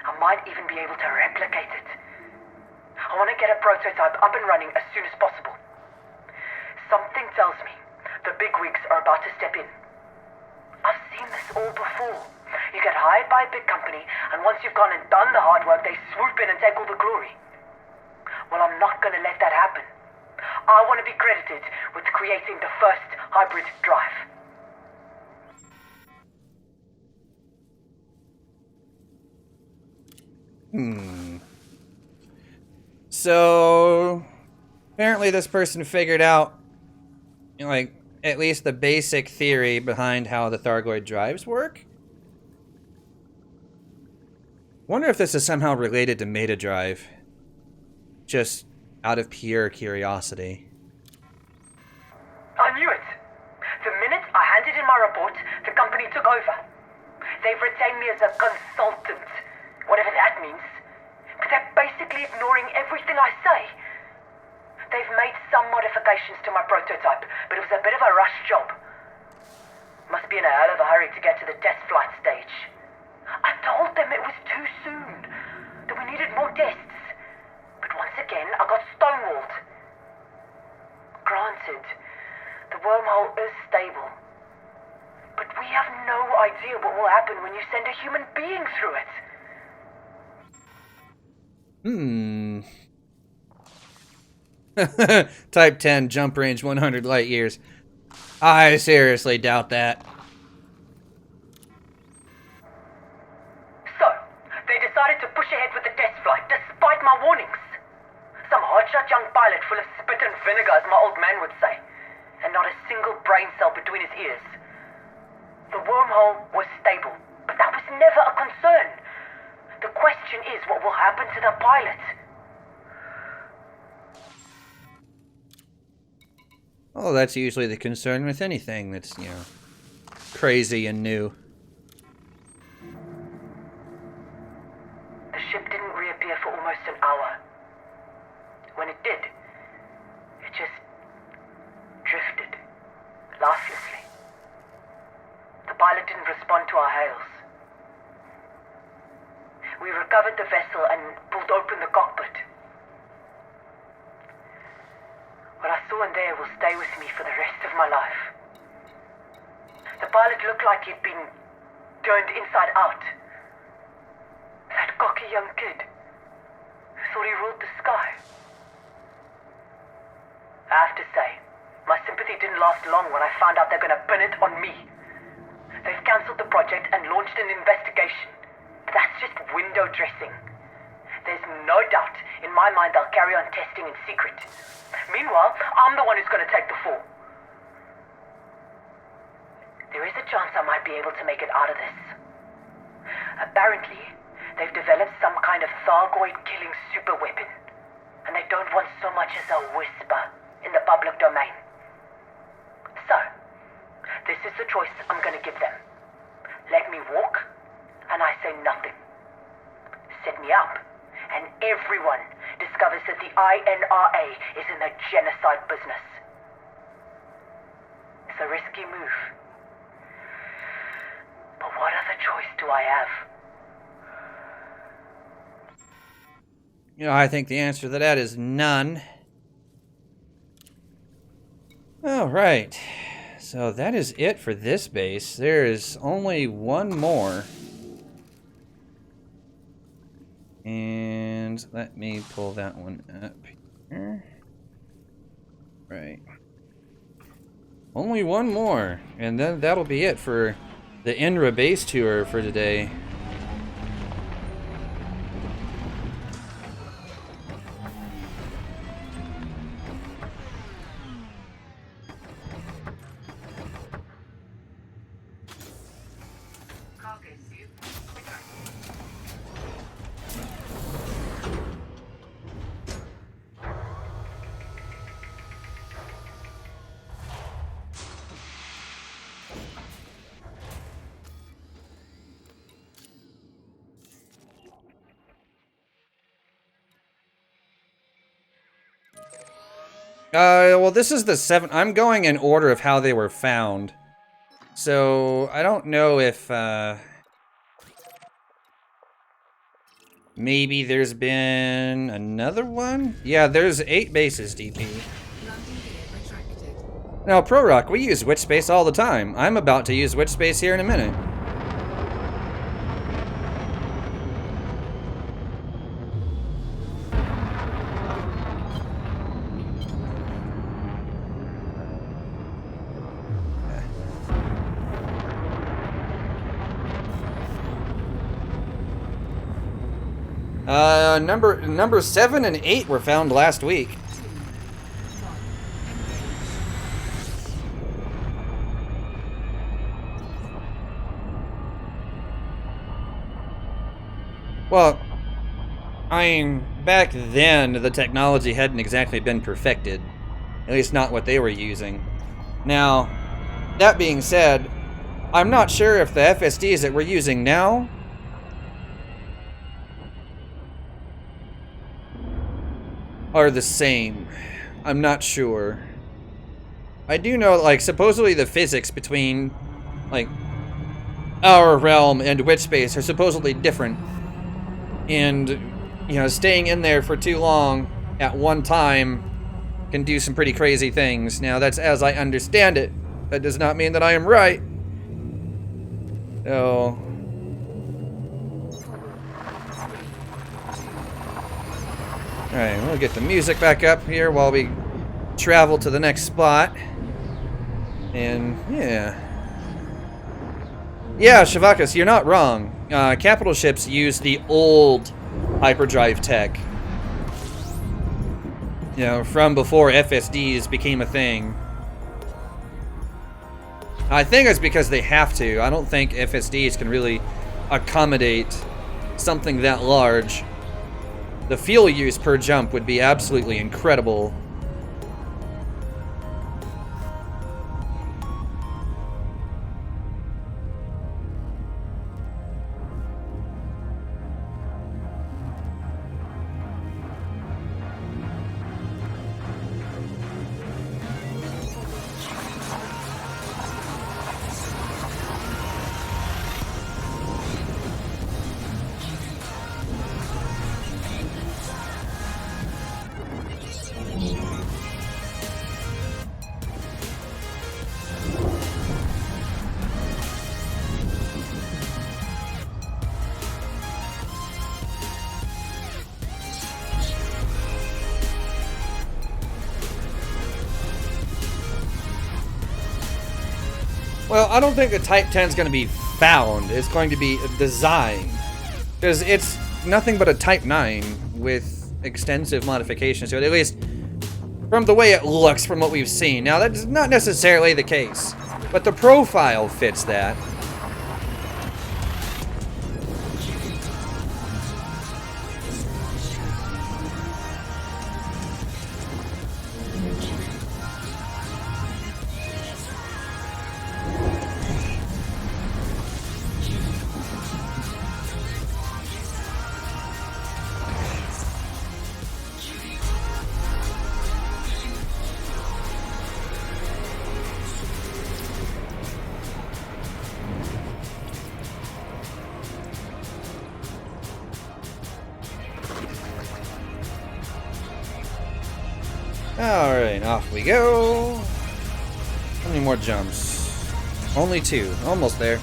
I might even be able to replicate it. I want to get a prototype up and running as soon as possible. Something tells me the bigwigs are about to step in. I've seen this all before. You get hired by a big company, and once you've gone and done the hard work, they swoop in and take all the glory. Well, I'm not going to let that happen. I want to be credited with creating the first hybrid drive. So, apparently this person figured out, you know, like, at least the basic theory behind how the Thargoid drives work. Wonder if this is somehow related to Meta Drive. Just out of pure curiosity. I knew it. The minute I handed in my report, the company took over. They've retained me as a consultant, whatever that means. But they're basically ignoring everything I say. They've made some modifications to my prototype, but it was a bit of a rush job. Must be in a hell of a hurry to get to the test flight stage. I told them it was too soon, that we needed more tests. But once again, I got stonewalled. Granted, the wormhole is stable. But we have no idea what will happen when you send a human being through it. Type 10, jump range 100 light years. I seriously doubt that. So, they decided to push ahead with the test flight, despite my warnings. Some hotshot young pilot full of spit and vinegar, as my old man would say. And not a single brain cell between his ears. The wormhole was stable, but that was never a concern. The question is, what will happen to the pilot? Oh, that's usually the concern with anything that's, you know, crazy and new. The ship didn't reappear for almost an hour. When it did, it just drifted, lifelessly. The pilot didn't respond to our hails. We recovered the vessel and pulled open the cockpit. What I saw in there will stay with me for the rest of my life. The pilot looked like he'd been turned inside out. That cocky young kid who thought he ruled the sky. I have to say, my sympathy didn't last long when I found out they're gonna pin it on me. They've cancelled the project and launched an investigation. But that's just window dressing. There's no doubt in my mind they'll carry on testing in secret. Meanwhile, I'm the one who's gonna take the fall. There is a chance I might be able to make it out of this. Apparently, they've developed some kind of Thargoid killing super weapon. And they don't want so much as a whisper in the public domain. So, this is the choice I'm gonna give them. Let me walk, and I say nothing. Set me up, and everyone discovers that the INRA is in the genocide business. It's a risky move. But what other choice do I have? You know, I think the answer to that is none. All right. So that is it for this base. There is only one more. And let me pull that one up here. Right. Only one more. And then that'll be it for the INRA base tour for today. Well, this is the 7th. I'm going in order of how they were found. So, I don't know if, maybe there's been another one? Yeah, there's 8 bases, DP. Landing gear retracted. Now, ProRock, we use witch space all the time. I'm about to use witch space here in a minute. Number 7 and 8 were found last week. Well, I mean, back then the technology hadn't exactly been perfected. At least not what they were using. Now, that being said, I'm not sure if the FSDs that we're using now are the same. I'm not sure. I do know, like, supposedly the physics between, like, our realm and witch space are supposedly different. And, you know, staying in there for too long at one time can do some pretty crazy things. Now, that's as I understand it. That does not mean that I am right. So... Alright, we'll get the music back up here while we travel to the next spot. And, yeah. Yeah, Shavakas, you're not wrong. Capital ships use the old hyperdrive tech. You know, from before FSDs became a thing. I think it's because they have to. I don't think FSDs can really accommodate something that large. The fuel use per jump would be absolutely incredible. Well, I don't think the Type 10 is going to be found. It's going to be designed. Because it's nothing but a Type 9 with extensive modifications to it, at least from the way it looks from what we've seen. Now, that's not necessarily the case, but the profile fits that. Alright, off we go. How many more jumps? Only 2. Almost there.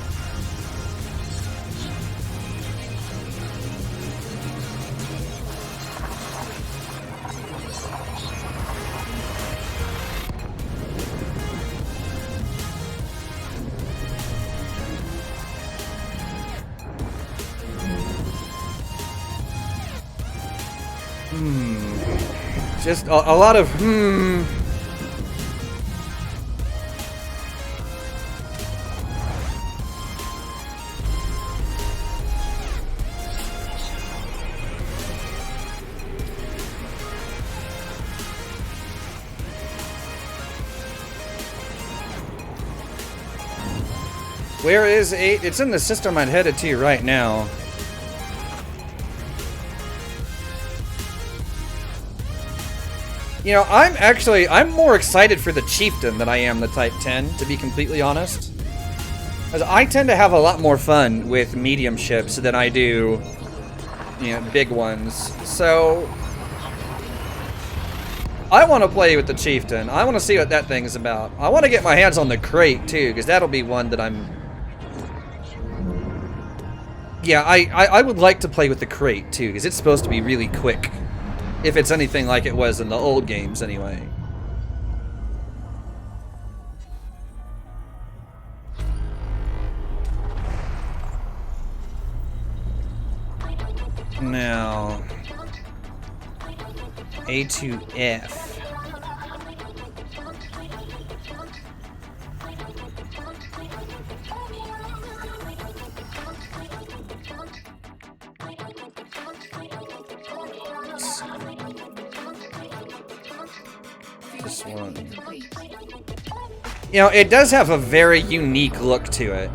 Just a lot of Where is 8? It's in the system I'm headed to right now. You know, I'm more excited for the Chieftain than I am the Type 10, to be completely honest. Because I tend to have a lot more fun with medium ships than I do, you know, big ones. So, I want to play with the Chieftain. I want to see what that thing's about. I want to get my hands on the crate, too, because that'll be one that I'm... Yeah, I would like to play with the crate, too, because it's supposed to be really quick. If it's anything like it was in the old games, anyway. Now... A to F. This one. You know, it does have a very unique look to it.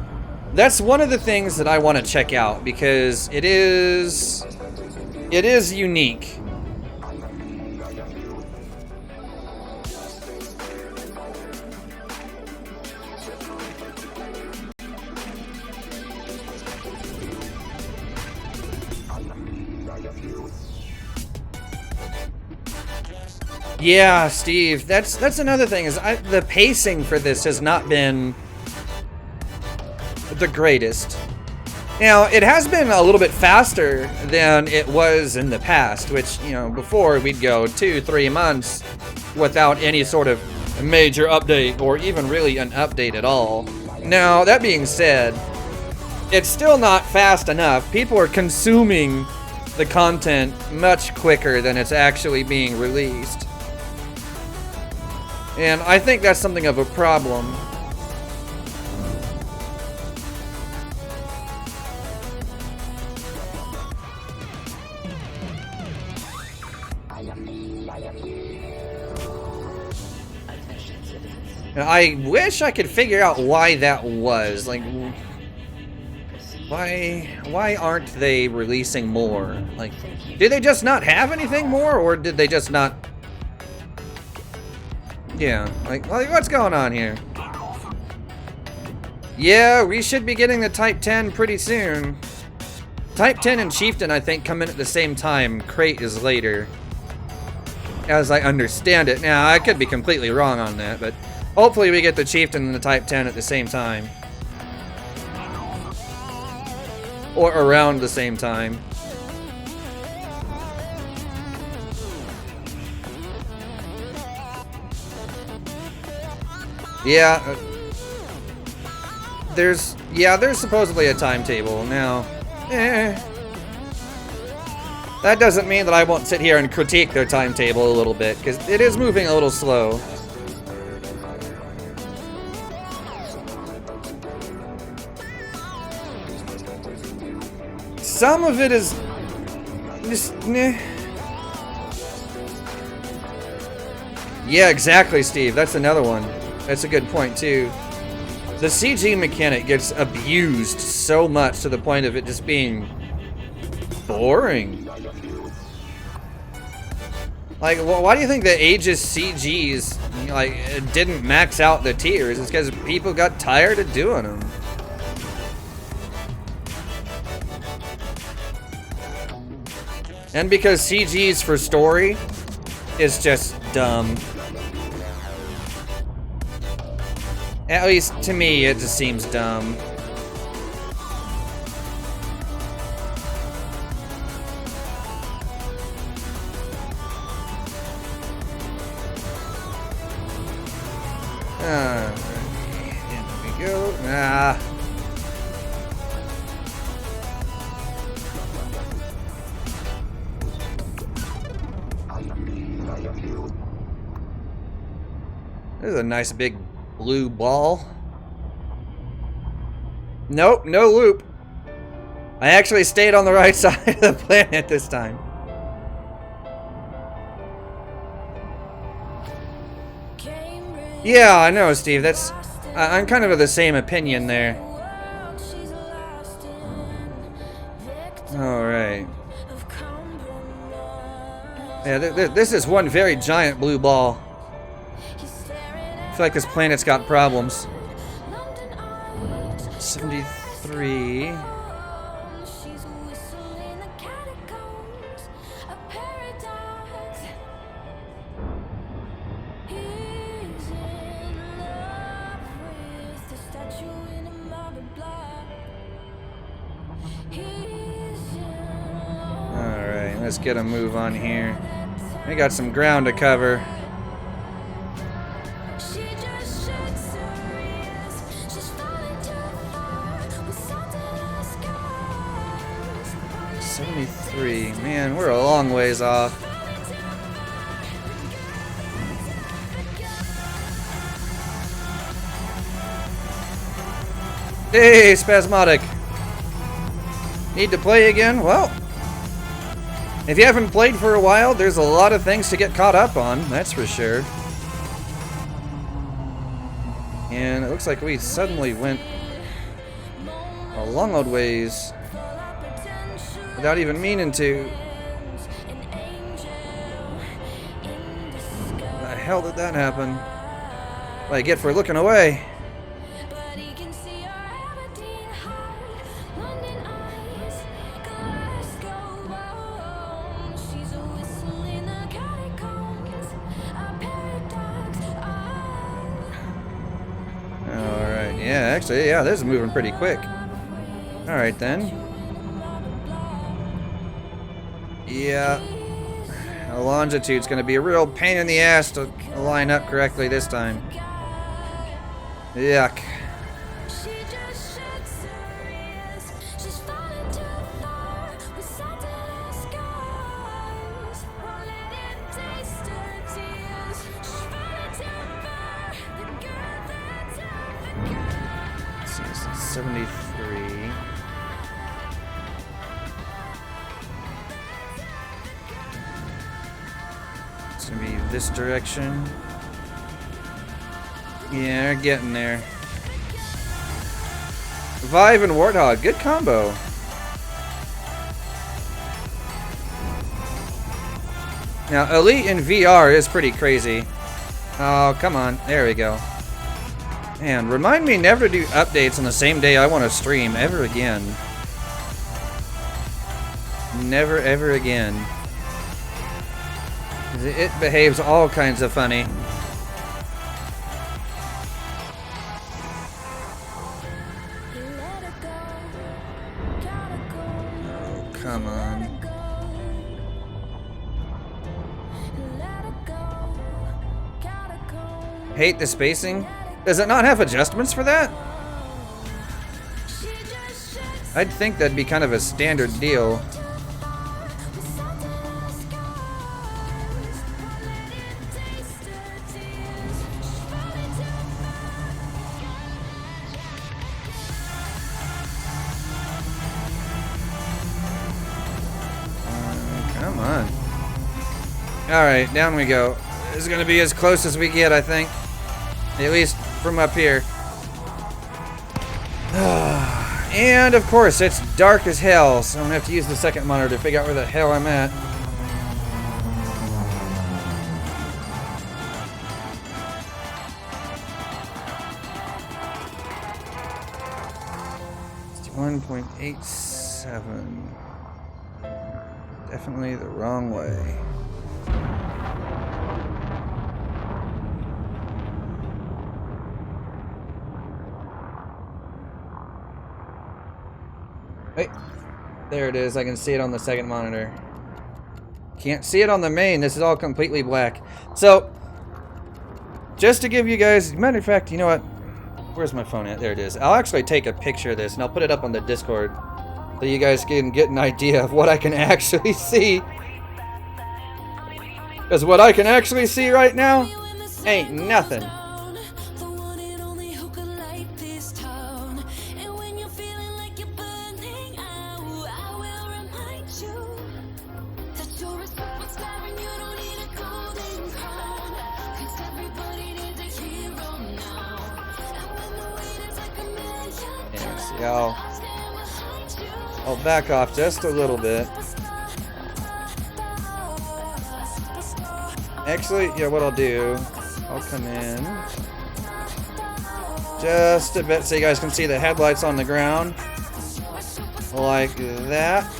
That's one of the things that I want to check out because it is unique. Yeah, Steve, that's another thing, is the pacing for this has not been the greatest. Now, it has been a little bit faster than it was in the past, which, you know, before we'd go 2-3 months without any sort of major update or even really an update at all. Now, that being said, it's still not fast enough. People are consuming the content much quicker than it's actually being released. And I think that's something of a problem. And I wish I could figure out why that was. Like, why aren't they releasing more? Like, did they just not have anything more, or did they just not... Yeah, like what's going on here? Yeah, we should be getting the Type 10 pretty soon. Type 10 and Chieftain, I think, come in at the same time. Crate is later, as I understand it. Now, I could be completely wrong on that, but hopefully we get the Chieftain and the Type 10 at the same time. Or around the same time. Yeah, there's supposedly a timetable. Now, that doesn't mean that I won't sit here and critique their timetable a little bit, because it is moving a little slow. Some of it is just, Yeah, exactly, Steve. That's another one. That's a good point, too. The CG mechanic gets abused so much to the point of it just being boring. Like, why do you think the Aegis CGs, like, didn't max out the tiers? It's because people got tired of doing them. And because CGs for story is just dumb. At least to me, it just seems dumb. In we go. Ah. This is a nice big blue ball. Nope, no loop. I actually stayed on the right side of the planet this time. Yeah, I know, Steve. That's I'm kind of the same opinion there. All right. Yeah, this is one very giant blue ball. I feel like this planet's got problems. 73. Alright, let's get a move on here. We got some ground to cover. Man, we're a long ways off. Hey, Spasmodic. Need to play again? Well, if you haven't played for a while, there's a lot of things to get caught up on, that's for sure. And it looks like we suddenly went a long old ways without even meaning to. How the hell did that happen? What I get for looking away. Alright, yeah, actually, yeah, this is moving pretty quick. Alright then. Yeah, the longitude's going to be a real pain in the ass to line up correctly this time. Yuck. Let's see, 73. It's gonna be this direction. Yeah, we're getting there. Vive and Warthog, good combo. Now, Elite in VR is pretty crazy. Oh, come on. There we go. Man, remind me never to do updates on the same day I want to stream ever again. Never, ever again. It behaves all kinds of funny. Oh, come on. Hate the spacing? Does it not have adjustments for that? I'd think that'd be kind of a standard deal. Come on. Alright, down we go. This is going to be as close as we get, I think. At least from up here. And of course, it's dark as hell, so I'm going to have to use the second monitor to figure out where the hell I'm at. It's 1.87. Definitely the wrong way. Wait, there it is. I can see it on the second monitor. Can't see it on the main. This is all completely black. So, just to give you guys, matter of fact, you know what? Where's my phone at? There it is. I'll actually take a picture of this and I'll put it up on the Discord so you guys can get an idea of what I can actually see. Because what I can actually see right now ain't nothing. I'll back off just a little bit. Actually, yeah, what I'll do, I'll come in just a bit so you guys can see the headlights on the ground. Like that.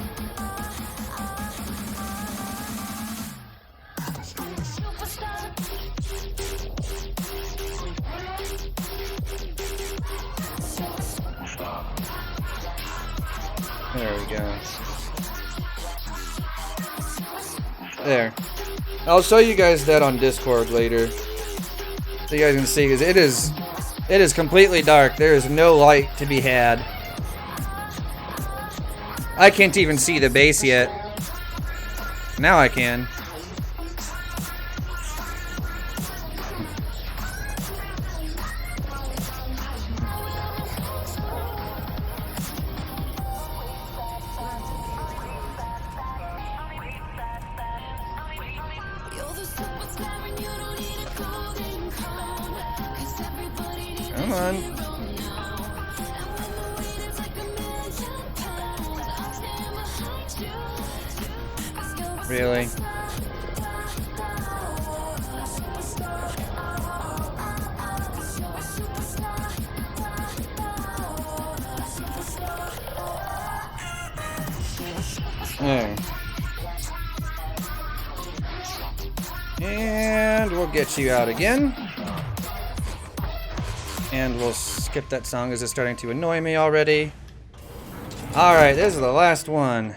There we go. There. I'll show you guys that on Discord later, so you guys can see, because it is completely dark. There is no light to be had. I can't even see the base yet. Now I can. Come on. Really? There. And we'll get you out again. And we'll skip that song as it's starting to annoy me already. Alright, this is the last one.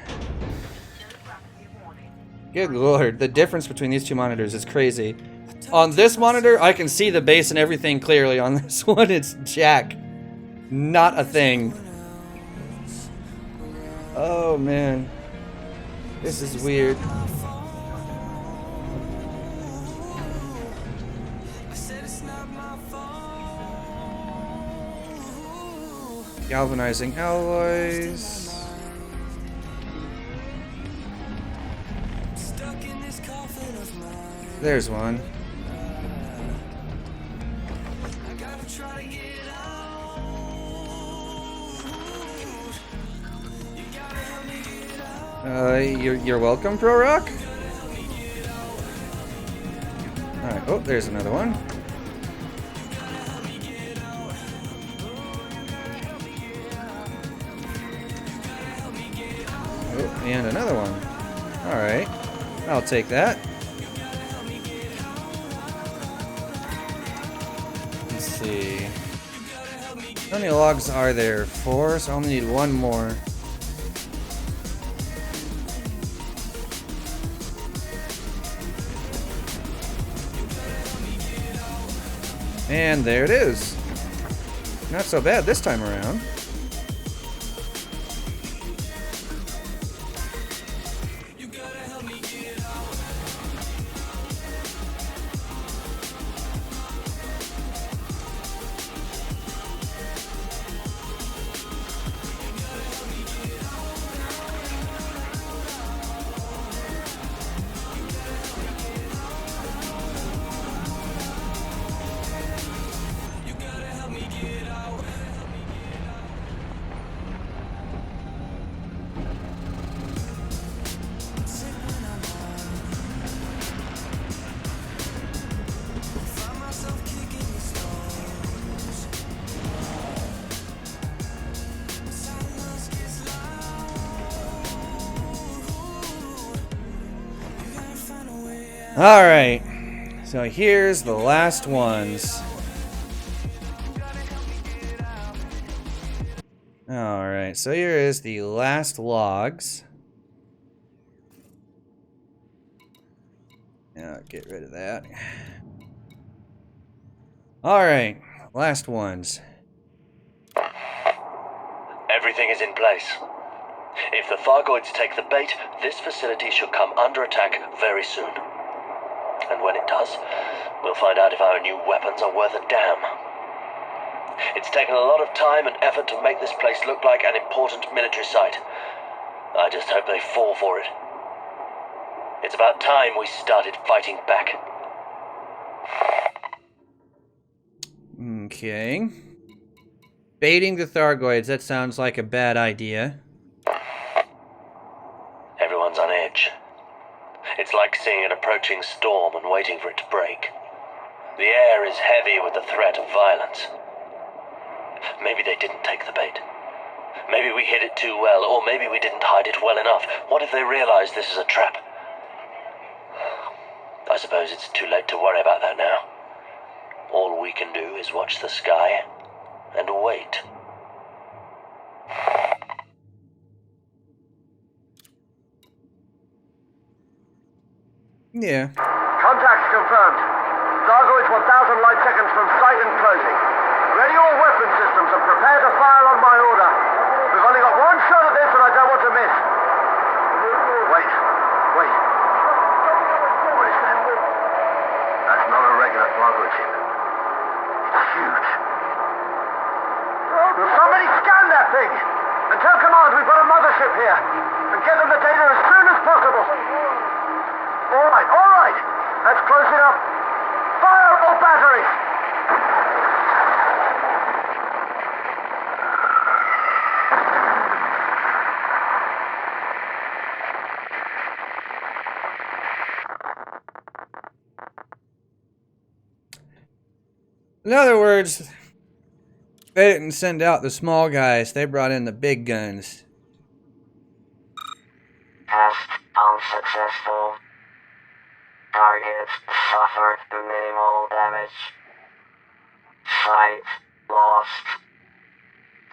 Good lord, the difference between these two monitors is crazy. On this monitor, I can see the base and everything clearly. On this one, it's jack. Not a thing. Oh man. This is weird. Galvanizing alloys. There's one. You're welcome, Pro Rock. All right. Oh, there's another one. Oh, and another one. All right. I'll take that. Let's see. How many logs are there? 4, so I only need one more. And there it is. Not so bad this time around. Alright, so here's the last ones. Alright, so here is the last logs. Yeah, get rid of that. Alright, last ones. Everything is in place. If the Thargoids take the bait, this facility should come under attack very soon. And when it does, we'll find out if our new weapons are worth a damn. It's taken a lot of time and effort to make this place look like an important military site. I just hope they fall for it. It's about time we started fighting back. Okay. Baiting the Thargoids, that sounds like a bad idea. Everyone's on edge. It's like seeing an approaching storm and waiting for it to break. The air is heavy with the threat of violence. Maybe they didn't take the bait. Maybe we hid it too well, or maybe we didn't hide it well enough. What if they realize this is a trap? I suppose it's too late to worry about that now. All we can do is watch the sky and wait. Yeah. Contact confirmed. Thargoids 1,000 light seconds from sight and closing. Ready all weapon systems and prepare to fire on my order. We've only got one shot at this and I don't want to miss. Wait. What is that? That's not a regular Thargoid ship. It's huge. Will somebody scan that thing? And tell command we've got a mothership here. And get them the data as soon as possible. All right. That's close enough. Fire all batteries! In other words, they didn't send out the small guys, they brought in the big guns. Test unsuccessful. Targets suffered minimal damage. Site lost.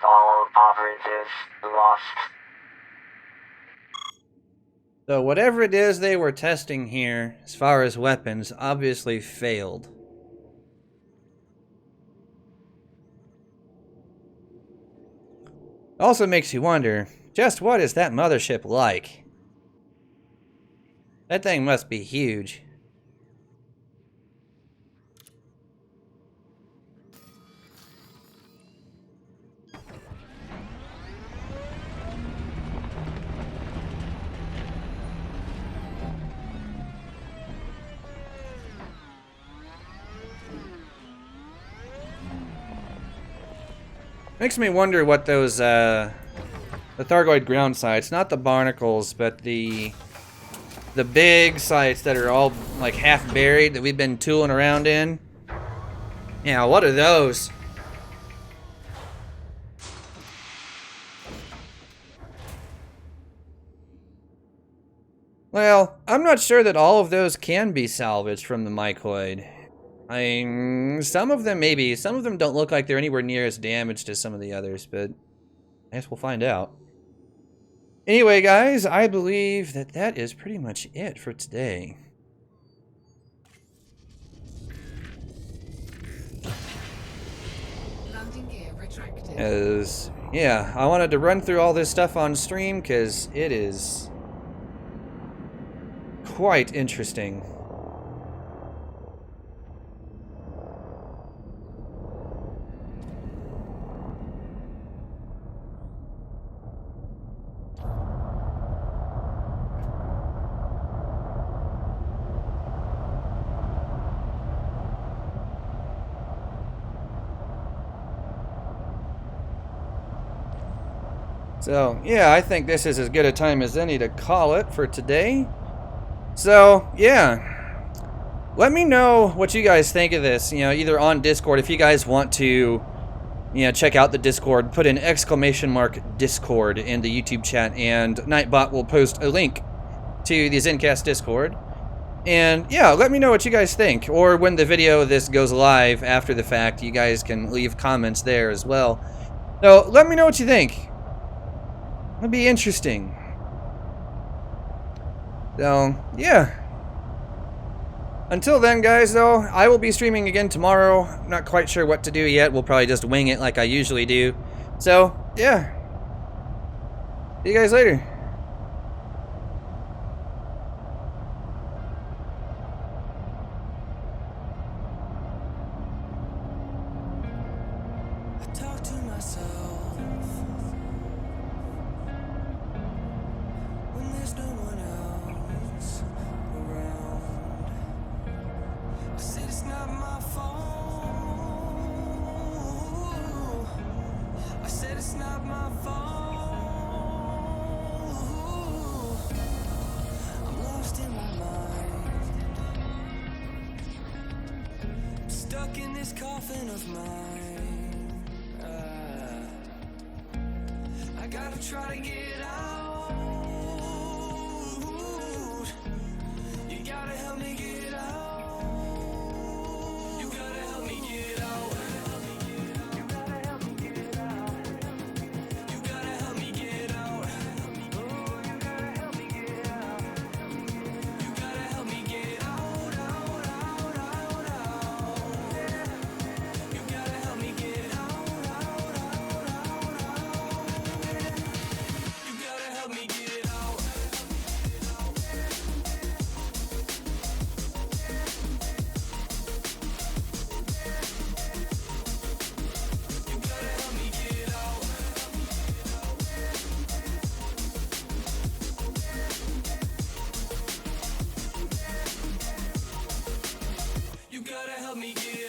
All operatives lost. So whatever it is they were testing here, as far as weapons, obviously failed. Also makes you wonder, just what is that mothership like? That thing must be huge. Makes me wonder what those, the Thargoid ground sites, not the barnacles, but the big sites that are all, like, half buried that we've been tooling around in. Yeah, what are those? Well, I'm not sure that all of those can be salvaged from the mycoid. I mean, some of them maybe. Some of them don't look like they're anywhere near as damaged as some of the others, but I guess we'll find out. Anyway, guys, I believe that that is pretty much it for today. Landing gear retracted. Yeah, I wanted to run through all this stuff on stream because it is quite interesting. So, yeah, I think this is as good a time as any to call it for today. So, yeah. Let me know what you guys think of this, you know, either on Discord. If you guys want to, you know, check out the Discord, put in !Discord in the YouTube chat, and Nightbot will post a link to the Zencast Discord. And, yeah, let me know what you guys think. Or when the video of this goes live after the fact, you guys can leave comments there as well. So, let me know what you think. It'll be interesting. So, yeah. Until then, guys, though, I will be streaming again tomorrow. I'm not quite sure what to do yet. We'll probably just wing it like I usually do. So, yeah. See you guys later. I talk to myself when there's no one else around. I said it's not my fault. I said it's not my fault. I'm lost in my mind, stuck in this coffin of mine. I gotta try to get out. You gotta help me get out. You gotta help me get out. You gotta help me get out. You gotta help me get out. Oh, you gotta help me get out. You gotta help me get out, out, out, out, out. You gotta help me get out, out, out, out, out. You gotta help me get out. You gotta help me get out. You gotta help me get out.